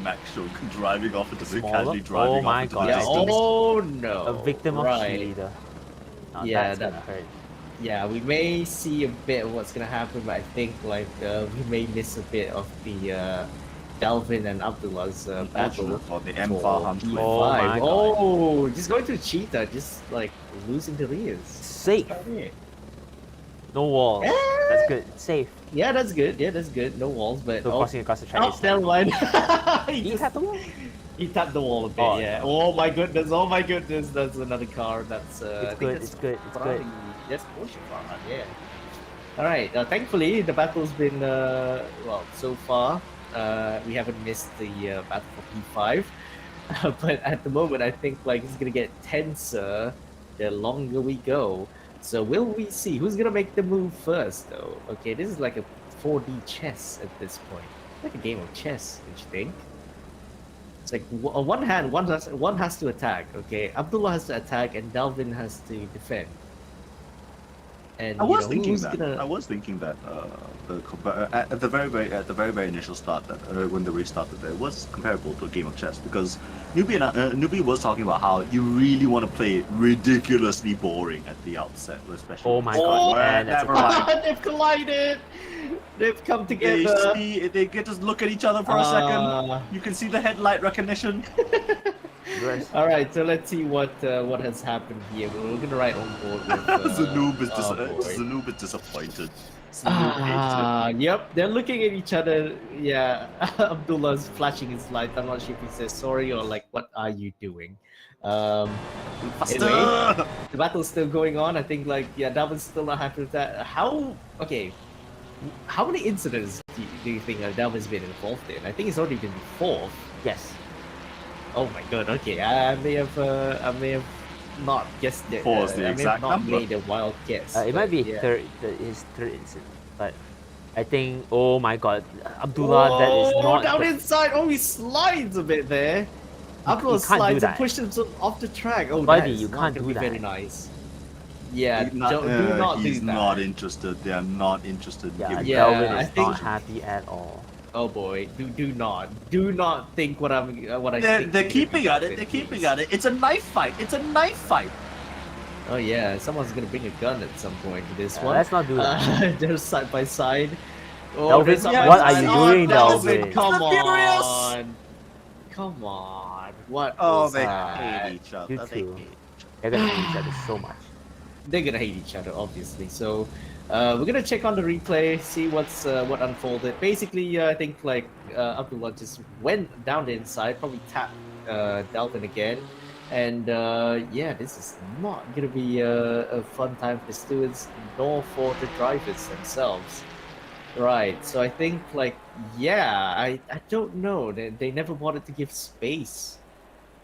Max Show driving off into the Smaller? casually driving Oh my off into God. the Yeah. distance. Oh no. A victim of right. cheerleader. Now Yeah, that's that- gonna hurt. Yeah, we may see a bit of what's gonna happen, but I think like we may miss a bit of the Dalvin and Abdullah's battle. For the M for Farhan P5. twin. Oh my God. Oh, just going to cheetah, just like losing the rears. Safe. No wall. That's good. Safe. Yeah, that's good. Yeah, that's good. No walls, but So crossing across the track oh, is never mind. he, He just- had the wall. he tapped the wall a bit. Oh, yeah. no. Oh my goodness. Oh my goodness. That's another car. That's I It's think good. that's It's good. It's Ferrari. good. That's Porsche Farhan. Yeah. All right. Thankfully, the battle's been well so far. We haven't missed the battle for P5, but at the moment, I think like it's gonna get tenser the longer we go. So will we see who's gonna make the move first, though? Okay, this is like a 4D chess at this point, like a game of chess, don't you think? It's like on one hand, one has to attack. Okay, Abdullah has to attack, and Dalvin has to defend. And I you was know, thinking who's that. gonna- I was thinking that at the very initial start, that when the race started, it was comparable to a game of chess because Newbie was talking about how you really want to play ridiculously boring at the outset, especially. Oh my with God, Sky. and that's a Never mind. They've collided. They've come They together. they get to look at each other for a second. You can see the headlight recognition. Yours. All right, so let's see what has happened here. We're gonna ride on board with Zanoob is oh, boy. Zanoob is disappointed. Zanoob hates Yep, they're looking at each other. Yeah, Abdullah's flashing his light. I'm not sure if he says sorry or like, what are you doing? it. Faster! Anyway. The battle's still going on. I think like Dalvin's still not happy with that. How many incidents do you think Dalvin's been involved in? I think it's already been fourth. Yes. Oh my god. Okay, I may have not guessed it. Four is the I may exact have not number. made a wild guess. It might be but, yeah. his third incident, but I think. Oh my God, Abdullah, that is not. down the- inside. Oh, he slides a bit there. Abdullah you can't do slides and that. pushes himself off the track. Oh, Buddy, that is you not can't gonna do be very that. nice. Yeah, He's not, do not he's do that. not interested. They are not interested in Yeah, giving Yeah, Dalvin I is think- not happy at all. Oh boy, do not think what I They're think. they're you're keeping gonna at do, it. They're please. keeping at it. It's a knife fight. It's a knife fight. Oh yeah, someone's gonna bring a gun at some point to this one. Let's not do that. They're side by side. Oh, Dalvin, they're side by what are side. you Oh, doing, Dalvin? Come Fast and Furious! on, come on. What? Oh, was they that? hate each other. You They too. hate each other. They're gonna hate each other so much. They're gonna hate each other, obviously. So, We're gonna check on the replay, see what unfolded. Basically, I think like Abdullah just went down the inside, probably tapped Dalvin again, and yeah, this is not gonna be a fun time for the stewards nor for the drivers themselves. Right. So I think like yeah, I don't know. They never wanted to give space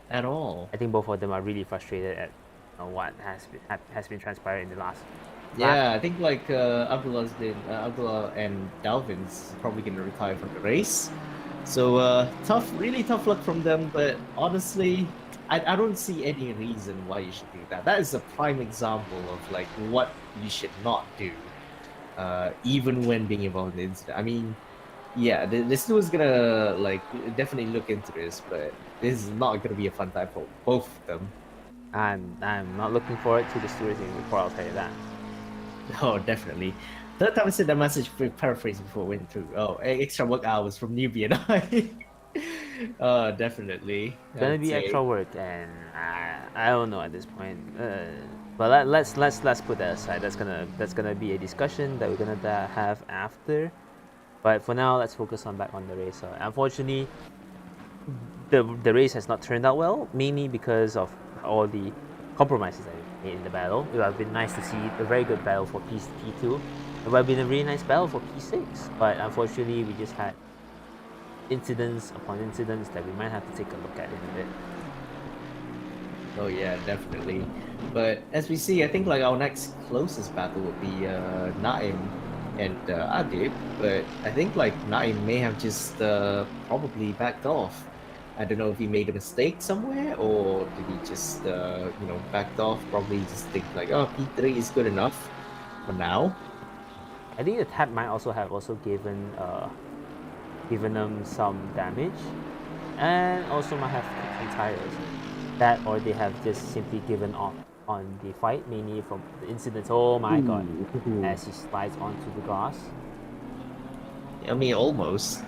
at all. I think both of them are really frustrated at what has been transpired in the last lap. Yeah, I think like Abdullah and Dalvin's probably gonna retire from the race. So really tough luck from them. But honestly, I don't see any reason why you should do that. That is a prime example of like what you should not do, even when being involved in the incident. I mean, yeah, the stewards gonna like definitely look into this, but this is not gonna be a fun time for both of them. I'm not looking forward to the stewards in before, I'll tell you that. Oh, definitely. Third time I said that message, paraphrasing before it went through. Oh, extra work hours from newbie and I. Definitely. It's gonna be extra work, and I don't know at this point. But let's put that aside. That's gonna be a discussion that we're gonna have after. But for now, let's focus back on the race. So unfortunately, the race has not turned out well, mainly because of all the compromises that we made in the battle. It would have been nice to see a very good battle for P2. It would have been a really nice battle for P6. But unfortunately, we just had incidents upon incidents that we might have to take a look at in a bit. Oh yeah, definitely. But as we see, I think like our next closest battle would be Naim and Adib. But I think like Naim may have just probably backed off. I don't know if he made a mistake somewhere or did he just backed off. Probably just think like, oh, P3 is good enough for now. I think the tap might also have given them some damage, and also might have kicked some tires. That, or they have just simply given up on the fight, mainly from the incidents. Oh my god, as he slides onto the grass. I mean, almost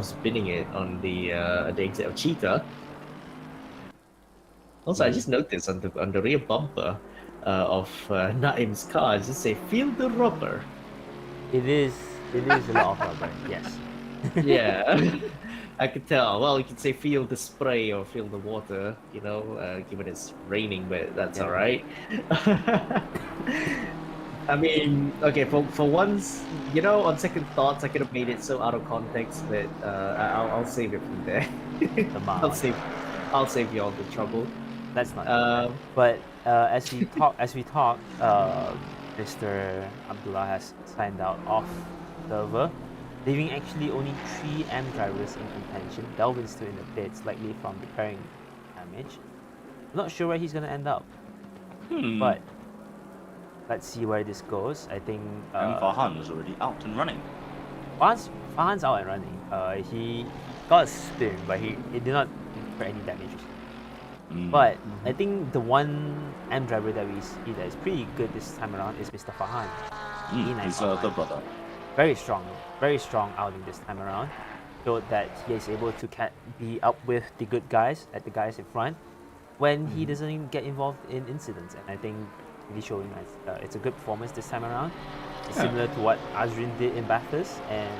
spinning it on the exit of Cheetah. Also, I just noticed on the rear bumper of Naim's car, it just say "Feel the rubber." It is a lot of rubber, yes. Yeah, I could tell. Well, you could say "Feel the spray" or "Feel the water." Given it's raining, but that's all right. I mean, okay, for once, on second thoughts, I could have made it so out of context, but I'll save it from there. I'll save you all the trouble. That's not. But as we talk, Mr. Abdullah has signed out off server, leaving actually only 3 M drivers in contention. Delvin's still in the pits, likely from repairing damage. I'm not sure where he's gonna end up, but let's see where this goes. I think. And Farhan is already out and running. Farhan's out and running. He got a spin, but he did not incur any damage. But I think the one M driver that we see that is pretty good this time around is Mr. Farhan. His other brother. Very strong outing this time around. Showed that he is able to be up with the good guys, at the guys in front, when he doesn't get involved in incidents. And I think really showing us it's a good performance this time around. It's similar to what Azrin did in Bathurst, and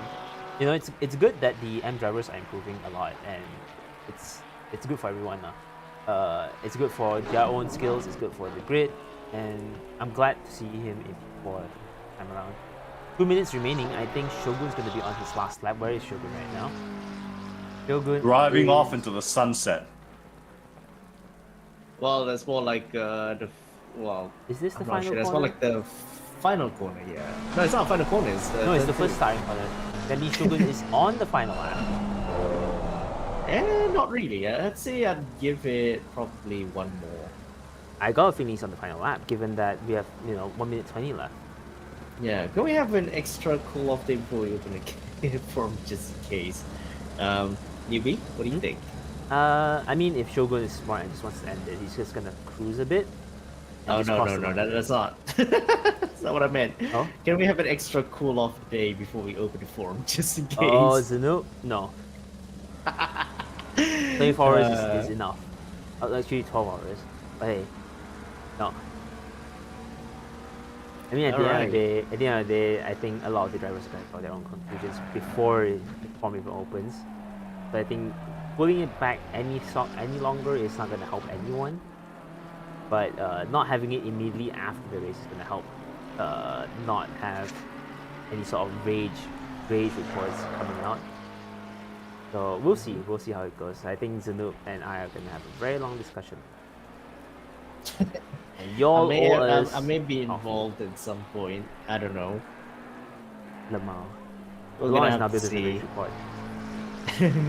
it's good that the M drivers are improving a lot, and it's good for everyone now. It's good for their own skills, it's good for the grid, and I'm glad to see him in P4 time around. 2 minutes remaining. I think Shogun's going to be on his last lap. Where is Shogun right now? Shogun Driving off into the sunset. Well, that's more like is this the I'm not final sure. That's corner? more like the final corner, yeah. No, it's not final corner. It's the first starting corner. That means Shogun is on the final lap. Not really. I'd say I'd give it probably one more. I got a feeling he's on the final lap, given that we have 1 minute 20 left. Yeah, can we have an extra cool-off day before we open the form just in case? Newbie, what do you think? I mean, if Shogun is smart and just wants to end it, he's just gonna cruise a bit. Oh no, that's not. That's not what I meant. Oh? Can we have an extra cool-off day before we open the form just in case? Oh, Zanu? No. 24 hours is enough. Actually, 12 hours. But hey, no. I mean, Alright. at the end of the day, I think a lot of the drivers are going to draw their own conclusions before the form even opens. So I think pulling it back any longer is not going to help anyone. But not having it immediately after the race is going to help not have any sort of rage reports coming out. So we'll see how it goes. I think Zanoop and I are going to have a very long discussion. And y'all I may be involved at some point. I don't know. Lemao. We're As long gonna as have to Nabil doesn't see. rage report.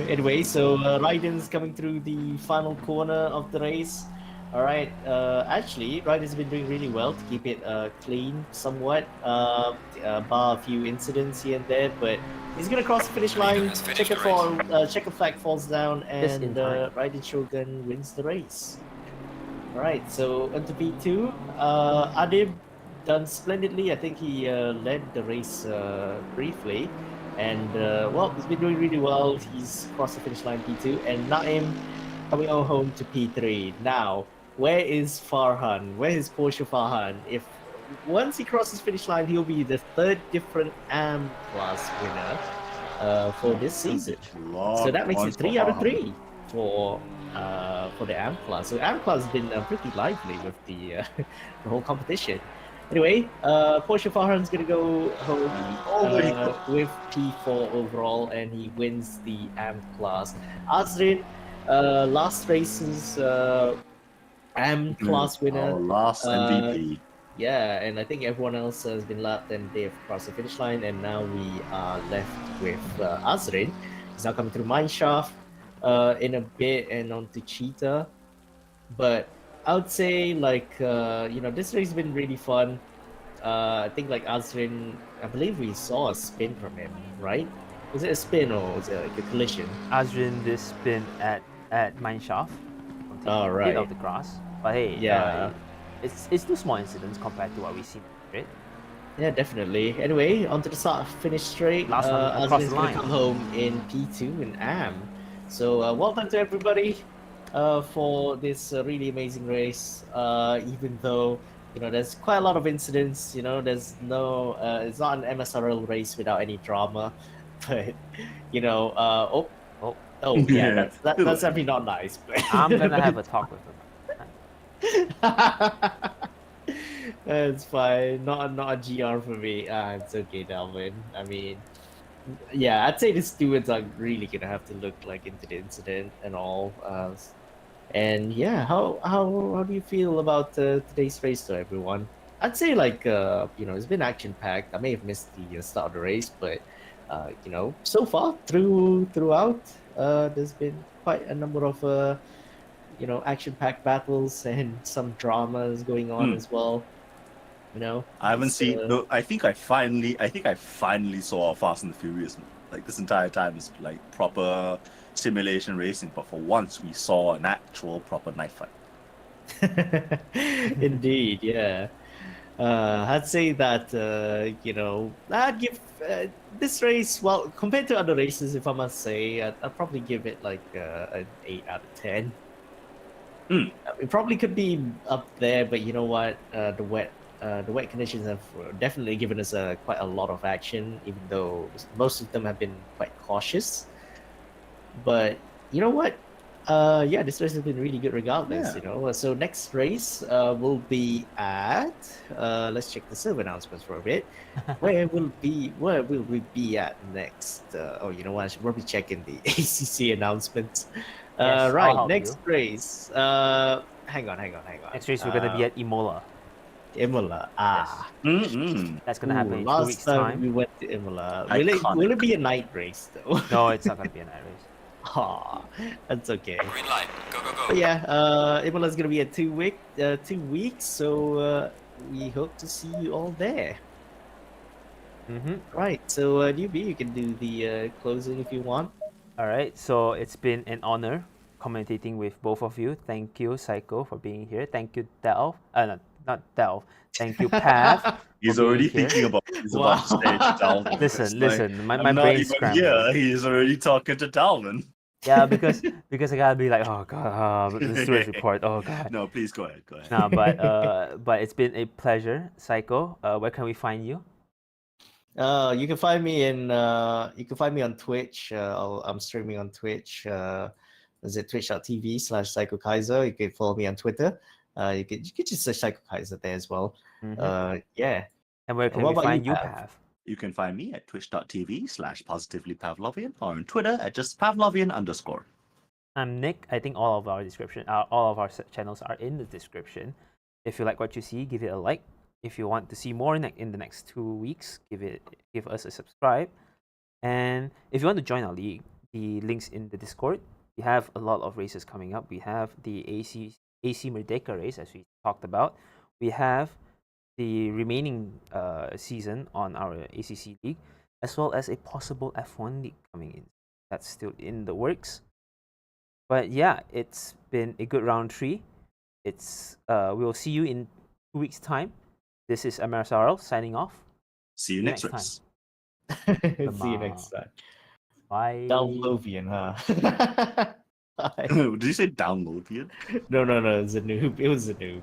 Anyway, so Raiden's coming through the final corner of the race. All right, actually, Raiden's been doing really well to keep it clean somewhat, bar a few incidents here and there, but he's gonna cross the finish line. Checker flag falls down, Just in and time. Raiden Shogun wins the race. All right, so onto P2. Adib done splendidly. I think he led the race briefly. And, well, he's been doing really well. He's crossed the finish line P2. And Naim coming home to P3. Now, where is Farhan? Where is Porsche Farhan? If once he crosses finish line, he'll be the third different AM class winner for this season. So that makes it 3 out of 3 for the AM class. So AM class has been pretty lively with the whole competition. Anyway, Porsche Farhan's gonna go home with P4 overall, and he wins the AM class. Azrin, last race's AM class winner. Our last MVP. Yeah, and I think everyone else has been lapped and they've crossed the finish line, and now we are left with Azrin. He's now coming through Mineshaft in a bit and onto Cheetah. But I would say, like, this race has been really fun. I think, like, Azrin, I believe we saw a spin from him, right? Was it a spin or was it like a collision? Azrin did spin at Mineshaft. Oh, right. Of the grass. But hey, Yeah. it's two small incidents compared to what we've seen, right? Yeah, definitely. Anyway, onto the start finish straight. Last one across Azrin's the gonna line. come home in P2 in AM. So well done to everybody for this really amazing race. Even though there's quite a lot of incidents. There's no, it's not an MSRL race without any drama. But oh yeah, that's definitely not nice. But I'm gonna have a talk with him. It's fine. Not a GR for me. It's okay, Dalvin. I mean, yeah, I'd say the stewards are really gonna have to look like into the incident and all. And yeah, how do you feel about today's race, though, everyone? I'd say like it's been action packed. I may have missed the start of the race, but so far throughout, there's been quite a number of action packed battles and some dramas going on as well. I haven't seen. No, I think I finally saw Fast and the Furious. Like this entire time is like proper simulation racing, but for once we saw an actual proper knife fight. Indeed, yeah. I'd say that I'd give this race, well, compared to other races, if I must say, I'd probably give it like an 8 out of 10. It probably could be up there, but you know what? The wet conditions have definitely given us quite a lot of action, even though most of them have been quite cautious. But you know what? Yeah, this race has been really good regardless. So next race will be at. Let's check the server announcements for a bit. Where will we be at next? You know what? I should probably check in the ACC announcements. Yes, Right, I'll help next you. race. Hang on. Next race we're gonna be at Imola. Imola. That's gonna happen in 2 last weeks' time time. we went to Imola. Iconic. Will it be a night race though? No, it's not gonna be a night race. Aw, that's okay. Green light. Go, go, go. But yeah, Imola's gonna be a 2 weeks, so we hope to see you all there. Right, so newbie, you can do the closing if you want. All right, so it's been an honor commentating with both of you. Thank you, Psycho, for being here. Thank you, Delv. Not Delv. Thank you, Pav. He's for being already here. thinking about what he's about to say to Dalvin. Listen, It's listen. My I'm not brain's even scrambled. here. He's already talking to Dalvin. Yeah, because I gotta be like, oh god, the stewards report. Oh god. No, please go ahead. Go ahead. No, but it's been a pleasure, Psycho. Where can we find you? You can find me on Twitch. I'm streaming on Twitch. Is it twitch.tv/Psycho Kaiser? You can follow me on Twitter. You can just search Psycho Kaiser there as well. Yeah. And where can what we about find you, you, Pav? Pav? You can find me at twitch.tv/positivelypavlovian or on Twitter at just Pavlovian_. I'm Nick. I think all of our all of our channels are in the description. If you like what you see, give it a like. If you want to see more in the next 2 weeks, give us a subscribe. And if you want to join our league, the links in the Discord. We have a lot of races coming up. We have the AC Merdeka race, as we talked about. We have the remaining season on our ACC league, as well as a possible F1 league coming in. That's still in the works. But yeah, it's been a good round 3. We'll see you in 2 weeks' time. This is MSRL signing off. See you next race. See you next time. Bye. Downlovian, huh? Bye. Did you say download? No, it's a noob. It was a noob.